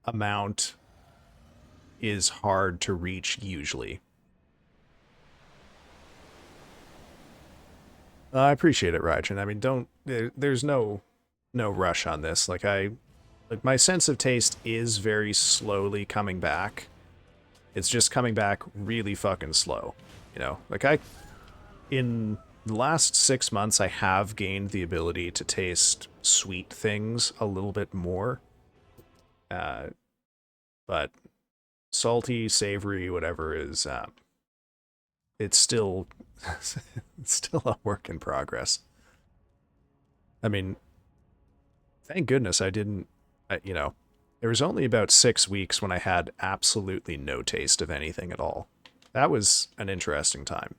amount is hard to reach usually. I appreciate it, Rajan. I mean, there's no rush on this. Like my sense of taste is very slowly coming back. It's just coming back really fucking slow. You know, in the last 6 months, I have gained the ability to taste sweet things a little bit more. But salty, savory, whatever is, it's still, it's still a work in progress. I mean, thank goodness I didn't, there was only about 6 weeks when I had absolutely no taste of anything at all. That was an interesting time.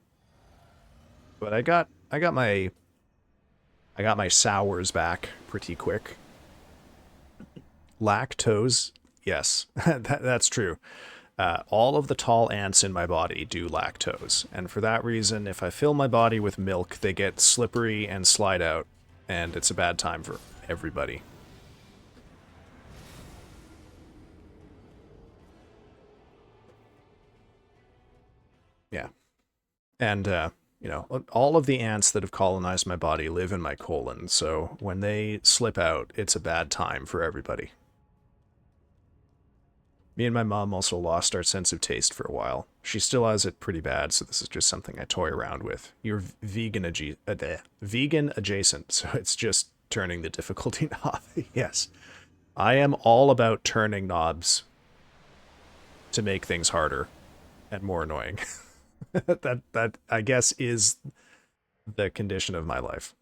But I got my sours back pretty quick. Lactose, yes, that's true. All of the tall ants in my body do lactose, and for that reason, if I fill my body with milk, they get slippery and slide out, and it's a bad time for everybody. Yeah. And, all of the ants that have colonized my body live in my colon, so when they slip out, it's a bad time for everybody. Me and my mom also lost our sense of taste for a while. She still has it pretty bad, so this is just something I toy around with. You're vegan adjacent, so it's just turning the difficulty knob. Yes. I am all about turning knobs to make things harder and more annoying. that I guess is the condition of my life.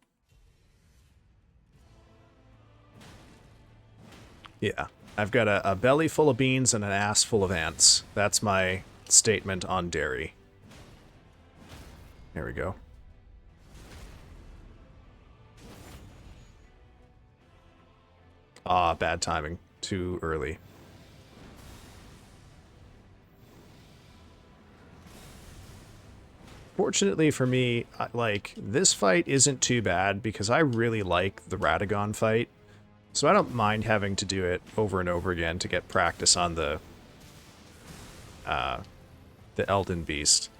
Yeah. I've got a belly full of beans and an ass full of ants. That's my statement on dairy. There we go. Ah, bad timing. Too early. Fortunately for me, this fight isn't too bad because I really like the Radagon fight. So I don't mind having to do it over and over again to get practice on the Elden Beast.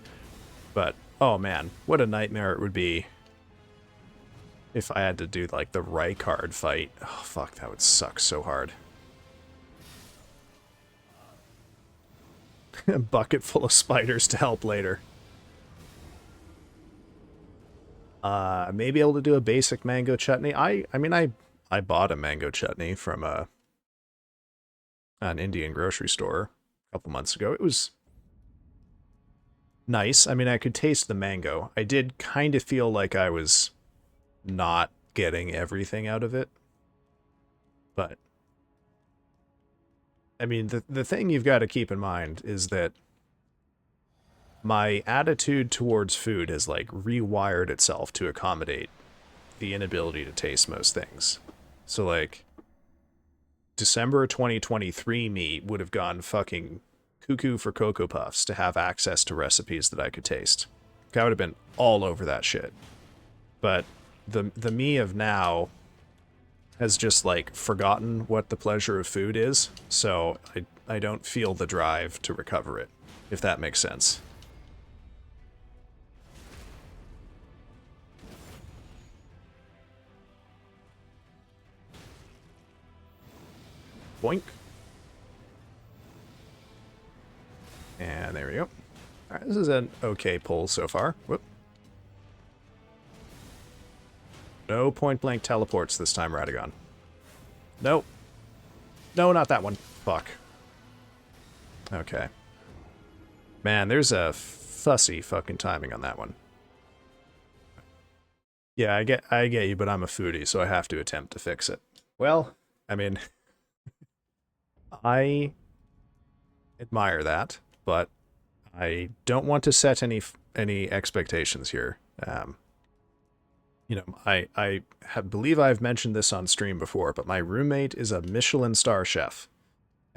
But, oh man, what a nightmare it would be if I had to do, like, the Rykard fight. Oh, fuck, that would suck so hard. A bucket full of spiders to help later. Maybe able to do a basic mango chutney. I bought a mango chutney from an Indian grocery store a couple months ago. It was nice. I mean, I could taste the mango. I did kind of feel like I was not getting everything out of it. But, I mean, the thing you've got to keep in mind is that my attitude towards food has, like, rewired itself to accommodate the inability to taste most things. So, like, December 2023 me would have gone fucking cuckoo for Cocoa Puffs to have access to recipes that I could taste. I would have been all over that shit. But the me of now has just, like, forgotten what the pleasure of food is, so I don't feel the drive to recover it, if that makes sense. Boink. And there we go. Alright, this is an okay pull so far. Whoop. No point-blank teleports this time, Radagon. Nope. No, not that one. Fuck. Okay. Man, there's a fussy fucking timing on that one. Yeah, I get you, but I'm a foodie, so I have to attempt to fix it. Well, I mean, I admire that, but I don't want to set any expectations here. I believe I've mentioned this on stream before, but my roommate is a Michelin star chef,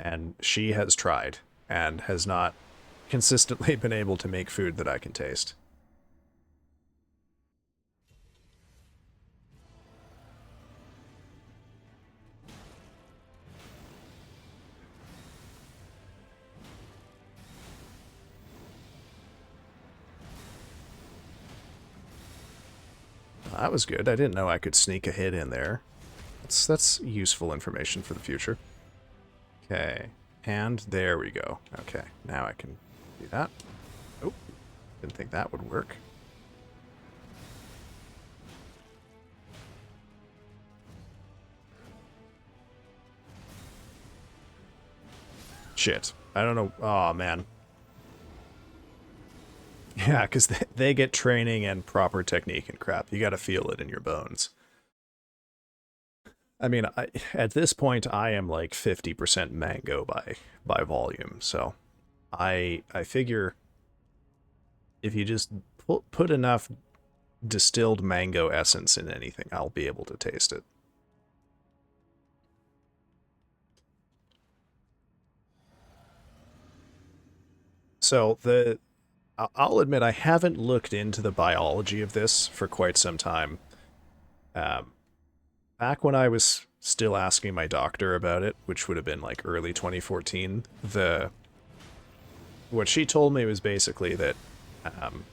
And she has tried and has not consistently been able to make food that I can taste. That was good. I didn't know I could sneak a hit in there. That's useful information for the future. Okay. And there we go. Okay. Now I can do that. Oh, didn't think that would work. Shit. I don't know. Oh, man. Yeah, because they get training and proper technique and crap. You got to feel it in your bones. I mean, at this point, I am like 50% mango by volume. So I figure if you just put enough distilled mango essence in anything, I'll be able to taste it. So I'll admit I haven't looked into the biology of this for quite some time. Um, Back when I was still asking my doctor about it, which would have been like early 2014, the what she told me was basically that um,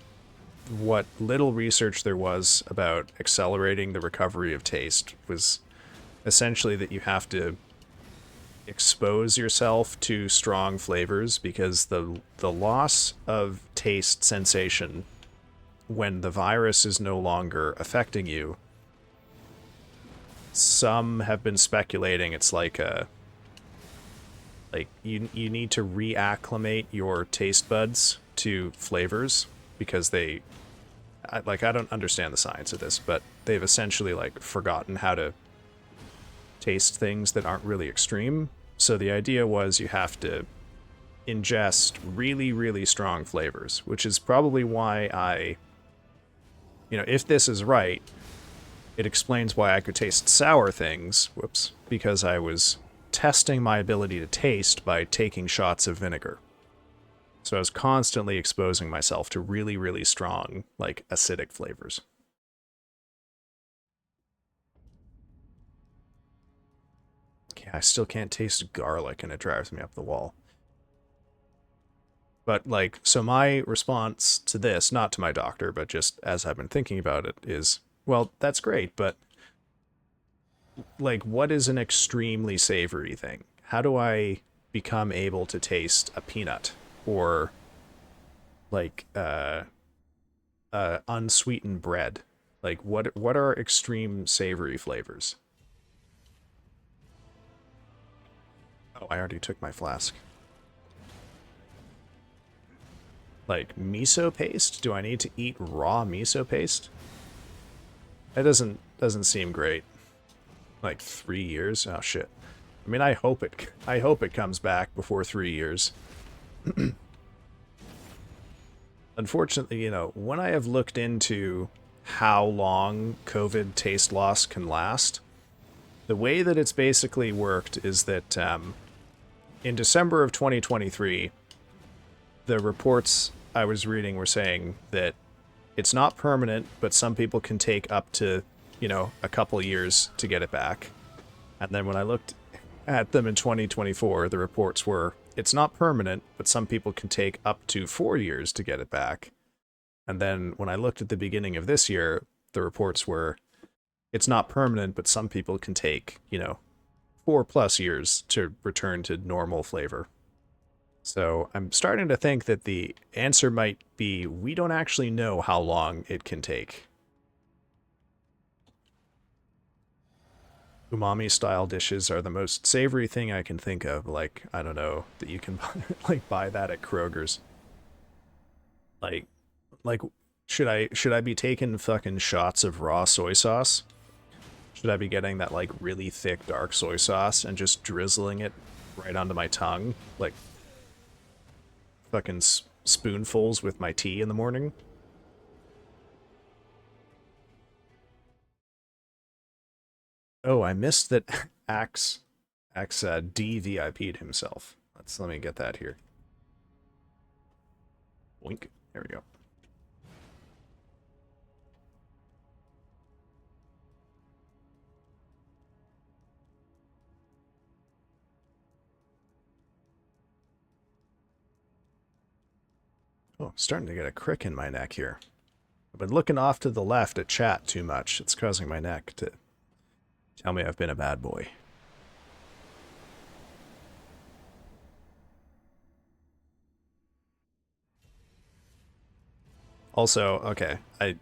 what little research there was about accelerating the recovery of taste was essentially that you have to expose yourself to strong flavors because the loss of taste sensation when the virus is no longer affecting you, some have been speculating it's like a you need to reacclimate your taste buds to flavors because I don't understand the science of this, but they've essentially like forgotten how to taste things that aren't really extreme. So the idea was you have to ingest really, really strong flavors, which is probably why if this is right, it explains why I could taste sour things, whoops, because I was testing my ability to taste by taking shots of vinegar. So I was constantly exposing myself to really, really strong, like, acidic flavors. Yeah, I still can't taste garlic and it drives me up the wall. But, like, so my response to this, not to my doctor, but just as I've been thinking about it, is, well, that's great, but, like, what is an extremely savory thing? How do I become able to taste a peanut? Or, like, unsweetened bread? Like, what are extreme savory flavors? Oh, I already took my flask. Like, miso paste? Do I need to eat raw miso paste? That doesn't seem great. Like 3 years? Oh shit. I mean, I hope it comes back before 3 years. Unfortunately, when I have looked into how long COVID taste loss can last, the way that it's basically worked is that in December of 2023, the reports I was reading were saying that it's not permanent, but some people can take up to, a couple years to get it back. And then when I looked at them in 2024, the reports were it's not permanent, but some people can take up to 4 years to get it back. And then when I looked at the beginning of this year, the reports were it's not permanent, but some people can take, 4+ years to return to normal flavor. So I'm starting to think that the answer might be we don't actually know how long it can take. Umami style dishes are the most savory thing I can think of. Like, I don't know, that you can like buy that at Kroger's. Like like should I be taking fucking shots of raw soy sauce? Should I be getting that like really thick dark soy sauce and just drizzling it right onto my tongue like fucking spoonfuls with my tea in the morning? Oh, I missed that Axe X DVIP'd himself. Let me get that here. Boink. There we go. Oh, starting to get a crick in my neck here. I've been looking off to the left at chat too much. It's causing my neck to tell me I've been a bad boy. Also, okay, I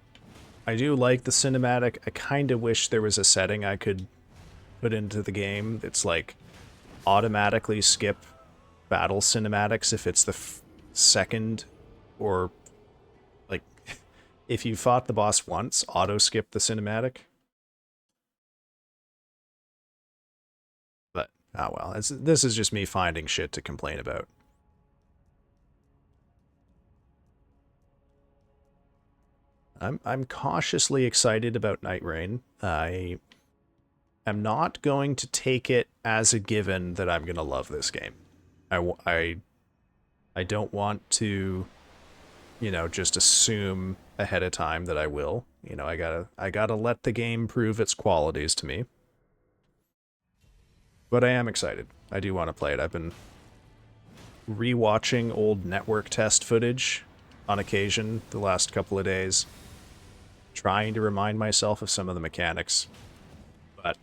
do like the cinematic. I kind of wish there was a setting I could put into the game that's like automatically skip battle cinematics if it's the second, or like if you fought the boss once, auto skip the cinematic. But oh well, this is just me finding shit to complain about. I'm cautiously excited about Night Rain. I am not going to take it as a given that I'm gonna love this game. I don't want to, you know, just assume ahead of time that I will. You know, I gotta let the game prove its qualities to me. But I am excited. I do want to play it. I've been rewatching old network test footage on occasion the last couple of days, trying to remind myself of some of the mechanics. But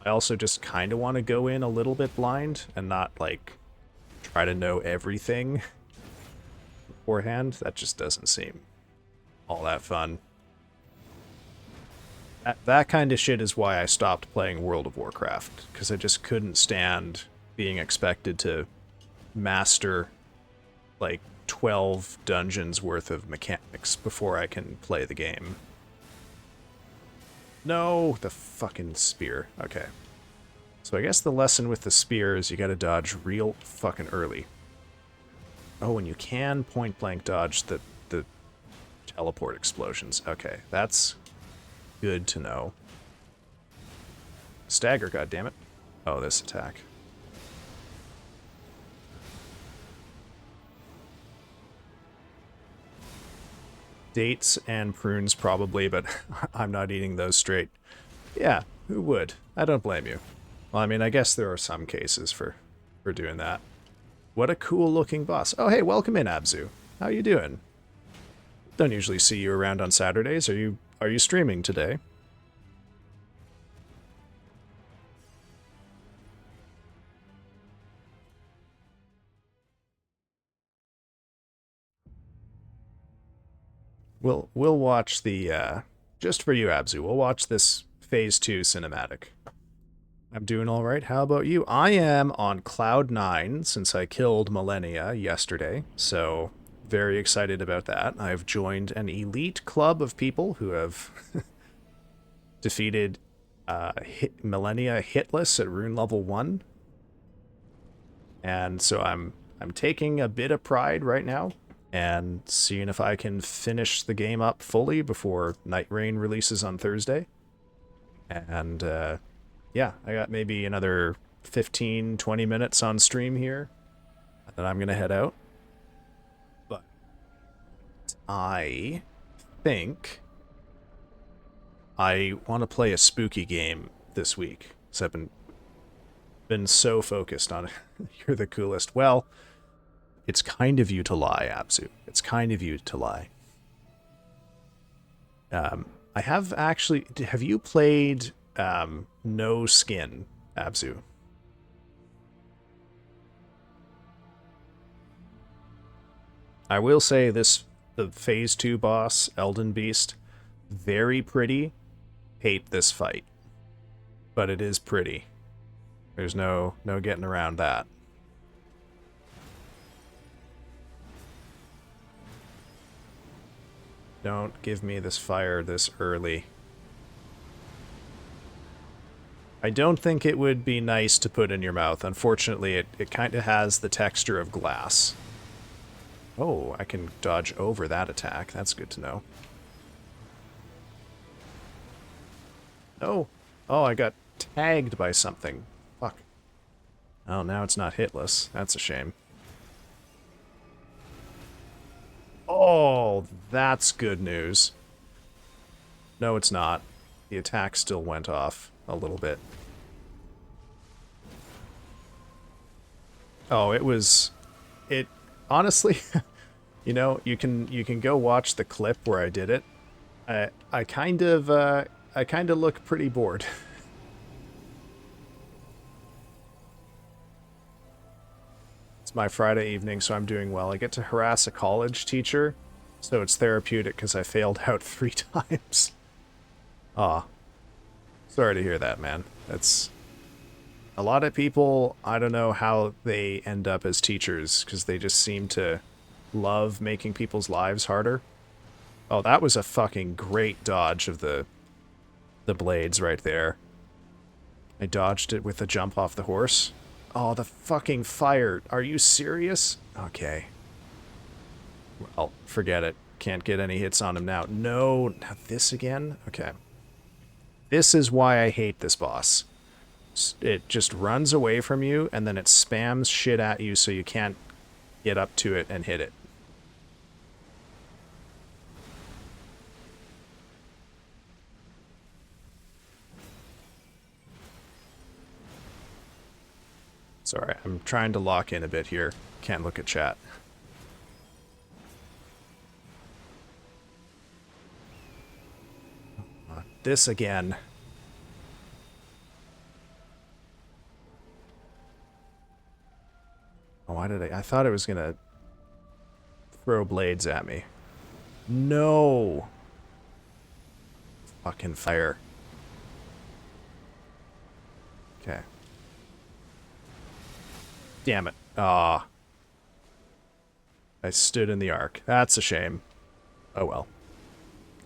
I also just kind of want to go in a little bit blind and not, like, try to know everything beforehand. That just doesn't seem all that fun. That kind of shit is why I stopped playing World of Warcraft, because I just couldn't stand being expected to master, like, 12 dungeons worth of mechanics before I can play the game. No, the fucking spear. Okay. So I guess the lesson with the spear is you gotta dodge real fucking early. Oh, and you can point-blank dodge the teleport explosions. Okay, that's good to know. Stagger, goddammit. Oh, this attack. Dates and prunes probably, but I'm not eating those straight. Yeah, who would? I don't blame you. Well, I mean, I guess there are some cases for doing that. What a cool looking boss. Oh, hey, welcome in, Abzu. How you doing? Don't usually see you around on Saturdays. Are you streaming today? We'll watch the just for you, Abzu. We'll watch this Phase 2 cinematic. I'm doing all right. How about you? I am on cloud 9 since I killed Millennia yesterday, so very excited about that. I've joined an elite club of people who have defeated Millennia hitless at rune level 1. And so I'm taking a bit of pride right now and seeing if I can finish the game up fully before Night Rain releases on Thursday. And yeah, I got maybe another 15, 20 minutes on stream here, and then I'm going to head out. But I think I want to play a spooky game this week, because I've been so focused on it. You're the coolest. Well, it's kind of you to lie, Abzu. It's kind of you to lie. I have actually... Have you played No Skin, Abzu? I will say the Phase 2 boss, Elden Beast, very pretty. Hate this fight. But it is pretty. There's no getting around that. Don't give me this fire this early. I don't think it would be nice to put in your mouth. Unfortunately, it kind of has the texture of glass. Oh, I can dodge over that attack. That's good to know. Oh. Oh, I got tagged by something. Fuck. Oh, now it's not hitless. That's a shame. Oh, that's good news. No, it's not. The attack still went off a little bit. Oh, it was... It... Honestly, you know, you can go watch the clip where I did it. I kind of look pretty bored. It's my Friday evening, so I'm doing well. I get to harass a college teacher, so it's therapeutic because I failed out 3 times. Aw. Sorry to hear that, man. That's... A lot of people, I don't know how they end up as teachers, because they just seem to love making people's lives harder. Oh, that was a fucking great dodge of the blades right there. I dodged it with a jump off the horse. Oh, the fucking fire. Are you serious? Okay. Well, forget it. Can't get any hits on him now. No, now this again? Okay. This is why I hate this boss. It just runs away from you, and then it spams shit at you so you can't get up to it and hit it. Sorry, I'm trying to lock in a bit here. Can't look at chat. This again. Oh, why did I thought it was gonna throw blades at me. No! Fucking fire. Okay. Damn it. Ah. I stood in the arc. That's a shame. Oh well.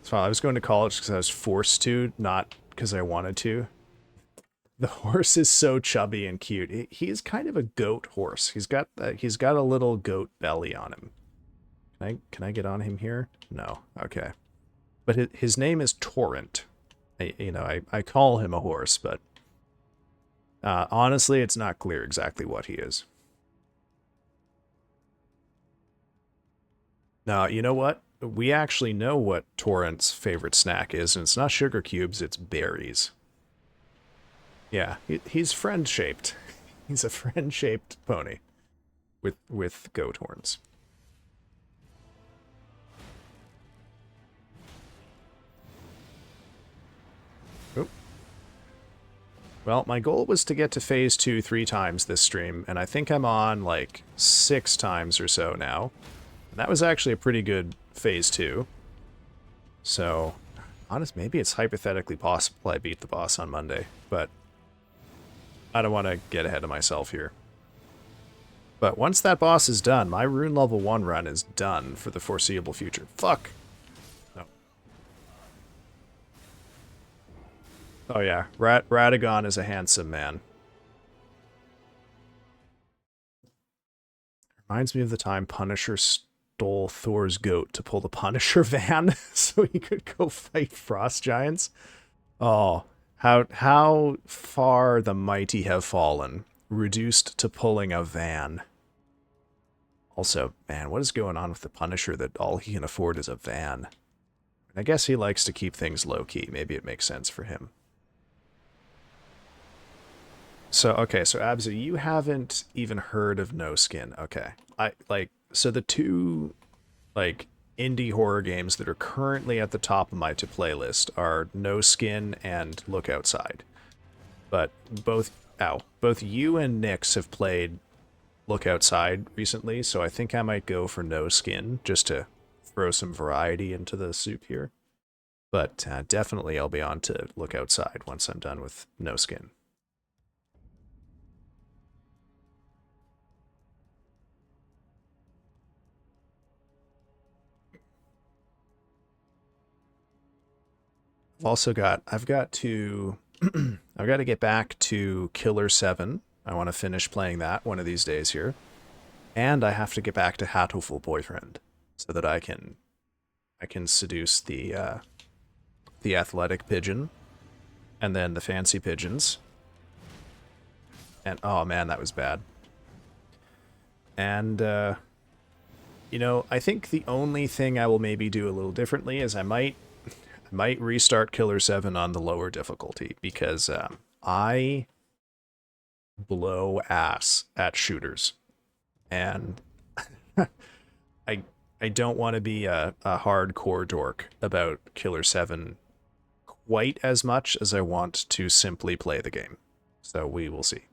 So I was going to college because I was forced to, not because I wanted to. The horse is so chubby and cute. He's kind of a goat horse. He's got a little goat belly on him. Can I get on him here? No. Okay. But his name is Torrent. I call him a horse, but honestly, it's not clear exactly what he is. Now, you know what? We actually know what Torrent's favorite snack is, and it's not sugar cubes, it's berries. Yeah, he's friend-shaped. He's a friend-shaped pony with goat horns. Oop. Well, my goal was to get to phase 2 3 times this stream, and I think I'm on like 6 times or so now. And that was actually a pretty good phase 2. So, honest, maybe it's hypothetically possible I beat the boss on Monday, but I don't want to get ahead of myself here. But once that boss is done, my rune level 1 run is done for the foreseeable future. Fuck! No. Oh yeah, Radagon is a handsome man. Reminds me of the time Punisher stole Thor's goat to pull the Punisher van so he could go fight frost giants. Oh, how far the mighty have fallen, reduced to pulling a van. Also, man, what is going on with the Punisher that all he can afford is a van? I guess he likes to keep things low-key. Maybe it makes sense for him. So, okay, so Abzu, you haven't even heard of No Skin. Okay. So the two, indie horror games that are currently at the top of my to-play list are No Skin and Look Outside. But both you and Nyx have played Look Outside recently, so I think I might go for No Skin, just to throw some variety into the soup here. But definitely I'll be on to Look Outside once I'm done with No Skin. I've got to get back to Killer 7. I want to finish playing that one of these days here. And I have to get back to Hatoful Boyfriend so that I can seduce the athletic pigeon and then the fancy pigeons. And oh man, that was bad. And you know, I think the only thing I will maybe do a little differently is I might restart Killer 7 on the lower difficulty, because I blow ass at shooters, and I I don't want to be a hardcore dork about Killer 7 quite as much as I want to simply play the game. So we will see.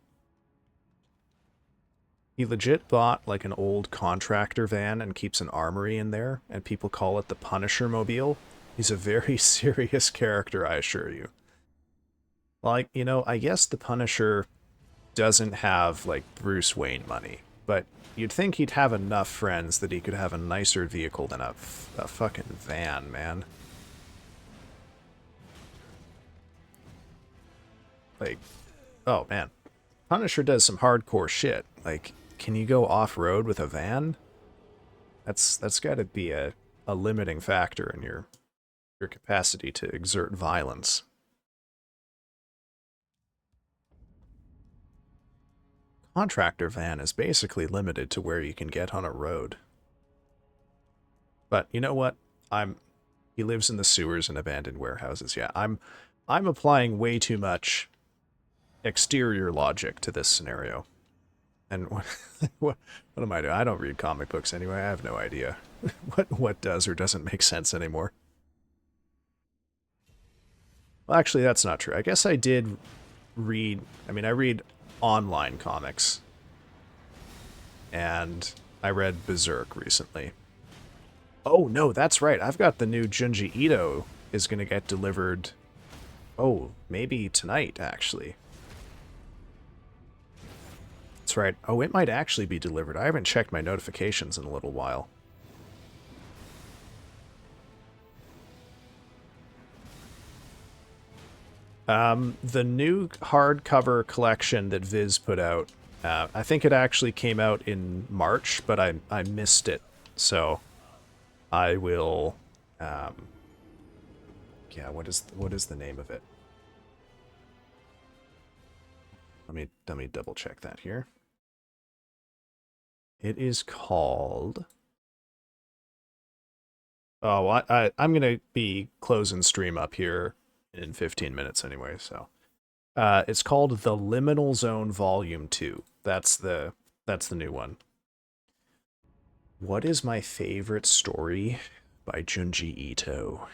He legit bought like an old contractor van and keeps an armory in there, and people call it the Punisher Mobile. He's a very serious character, I assure you. Like, you know, I guess the Punisher doesn't have like Bruce Wayne money, but you'd think he'd have enough friends that he could have a nicer vehicle than a fucking van, man. Like, oh man, Punisher does some hardcore shit. Like, can you go off-road with a van? That's got to be a limiting factor in your capacity to exert violence. Contractor van is basically limited to where you can get on a road. But you know what? I'm He lives in the sewers and abandoned warehouses. Yeah, I'm applying way too much exterior logic to this scenario. And what am I doing? I don't read comic books anyway. I have no idea what does or doesn't make sense anymore. Well, actually, that's not true. I guess I did read. I mean, I read online comics, and I read Berserk recently. Oh no, that's right. I've got the new Junji Ito is going to get delivered. Oh, maybe tonight actually. That's right. Oh, it might actually be delivered. I haven't checked my notifications in a little while. The new hardcover collection that Viz put out, I think it actually came out in March, but I missed it. So I will, yeah, what is the name of it? Let me double check that here. It is called. Oh, I'm gonna be closing stream up here in 15 minutes anyway. So, it's called the Liminal Zone Volume 2. That's the new one. What is my favorite story by Junji Ito?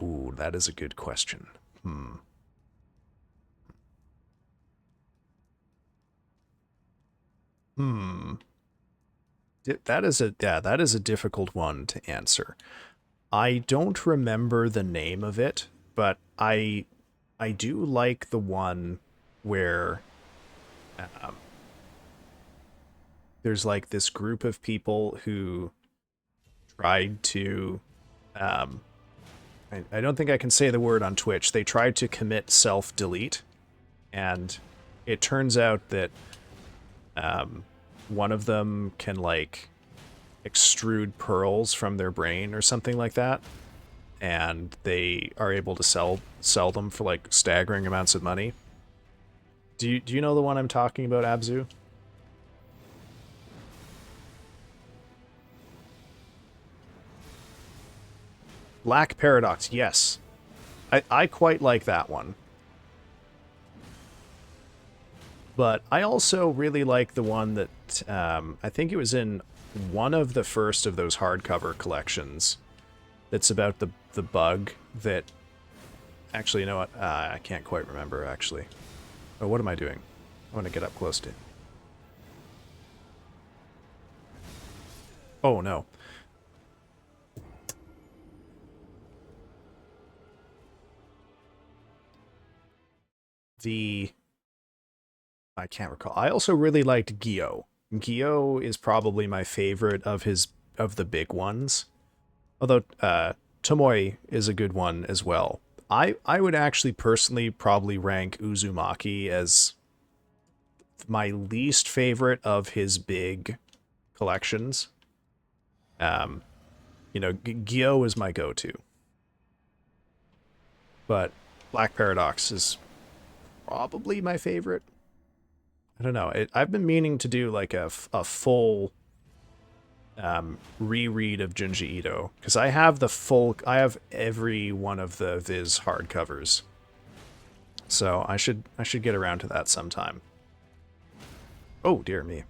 Ooh, that is a good question. Hmm. Hmm. That is a difficult one to answer. I don't remember the name of it, but I do like the one where um, there's like this group of people who tried to um, I don't think I can say the word on Twitch. They tried to commit self-delete, and it turns out that um, one of them can like extrude pearls from their brain or something like that, and they are able to sell them for like staggering amounts of money. Do you know the one I'm talking about, Abzu? Black Paradox, yes. I quite like that one. But I also really like the one that I think it was in one of the first of those hardcover collections. That's about the bug that. Actually, you know what? I can't quite remember actually. Oh, what am I doing? I want to get up close to it. Oh no. The I can't recall. I also really liked Gyo. Gyo is probably my favorite of the big ones. Although Tomoe is a good one as well. I would actually personally probably rank Uzumaki as my least favorite of his big collections. Um, you know, Gyo is my go-to, but Black Paradox is probably my favorite. I don't know. I've been meaning to do like a full reread of Junji Ito, because I have every one of the Viz hardcovers. So I should get around to that sometime. Oh dear me.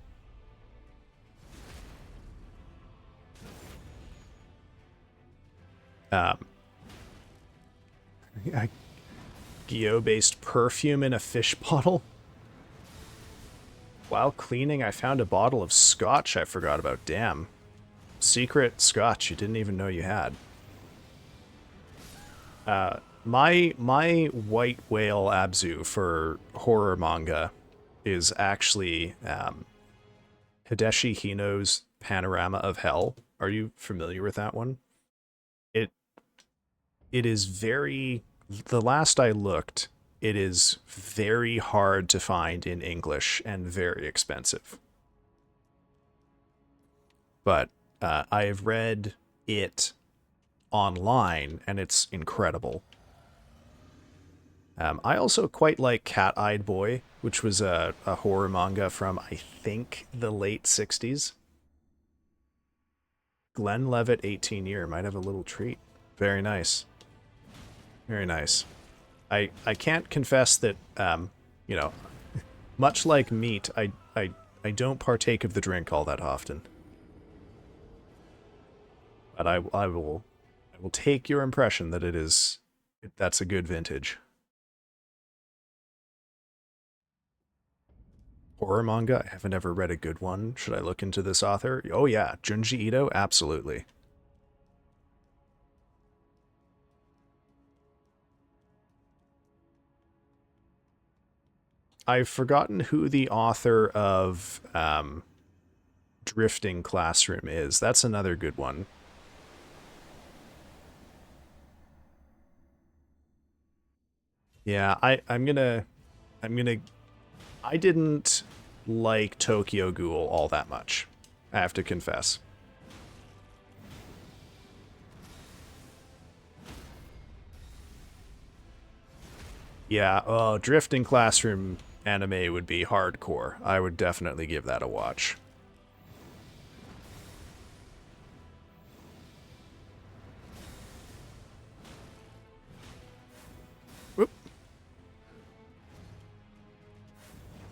Um, a Gyo-based perfume in a fish bottle. While cleaning, I found a bottle of scotch I forgot about. Damn. Secret scotch you didn't even know you had. My white whale abzu for horror manga is actually Hideshi Hino's Panorama of Hell. Are you familiar with that one? It it is very, the last I looked, it is very hard to find in English and very expensive. But I have read it online and it's incredible. I also quite like Cat-Eyed Boy, which was a horror manga from, I think, the late 60s. Glenn Levitt, 18 year, might have a little treat. Very nice. Very nice. I can't confess that, you know, much like meat, I don't partake of the drink all that often. But I will take your impression that that's a good vintage. Horror manga? I haven't ever read a good one. Should I look into this author? Oh yeah, Junji Ito? Absolutely. I've forgotten who the author of Drifting Classroom is. That's another good one. Yeah, I'm gonna I didn't like Tokyo Ghoul all that much. I have to confess. Yeah, oh, Drifting Classroom anime would be hardcore. I would definitely give that a watch. Whoop.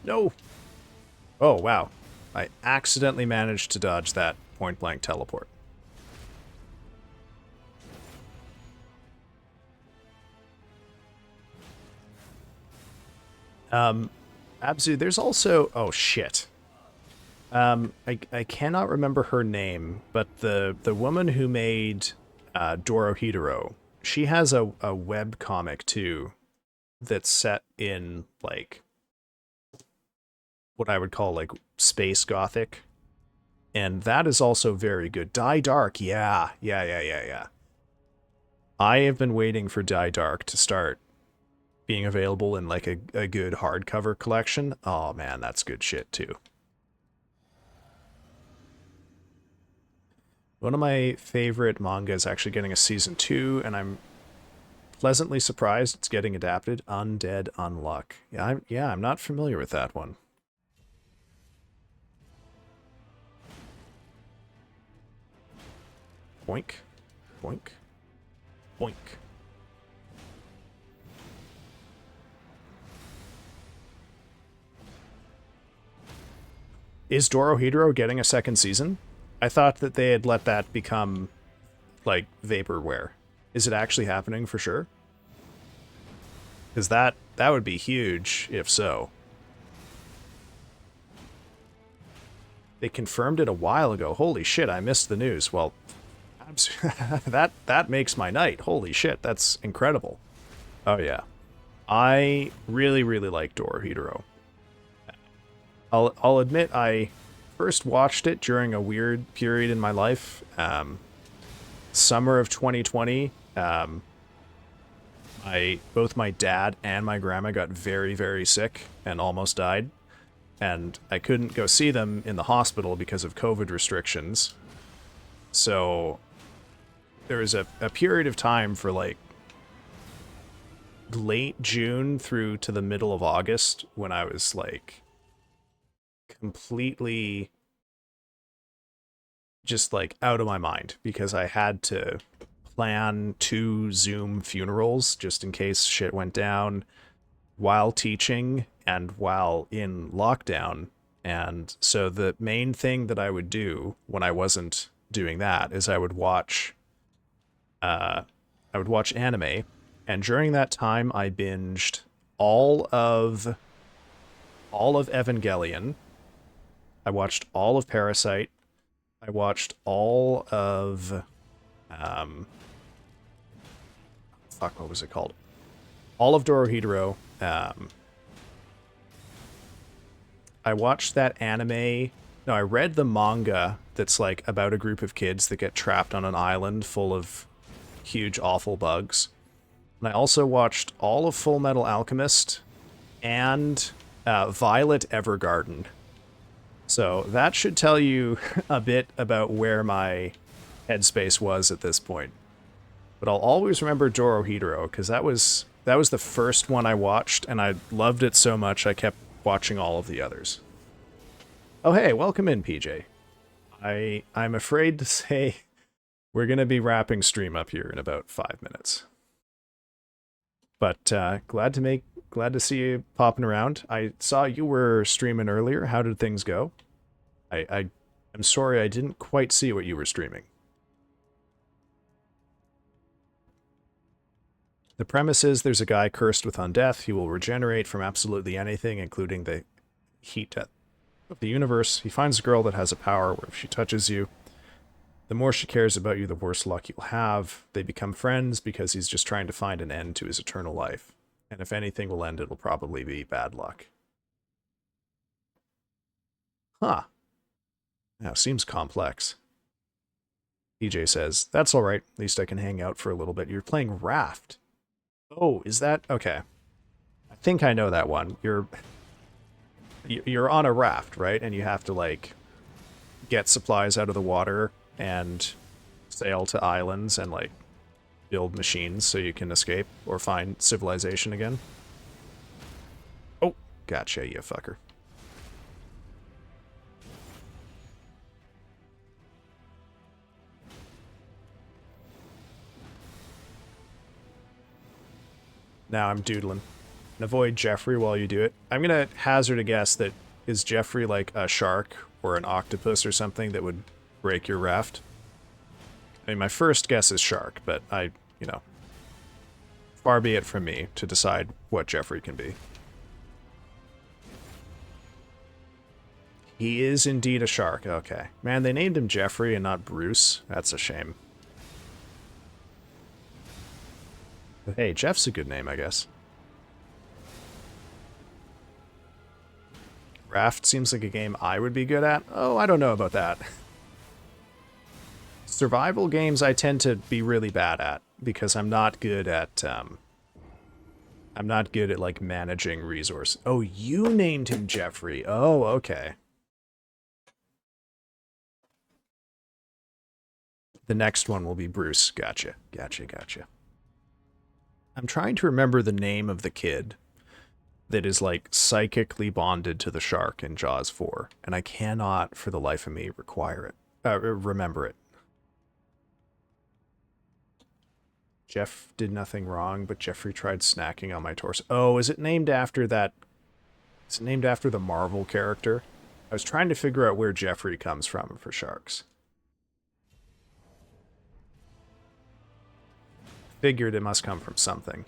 No. Oh, wow. I accidentally managed to dodge that point-blank teleport. Abzu, there's also... Oh, shit. I cannot remember her name, but the woman who made Dorohedoro, she has a web comic too that's set in like what I would call like space gothic, and that is also very good. Die Dark, yeah. I have been waiting for Die Dark to start being available in like a good hardcover collection. Oh man, that's good shit too. One of my favorite manga is actually getting a season 2, and I'm pleasantly surprised it's getting adapted. Undead Unluck. I'm not familiar with that one. Boink. Boink. Boink. Is Dorohedoro getting a second season? I thought that they had let that become, like, vaporware. Is it actually happening for sure? Because that would be huge, if so. They confirmed it a while ago. Holy shit, I missed the news. Well, that makes my night. Holy shit, that's incredible. Oh yeah. I really, really like Dorohedoro. I'll admit I first watched it during a weird period in my life. Summer of 2020, both my dad and my grandma got very, very sick and almost died. And I couldn't go see them in the hospital because of COVID restrictions. So there was a period of time for like late June through to the middle of August when I was like completely just like out of my mind because I had to plan 2 Zoom funerals just in case shit went down while teaching and while in lockdown. And so the main thing that I would do when I wasn't doing that is I would watch anime, and during that time I binged all of Evangelion. I watched all of Parasite. I watched all of fuck, what was it called? All of Dorohedoro. I watched that anime. No, I read the manga that's like about a group of kids that get trapped on an island full of huge, awful bugs. And I also watched all of Full Metal Alchemist and Violet Evergarden. So that should tell you a bit about where my headspace was at this point. But I'll always remember Dorohedoro because that was the first one I watched, and I loved it so much I kept watching all of the others. Oh hey, welcome in, PJ. I'm afraid to say we're gonna be wrapping stream up here in about 5 minutes. But glad to see you popping around. I saw you were streaming earlier. How did things go? I'm sorry I didn't quite see what you were streaming. The premise is there's a guy cursed with undeath. He will regenerate from absolutely anything, including the heat of the universe. He finds a girl that has a power where if she touches you, the more she cares about you, the worse luck you'll have. They become friends because he's just trying to find an end to his eternal life. And if anything will end, it'll probably be bad luck. Huh. Now, seems complex. EJ says, that's alright. At least I can hang out for a little bit. You're playing Raft. Oh, is that... Okay. I think I know that one. You're on a raft, right? And you have to, like, get supplies out of the water and sail to islands and, like, build machines so you can escape or find civilization again. Oh, gotcha, you fucker. Now I'm doodling. And avoid Jeffrey while you do it. I'm gonna hazard a guess that is Jeffrey like a shark or an octopus or something that would break your raft? I mean, my first guess is shark, but far be it from me to decide what Jeffrey can be. He is indeed a shark, okay. Man, they named him Jeffrey and not Bruce. That's a shame. But hey, Jeff's a good name, I guess. Raft seems like a game I would be good at. Oh, I don't know about that. Survival games I tend to be really bad at because I'm not good at like managing resources. Oh, you named him Jeffrey. Oh, okay. The next one will be Bruce. Gotcha. I'm trying to remember the name of the kid that is like psychically bonded to the shark in Jaws 4, and I cannot for the life of me remember it. Jeff did nothing wrong, but Jeffrey tried snacking on my torso. Oh, is it named after that? Is it named after the Marvel character? I was trying to figure out where Jeffrey comes from for sharks. Figured it must come from something.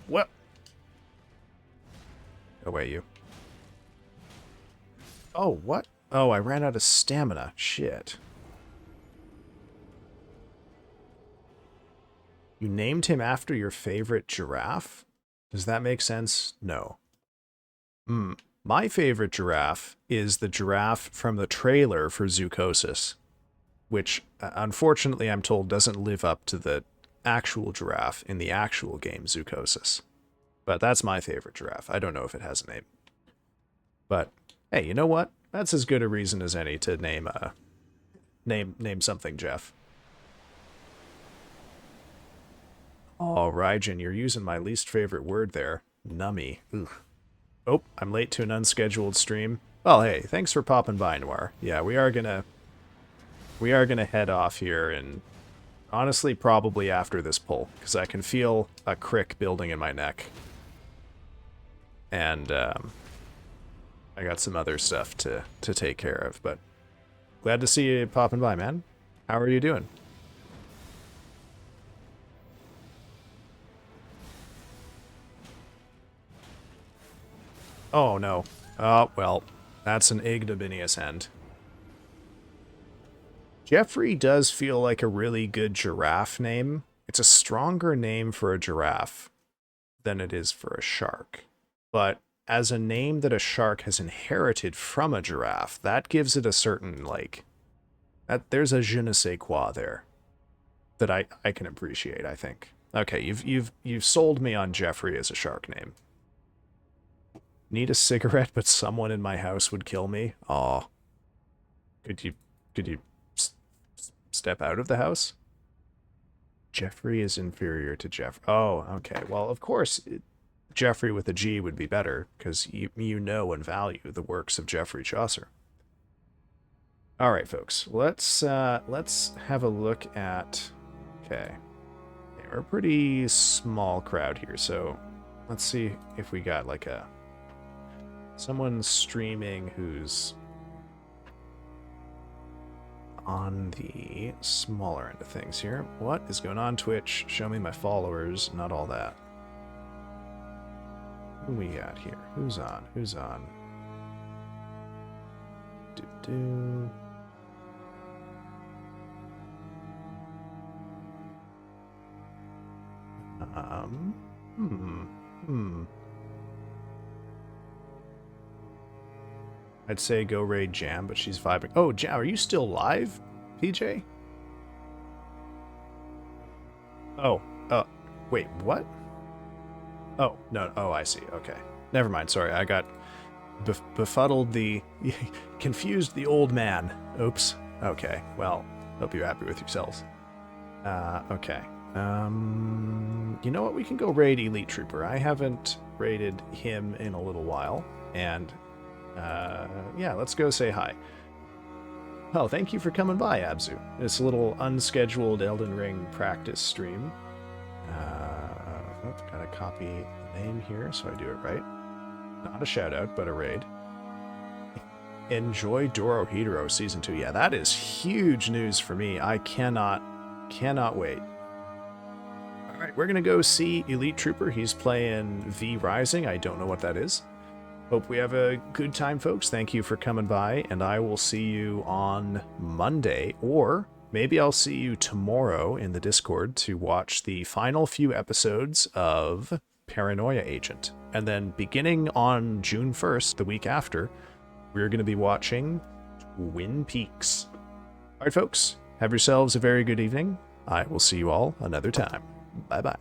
What? Away you. Oh, what? Oh, I ran out of stamina. Shit. You named him after your favorite giraffe? Does that make sense? No. My favorite giraffe is the giraffe from the trailer for Zoocosis, which, unfortunately, I'm told doesn't live up to the actual giraffe in the actual game Zoocosis. But that's my favorite giraffe. I don't know if it has a name. But, hey, you know what? That's as good a reason as any to name something Jeff. Oh, Raijin, you're using my least favorite word there. Nummy. Ugh. Oh, I'm late to an unscheduled stream. Well, hey, thanks for popping by, Noir. Yeah, we are gonna head off here, and honestly, probably after this pull, because I can feel a crick building in my neck. And I got some other stuff to take care of, but glad to see you popping by, man. How are you doing? Oh, no. Oh, well, that's an ignominious end. Jeffrey does feel like a really good giraffe name. It's a stronger name for a giraffe than it is for a shark. But as a name that a shark has inherited from a giraffe, that gives it a certain, like... there's a je ne sais quoi there that I can appreciate, I think. Okay, you've sold me on Jeffrey as a shark name. Need a cigarette, but someone in my house would kill me? Aw. Could you step out of the house? Jeffrey is inferior to Jeff. Oh, okay. Well, of course, Jeffrey with a G would be better, because you know and value the works of Geoffrey Chaucer. All right, folks. Let's have a look at... Okay. We're a pretty small crowd here, so let's see if we got like someone streaming who's on the smaller end of things here. What is going on, Twitch? Show me my followers, not all that. Who we got here? Who's on? Who's on? Do-do. I'd say go raid Jam, but she's vibing. Oh, Jam, are you still live, PJ? Oh, wait, what? Oh, no, oh, I see, okay. Never mind, sorry, I got befuddled confused the old man. Oops, okay, well, hope you're happy with yourselves. Okay. You know what? We can go raid Elite Trooper. I haven't raided him in a little while, and yeah, let's go say hi. Oh, thank you for coming by, Abzu. This little unscheduled Elden Ring practice stream. Gotta copy the name here so I do it right. Not a shout out, but a raid. Enjoy Dorohedoro Season 2. Yeah, that is huge news for me. I cannot wait. Alright, we're gonna go see Elite Trooper. He's playing V Rising. I don't know what that is. Hope we have a good time, folks. Thank you for coming by, and I will see you on Monday, or maybe I'll see you tomorrow in the Discord to watch the final few episodes of Paranoia Agent. And then beginning on June 1st, the week after, we're going to be watching Twin Peaks. Alright, folks, have yourselves a very good evening. I will see you all another time. Bye-bye.